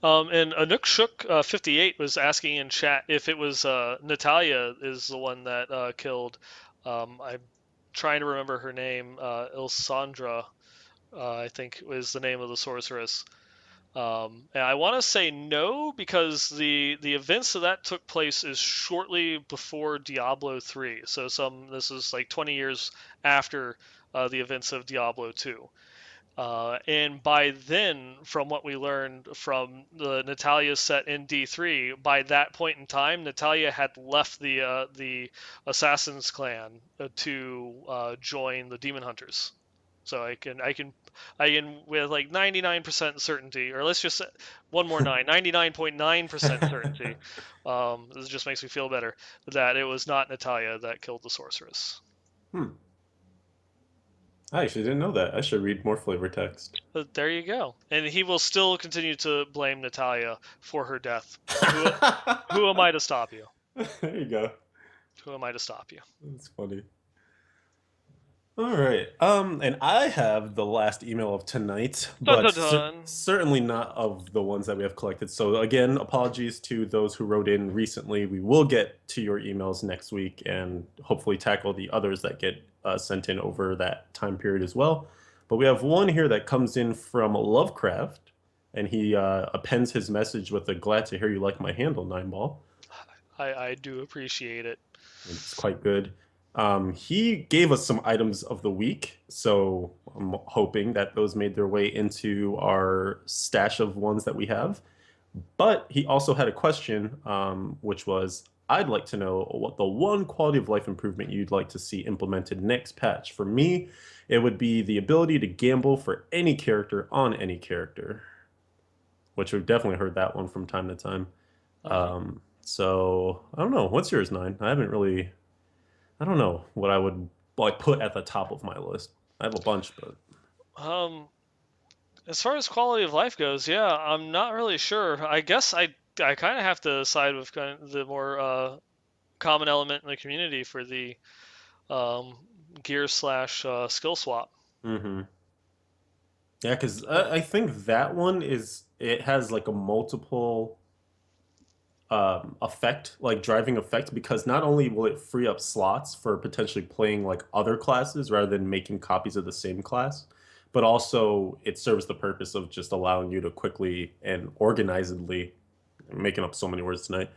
And Anukshuk 58 was asking in chat if it was Natalia is the one that killed. I'm trying to remember her name. Ilsandra, I think, was the name of the sorceress. And I want to say no because the events of that took place is shortly before Diablo 3. So this is like 20 years after the events of Diablo 2. And by then, from what we learned from the Natalia set in D3, by that point in time, Natalia had left the Assassin's Clan to join the Demon Hunters. So I can with like 99% certainty, or let's just say one more 99.9% certainty. This just makes me feel better that it was not Natalia that killed the sorceress. Hmm. I actually didn't know that. I should read more flavor text. But there you go. And he will still continue to blame Natalia for her death. Who am I to stop you? There you go. Who am I to stop you? That's funny. All right. And I have the last email of tonight, Dun but dun dun. certainly not of the ones that we have collected. So again, apologies to those who wrote in recently. We will get to your emails next week and hopefully tackle the others that get sent in over that time period as well. But we have one here that comes in from Lovecraft, and he appends his message with a "Glad to hear you like my handle, Nine Ball." I do appreciate it. It's quite good. He gave us some items of the week, so I'm hoping that those made their way into our stash of ones that we have. But he also had a question, which was, I'd like to know what the one quality of life improvement you'd like to see implemented next patch. For me, it would be the ability to gamble for any character on any character, which we've definitely heard that one from time to time. Uh-huh. So I don't know. What's yours, Nine? I don't know what I would like put at the top of my list. I have a bunch, but Um, as far as quality of life goes, yeah, I'm not really sure. I guess I kind of have to side with kind of the more common element in the community for the um, gear slash skill swap. hmm yeah, because I think that one is it has like a multiple. effect, like driving effect, because not only will it free up slots for potentially playing like other classes rather than making copies of the same class, but also it serves the purpose of just allowing you to quickly and organizedly, I'm making up so many words tonight,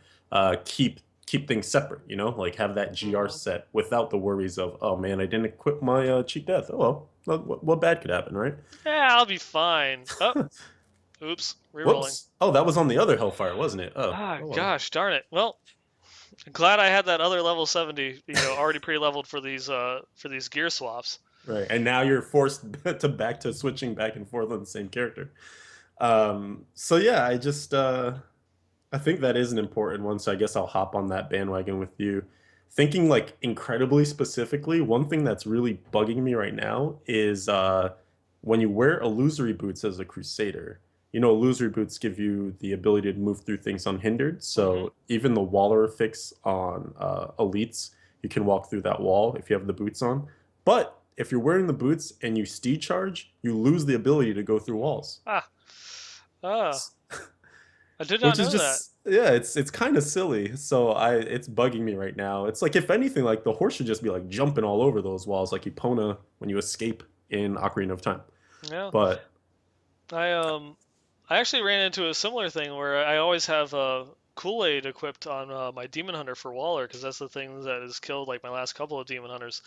keep things separate, like have that GR Hmm. set without the worries of, oh man, I didn't equip my cheat death. Oh well, what bad could happen, right? Yeah, I'll be fine. Oh, oops, rerolling. Whoops. Oh, that was on the other Hellfire, wasn't it? Ah, Oh well. gosh, darn it. Well, glad I had that other level 70, already pre-leveled for these gear swaps. Right. And now you're forced to back to switching back and forth on the same character. So yeah, I think that is an important one, so I guess I'll hop on that bandwagon with you. Thinking like incredibly specifically, one thing that's really bugging me right now is when you wear illusory boots as a crusader. Illusory boots give you the ability to move through things unhindered. Hmm. So even the Waller fix on elites, you can walk through that wall if you have the boots on. But if you're wearing the boots and you steed charge, you lose the ability to go through walls. Ah, ah, I did not Which is know that. just, yeah, it's kind of silly. So it's bugging me right now. It's like, if anything, like the horse should just be like jumping all over those walls like Epona when you escape in Ocarina of Time. Yeah, But I I actually ran into a similar thing where I always have Kool-Aid equipped on my Demon Hunter for Waller because that's the thing that has killed like my last couple of Demon Hunters.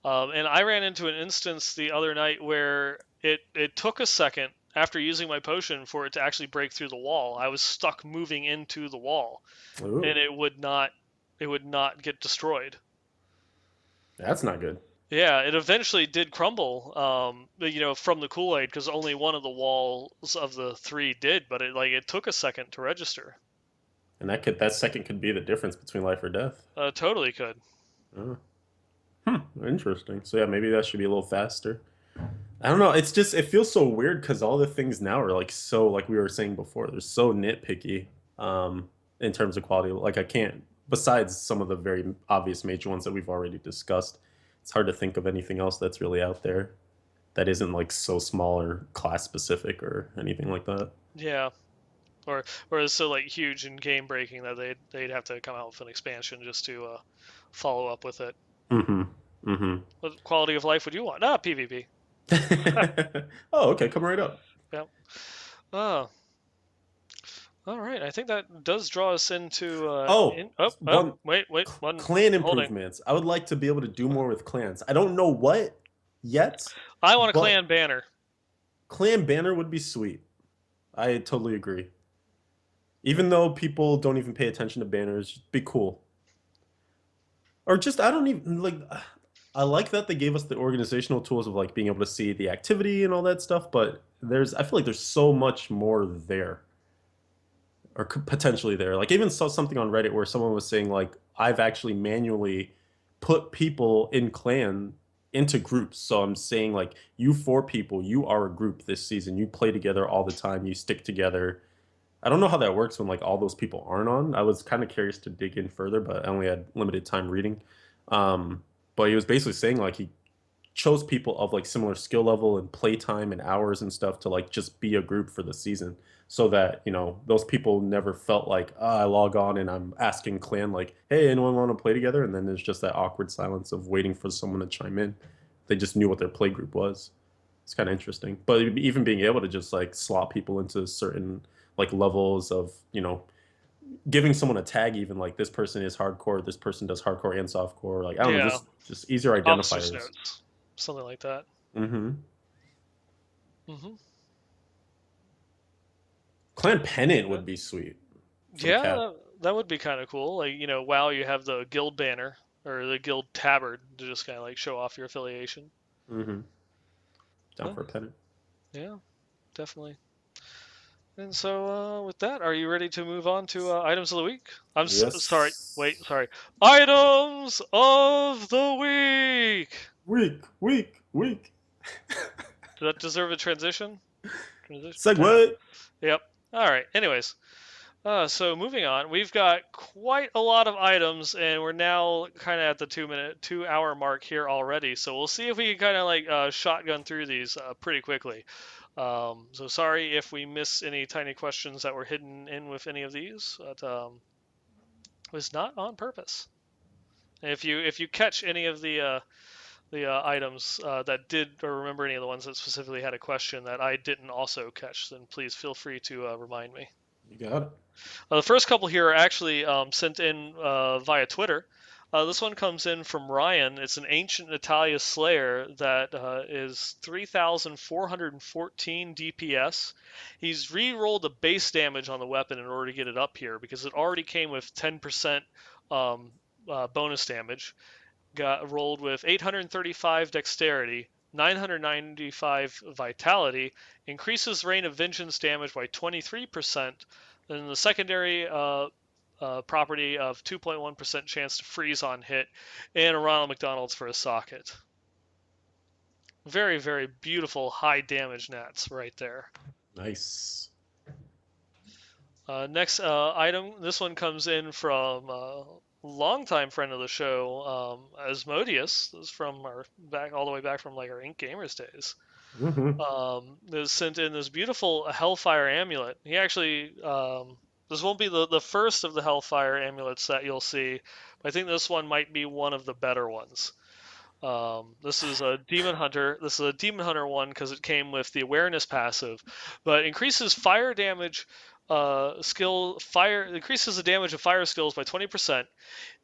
And I ran into an instance the other night where it took a second after using my potion for it to actually break through the wall. I was stuck moving into the wall, and ooh, it would not get destroyed. that's not good. Yeah, it eventually did crumble, from the Kool-Aid because only one of the walls of the three did, but it took a second to register. And that second could be the difference between life or death. Totally could. Oh. Interesting. So yeah, maybe that should be a little faster. I don't know. It's just it feels so weird because all the things now are like so, like we were saying before, they're so nitpicky in terms of quality. Like I can't, besides some of the very obvious major ones that we've already discussed, it's hard to think of anything else that's really out there that isn't like so small or class specific or anything like that. Yeah, or it's so like huge and game breaking that they'd have to come out with an expansion just to follow up with it. Mm-hmm. Mm-hmm. What quality of life would you want? Ah, PvP. Oh, okay. Come right up. Yeah. Oh, all right. I think that does draw us into Oh, in. Oh, oh, one wait. One clan holding. improvements. I would like to be able to do more with clans. I don't know what yet, I want a but clan banner. clan banner would be sweet. I totally agree. Even though people don't even pay attention to banners, just be cool. Or just I don't even like I like that they gave us the organizational tools of like being able to see the activity and all that stuff, but I feel like there's so much more there or potentially there. Like I even saw something on Reddit where someone was saying like I've actually manually put people in clan into groups. So I'm saying like you four people, you are a group this season. You play together all the time. You stick together. I don't know how that works when like all those people aren't on. I was kind of curious to dig in further, but I only had limited time reading. Um, but he was basically saying like he chose people of like similar skill level and playtime and hours and stuff to like just be a group for the season so that those people never felt like I log on and I'm asking clan like, hey, anyone want to play together, and then there's just that awkward silence of waiting for someone to chime in. They just knew what their play group was. It's kind of interesting, but even being able to just like slot people into certain like levels of giving someone a tag, even like this person is hardcore, this person does hardcore and softcore, like I don't know, Yeah, just easier officers identifiers. notes, something like that. Mm-hmm. Hmm. Clan Pennant Yeah, would be sweet for the yeah, cat. that would be kind of cool. Like, WoW, you have the guild banner or the guild tabard to just kind of like show off your affiliation. Mm-hmm. Down Yeah, for a pennant. yeah, definitely. And so, with that, are you ready to move on to items of the week? I'm sorry. Wait, Yes. sorry. Items of the week. Weak, weak, weak. Does that deserve a transition? Transition. Segway. Yep. All right. Anyways, so moving on, we've got quite a lot of items, and we're now kind of at the 2 hour mark here already. So we'll see if we can kind of like shotgun through these pretty quickly. So sorry if we miss any tiny questions that were hidden in with any of these. But It was not on purpose. If you catch any of the items that did, or remember any of the ones that specifically had a question that I didn't also catch, then please feel free to remind me. You got it. The first couple here are actually sent in via Twitter. This one comes in from Ryan. It's an ancient Natalia Slayer that is 3,414 DPS. He's re-rolled the base damage on the weapon in order to get it up here because it already came with 10% um, bonus damage. Got rolled with 835 dexterity, 995 vitality, increases rain of vengeance damage by 23%. Then the secondary property of 2.1% chance to freeze on hit, and a Ronald McDonald's for a socket. Very, very beautiful high damage nats right there. Nice. Next item, this one comes in from longtime friend of the show, Asmodeus. This is from our back all the way back from like our Ink Gamers days. Mm-hmm. That sent in this beautiful Hellfire amulet. He actually, this won't be the first of the Hellfire amulets that you'll see, but I think this one might be one of the better ones. This is a Demon Hunter. This is a Demon Hunter one because it came with the awareness passive, but increases fire damage. Skill fire increases the damage of fire skills by 20%.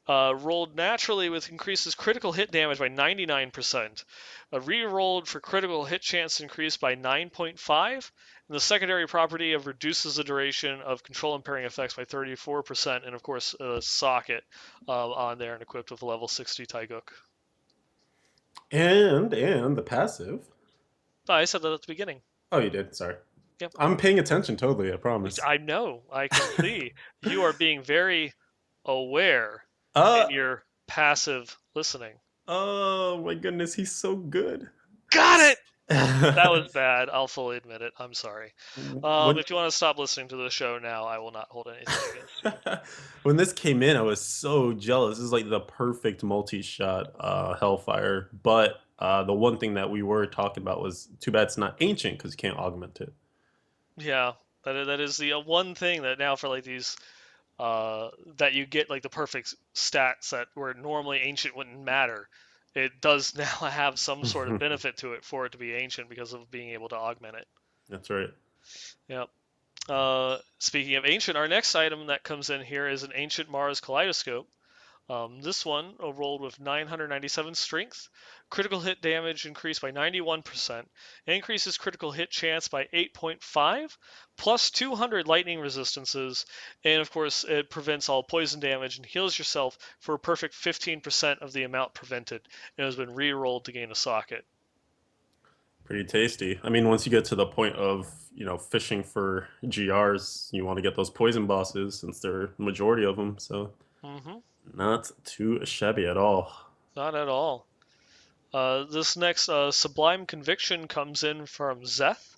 Rolled naturally with increases critical hit damage by 99%. Re-rolled for critical hit chance increased by 9.5. And the secondary property of reduces the duration of control impairing effects by 34%. And of course, a socket on there and equipped with a level 60 Taiguk. And the passive. Oh, I said that at the beginning. Oh, you did. Sorry. Yep. I'm paying attention totally, I promise. I know. I can see. You are being very aware Uh in your passive listening. oh my goodness, he's so good. Got it! That was bad. I'll fully admit it. I'm sorry. when If you want to stop listening to the show now, I will not hold anything against you. when this came in, I was so jealous. This is like the perfect multi-shot Hellfire. But the one thing that we were talking about was too bad it's not ancient because you can't augment it. Yeah, that is the one thing that now for like these that you get like the perfect stats that where normally ancient wouldn't matter. It does now have some sort of benefit to it for it to be ancient because of being able to augment it. That's right. Yep. Speaking of ancient, our next item that comes in here is an ancient Mars kaleidoscope. This one rolled with 997 strength, critical hit damage increased by 91%, increases critical hit chance by 8.5, plus 200 lightning resistances, and of course it prevents all poison damage and heals yourself for a perfect 15% of the amount prevented, and has been re-rolled to gain a socket. Pretty tasty. I mean, once you get to the point of, fishing for GRs, you want to get those poison bosses since there are the majority of them. So, Mm-hmm. not too shabby at all. Not at all. This next Sublime Conviction comes in from Zeth.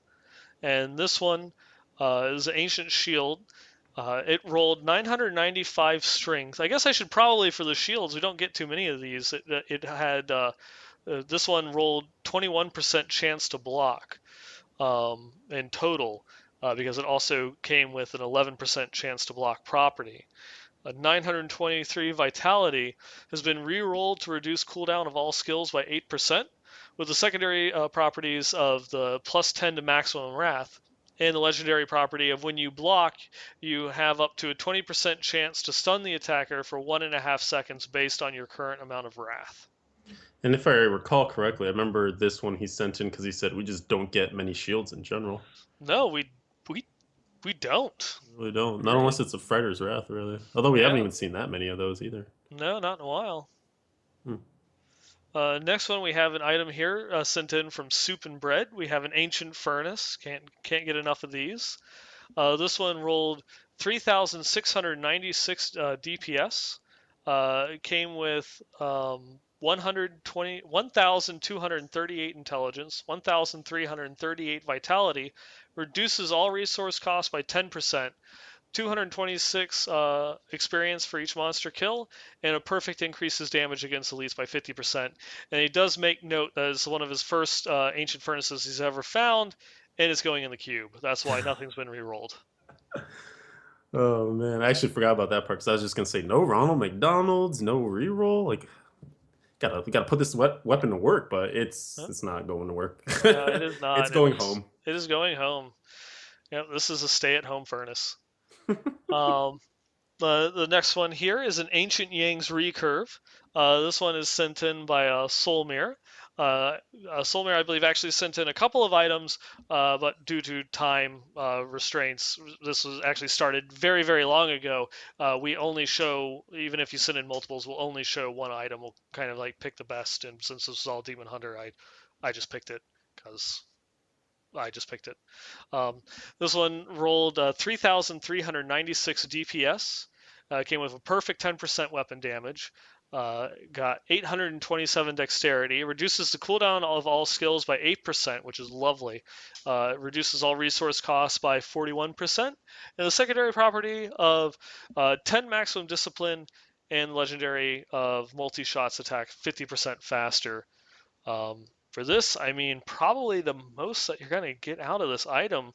And this one is an Ancient Shield. It rolled 995 strength. I guess I should probably, for the shields, we don't get too many of these. It had, this one rolled 21% chance to block in total, because it also came with an 11% chance to block property. 923 Vitality has been re-rolled to reduce cooldown of all skills by 8%, with the secondary properties of the plus 10 to maximum wrath, and the legendary property of when you block, you have up to a 20% chance to stun the attacker for 1.5 seconds based on your current amount of wrath. And if I recall correctly, I remember this one he sent in because he said we just don't get many shields in general. No, we we don't. We really don't. Not Really? unless it's a Fredder's Wrath, really. Although we haven't Yeah. even seen that many of those either. No, not in a while. Hmm. Next one, we have an item here sent in from Soup and Bread. We have an Ancient Furnace. Can't get enough of these. This one rolled 3,696 DPS. It came with 1,238 intelligence, 1,338 vitality, reduces all resource costs by 10%, 226 experience for each monster kill, and a perfect increases damage against elites by 50%. And he does make note that it's one of his first ancient furnaces he's ever found, and it's going in the cube. That's why nothing's been re-rolled. Oh man, I actually forgot about that part because I was just gonna say no Ronald McDonald's, no reroll. Like, gotta put this weapon to work, but Huh? it's not going to work. No, it is It's not. going home. It is going home. Yep, this is a stay-at-home furnace. Um, the next one here is an Ancient Yang's recurve. This one is sent in by Solmir. Solmir, I believe, actually sent in a couple of items, but due to time restraints, this was actually started very, very long ago. We only show, even if you send in multiples, we'll only show one item. We'll kind of like pick the best, and since this is all Demon Hunter, I just picked it because I just picked it. Um, this one rolled 3,396 DPS, came with a perfect 10% weapon damage, got 827 dexterity, reduces the cooldown of all skills by 8%, which is lovely, reduces all resource costs by 41%, and the secondary property of 10 maximum discipline and legendary of multi-shots attack 50% faster. For this, I mean, probably the most that you're going to get out of this item,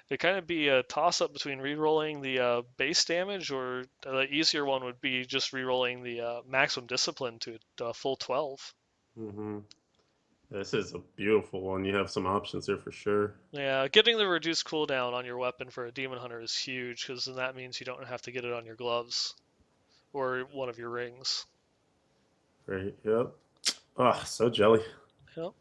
it kind of be a toss up between rerolling the base damage, or the easier one would be just rerolling the maximum discipline to full 12. Hmm. This is a beautiful one. You have some options here for sure. Yeah, getting the reduced cooldown on your weapon for a demon hunter is huge, because then that means you don't have to get it on your gloves or one of your rings. Right. Yep. Ah, so jelly. Yep.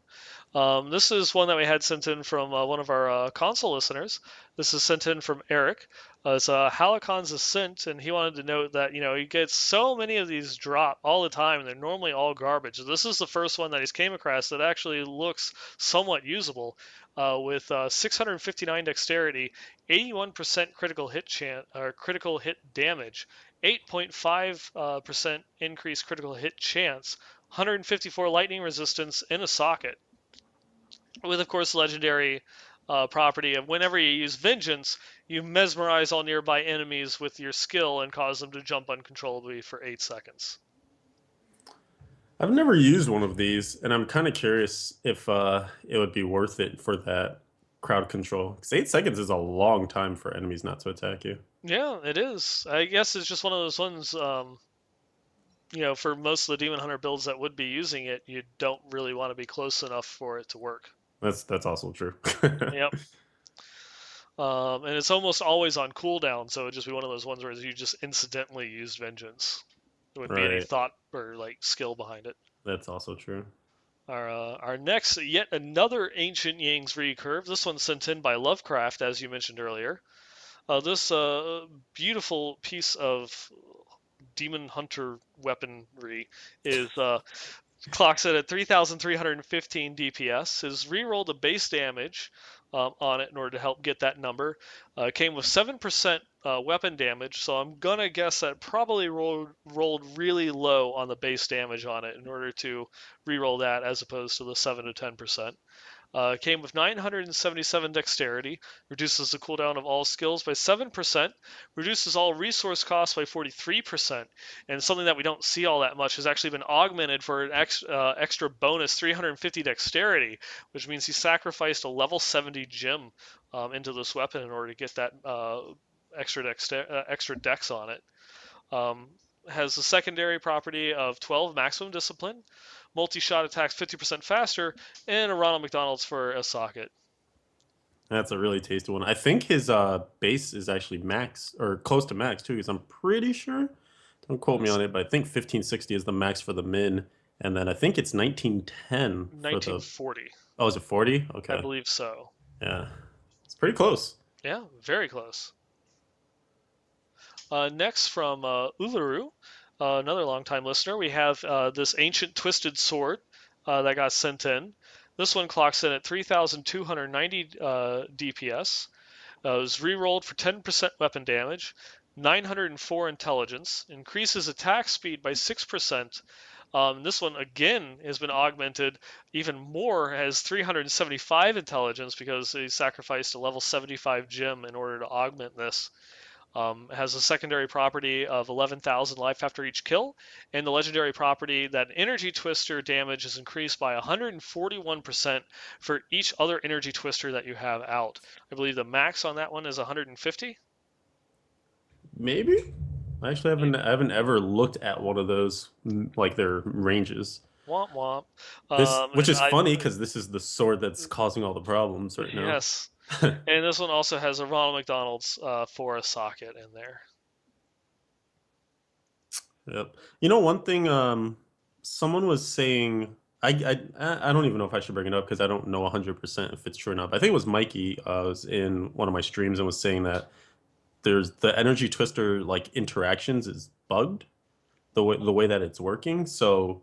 This is one that we had sent in from one of our console listeners. This is sent in from Eric. It's Halakon's Ascent, and he wanted to note that he gets so many of these drop all the time, and they're normally all garbage. This is the first one that he's came across that actually looks somewhat usable, with 659 dexterity, 81% critical hit chance or critical hit damage, 8.5% increased critical hit chance, 154 lightning resistance in a socket with, of course, legendary property of whenever you use Vengeance, you mesmerize all nearby enemies with your skill and cause them to jump uncontrollably for 8 seconds. I've never used one of these, and I'm kind of curious if it would be worth it for that crowd control. Because 8 seconds is a long time for enemies not to attack you. Yeah, it is. I guess it's just one of those ones, for most of the Demon Hunter builds that would be using it, you don't really want to be close enough for it to work. That's also true. Yep. And it's almost always on cooldown, so it'd just be one of those ones where you just incidentally used Vengeance. There wouldn't be any Right. thought or like skill behind it. That's also true. Our next, yet another Ancient Yang's recurve. This one's sent in by Lovecraft, as you mentioned earlier. This beautiful piece of Demon Hunter weaponry is clocks it at 3,315 DPS. Is rerolled a base damage on it in order to help get that number. Came with 7% weapon damage, so I'm gonna guess that probably rolled really low on the base damage on it in order to reroll that as opposed to the 7 to 10%. Came with 977 dexterity, reduces the cooldown of all skills by 7%, reduces all resource costs by 43%, and something that we don't see all that much has actually been augmented for an extra bonus 350 dexterity, which means he sacrificed a level 70 gem into this weapon in order to get that extra dex on it. Um, has the secondary property of 12 maximum discipline, multi-shot attacks 50% faster, and a Ronald McDonald's for a socket. That's a really tasty one. I think his base is actually max or close to max too, because I'm pretty sure. Don't quote me on it, but I think 1560 is the max for the min, and then I think it's 1910 for the. 1940, Oh, is it 40? I Okay, believe so. yeah, it's pretty close. Yeah, very close. Next from Uluru, another longtime listener, we have this ancient twisted sword that got sent in. This one clocks in at 3,290 DPS. It was rerolled for 10% weapon damage, 904 intelligence, increases attack speed by 6%. This one again has been augmented even more, has 375 intelligence because he sacrificed a level 75 gem in order to augment this. Has a secondary property of 11,000 life after each kill, and the legendary property that energy twister damage is increased by 141% for each other energy twister that you have out. I believe the max on that one is 150. Maybe. I Maybe. haven't ever looked at one of those like their ranges. Womp womp. Which And is funny because this is the sword that's causing all the problems right now. yes. And this one also has a Ronald McDonald's for a socket in there. Yep. You know, one thing someone was saying I don't even know if I should bring it up because I don't know 100% if it's true or not. But I think it was Mikey was in one of my streams and was saying that there's the energy twister like interactions is bugged the way that it's working. So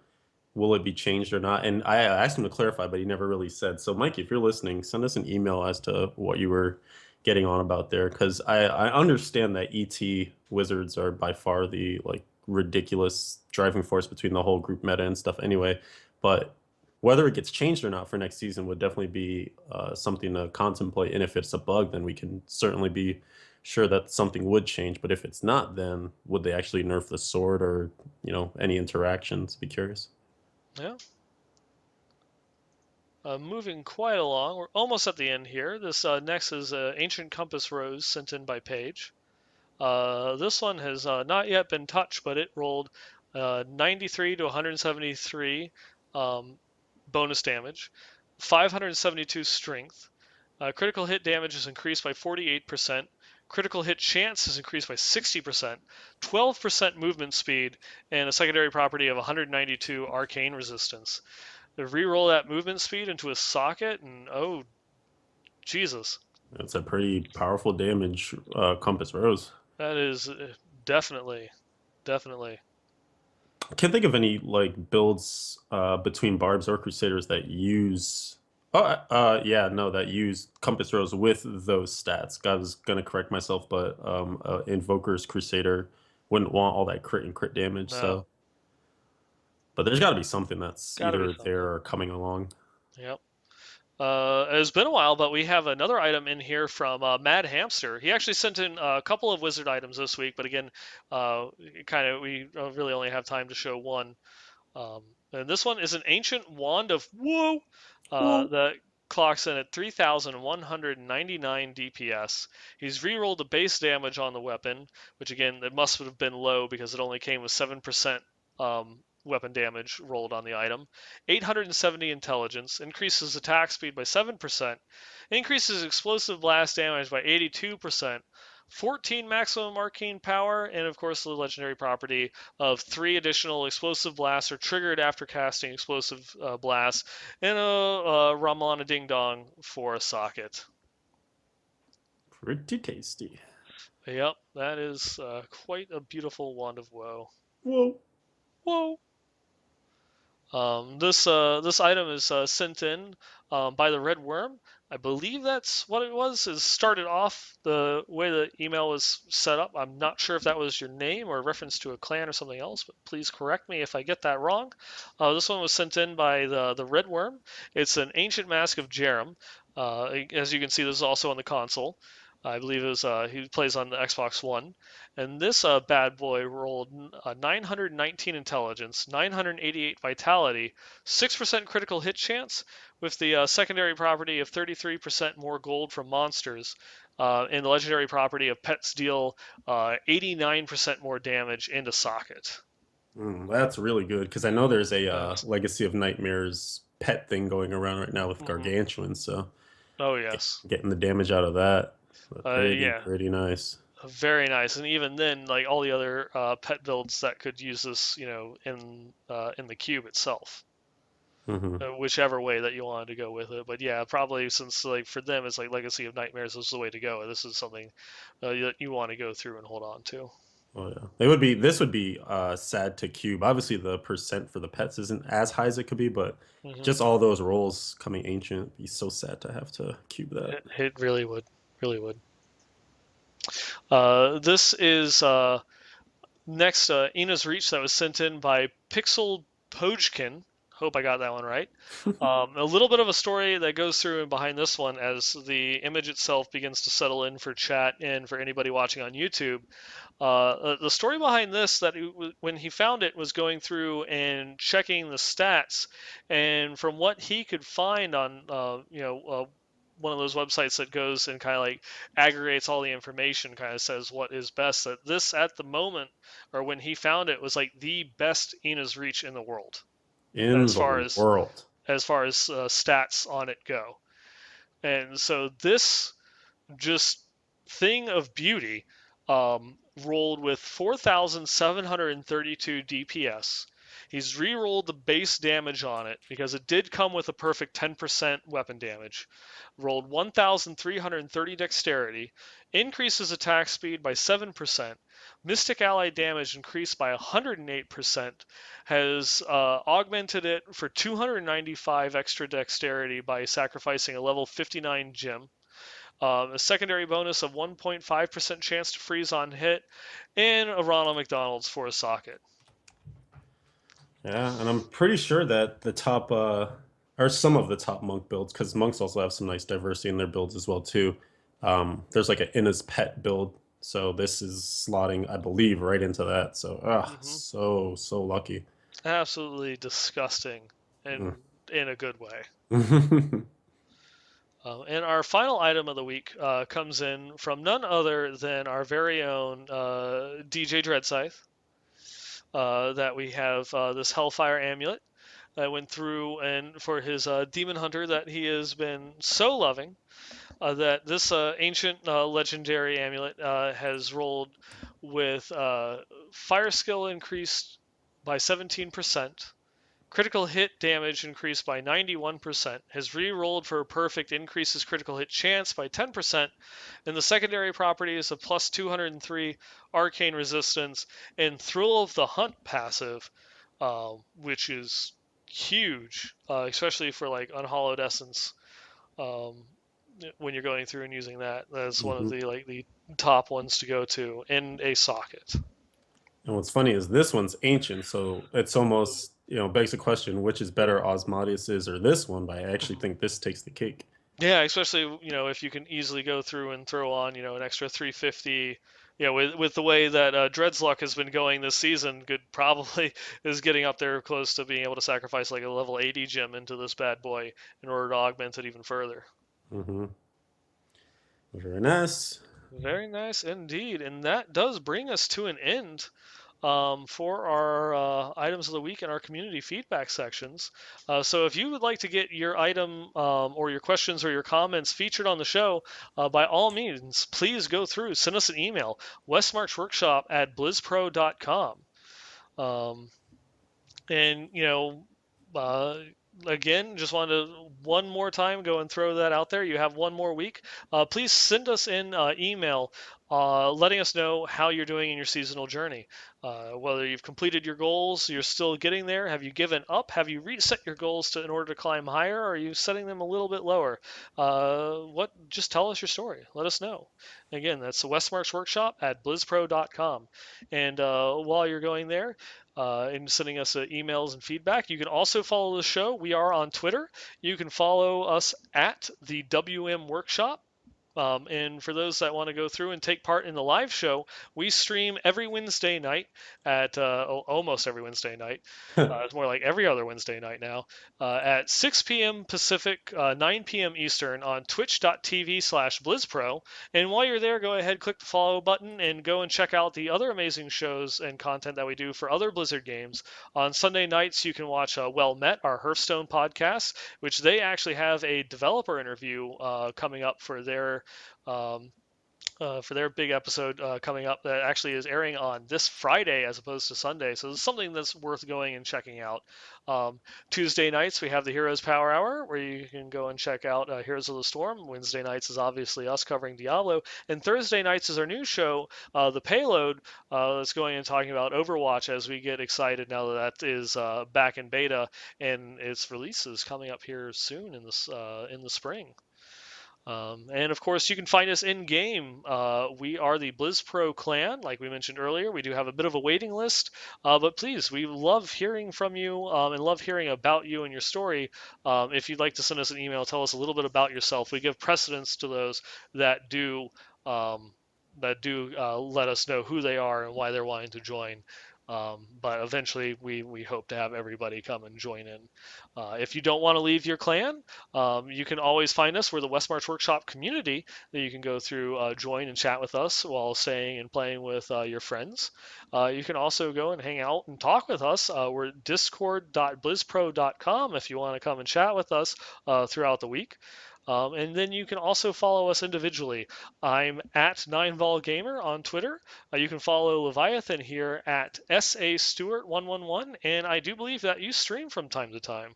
will it be changed or not? And I asked him to clarify, but he never really said. So, Mike, if you're listening, send us an email as to what you were getting on about there, because I understand that ET wizards are by far the like ridiculous driving force between the whole group meta and stuff. Anyway, but whether it gets changed or not for next season would definitely be something to contemplate. And if it's a bug, then we can certainly be sure that something would change. But if it's not, then would they actually nerf the sword or any interactions? Be curious. Yeah. Moving quite along, we're almost at the end here. This next is Ancient Compass Rose sent in by Paige. This one has not yet been touched, but it rolled 93 to 173 um, bonus damage, 572 strength. Critical hit damage is increased by 48%. Critical hit chance is increased by 60%, 12% movement speed, and a secondary property of 192 arcane resistance. To reroll that movement speed into a socket, and oh, Jesus. It's a pretty powerful damage compass rose. That is definitely, definitely. I can't think of any like builds between barbs or crusaders that use. Oh, yeah, no, that use compass rose with those stats. I was gonna correct myself, but invoker's crusader wouldn't want all that crit and crit damage. No, So, but there's got to be something that's gotta be either something. there or coming along. Yep. It's been a while, but we have another item in here from Mad Hamster. He actually sent in a couple of wizard items this week, but again, we really only have time to show one. Um, and this one is an ancient wand of whoa Well, that clocks in at 3,199 DPS. He's rerolled the base damage on the weapon, which again, it must have been low because it only came with 7% weapon damage rolled on the item. 870 intelligence, increases attack speed by 7%, increases explosive blast damage by 82%. 14 maximum arcane power, and of course the legendary property of 3 additional explosive blasts are triggered after casting explosive blasts, and a Ramana Ding Dong for a socket. pretty tasty. Yep, that is quite a beautiful Wand of Woe. Whoa. Whoa! This item is sent in by the Red Worm. I believe that's what it was. Is started off the way the email was set up. I'm not sure if that was your name or a reference to a clan or something else, but please correct me if I get that wrong. This one was sent in by the Red Worm. It's an ancient mask of Jerem. As you can see, this is also on the console. I believe it was he plays on the Xbox One. And this bad boy rolled 919 intelligence, 988 vitality, 6% critical hit chance, with the secondary property of 33% more gold from monsters, and the legendary property of pets deal 89% more damage into socket. That's really good because I know there's a Yes. Legacy of Nightmares pet thing going around right now with Hmm. gargantuan. So Oh yes. getting the damage out of that, Yeah. pretty nice. Very nice, and even then, like all the other pet builds that could use this, in the cube itself. Hmm. Whichever way that you wanted to go with it. But yeah, probably since like for them it's like Legacy of Nightmares is the way to go. This is something that you want to go through and hold on to. Oh yeah, it would be. This would be sad to cube. Obviously, the percent for the pets isn't as high as it could be, but Hmm. just all those rolls coming ancient, it'd be so sad to have to cube that. It really would, really would. This is next Ina's Reach that was sent in by Pixel Pojkin. Hope I got that one right. A little bit of a story that goes through and behind this one as the image itself begins to settle in for chat and for anybody watching on YouTube. The story behind this that when he found it was going through and checking the stats, and from what he could find on one of those websites that goes and kind of like aggregates all the information, kind of says what is best. That this at the moment, or when he found it, was like the best Ina's Reach in the world In as the far as world. stats on it go. And so this just thing of beauty rolled with 4,732 DPS. He's re-rolled the base damage on it because it did come with a perfect 10% weapon damage. Rolled 1,330 dexterity, increases attack speed by 7%, Mystic Ally damage increased by 108%, has augmented it for 295 extra dexterity by sacrificing a level 59 gem, a secondary bonus of 1.5% chance to freeze on hit, and a Ronald McDonald's for a socket. Yeah, and I'm pretty sure that the top, or some of the top monk builds, because monks also have some nice diversity in their builds as well too. There's like an Inna's Pet build, so this is slotting, I believe, right into that. So, Mm-hmm. so lucky. Absolutely disgusting, Mm. and in a good way. And our final item of the week comes in from none other than our very own DJ Dreadscythe. That we have this Hellfire Amulet that went through, and for his Demon Hunter that he has been so loving, that this ancient legendary amulet has rolled with fire skill increased by 17%, critical hit damage increased by 91%, has re-rolled for a perfect, increases critical hit chance by 10%, and the secondary properties of plus 203 arcane resistance and Thrill of the Hunt passive, which is huge, especially for like Unhallowed Essence. Um, when you're going through and using that, that's one of Hmm. the top ones to go to in a socket. And what's funny is this one's ancient, so it's almost, begs the question, which is better, Osmodeus's or this one, but I actually think this takes the cake. Yeah, especially if you can easily go through and throw on an extra 350. Yeah, with the way that Dreadsluck has been going this season, good probably is getting up there close to being able to sacrifice like a level 80 gem into this bad boy in order to augment it even further. Hmm. Very nice. Very nice indeed, and that does bring us to an end for our items of the week in our community feedback sections. So if you would like to get your item or your questions or your comments featured on the show, by all means, please go through, send us an email, westmarchworkshop@blizzpro.com. Um, and uh, again, just wanted to one more time go and throw that out there. You have one more week. Please send us in email letting us know how you're doing in your seasonal journey. Whether you've completed your goals, you're still getting there. Have you given up? Have you reset your goals in order to climb higher? Or are you setting them a little bit lower? What? Just tell us your story. Let us know. Again, that's the Westmarch Workshop at blizzpro.com. And while you're going there, and sending us emails and feedback. You can also follow the show. We are on Twitter. You can follow us at the WM Workshop. And for those that want to go through and take part in the live show, we stream every Wednesday night at almost every Wednesday night. It's more like every other Wednesday night now at 6 p.m. Pacific, 9 p.m. Eastern on twitch.tv/BlizzPro. And while you're there, go ahead, click the follow button, and go and check out the other amazing shows and content that we do for other Blizzard games. On Sunday nights, you can watch Well Met, our Hearthstone podcast, which they actually have a developer interview coming up um, for their big episode coming up that actually is airing on this Friday as opposed to Sunday. So it's something that's worth going and checking out. Um, Tuesday nights, we have the Heroes Power Hour where you can go and check out Heroes of the Storm. Wednesday nights is obviously us covering Diablo. And Thursday nights is our new show, The Payload, that's going and talking about Overwatch as we get excited now that that is back in beta and its release is coming up here soon in the spring. And of course, you can find us in game. We are the Blizz Pro clan, like we mentioned earlier. We do have a bit of a waiting list, but please, we love hearing from you and love hearing about you and your story. If you'd like to send us an email, tell us a little bit about yourself. We give precedence to those that do um, let us know who they are and why they're wanting to join. But eventually, we hope to have everybody come and join in. If you don't want to leave your clan, you can always find us. We're the Westmarch Workshop community that you can go through, join and chat with us while staying and playing with your friends. You can also go and hang out and talk with us. We're at discord.blizzpro.com if you want to come and chat with us throughout the week. And then you can also follow us individually. I'm at 9volgamer on Twitter. You can follow Leviathan here at SAStewart111, and I do believe that you stream from time to time.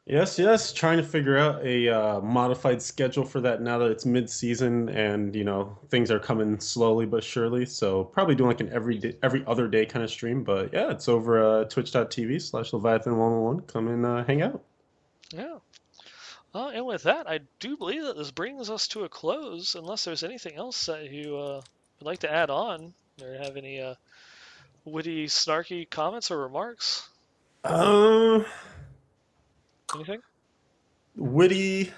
Yes, yes. Trying to figure out a modified schedule for that now that it's mid-season and things are coming slowly but surely. So probably doing like an every other day kind of stream. But yeah, it's over twitch.tv/Leviathan111. Come and hang out. Yeah. And with that, I do believe that this brings us to a close, unless there's anything else that you would like to add on or have any witty, snarky comments or remarks. Uh, Anything? Witty, Oh,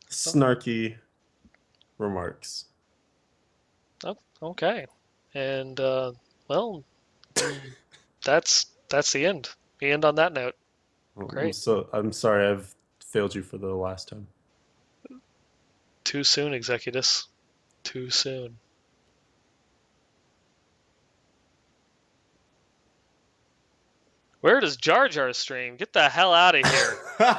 snarky remarks. oh, okay. And well, mm, that's the end. We end on that note. Great. I'm sorry I've failed you for the last time. Too soon, Executus. Too soon. Where does Jar Jar stream? Get the hell out of here.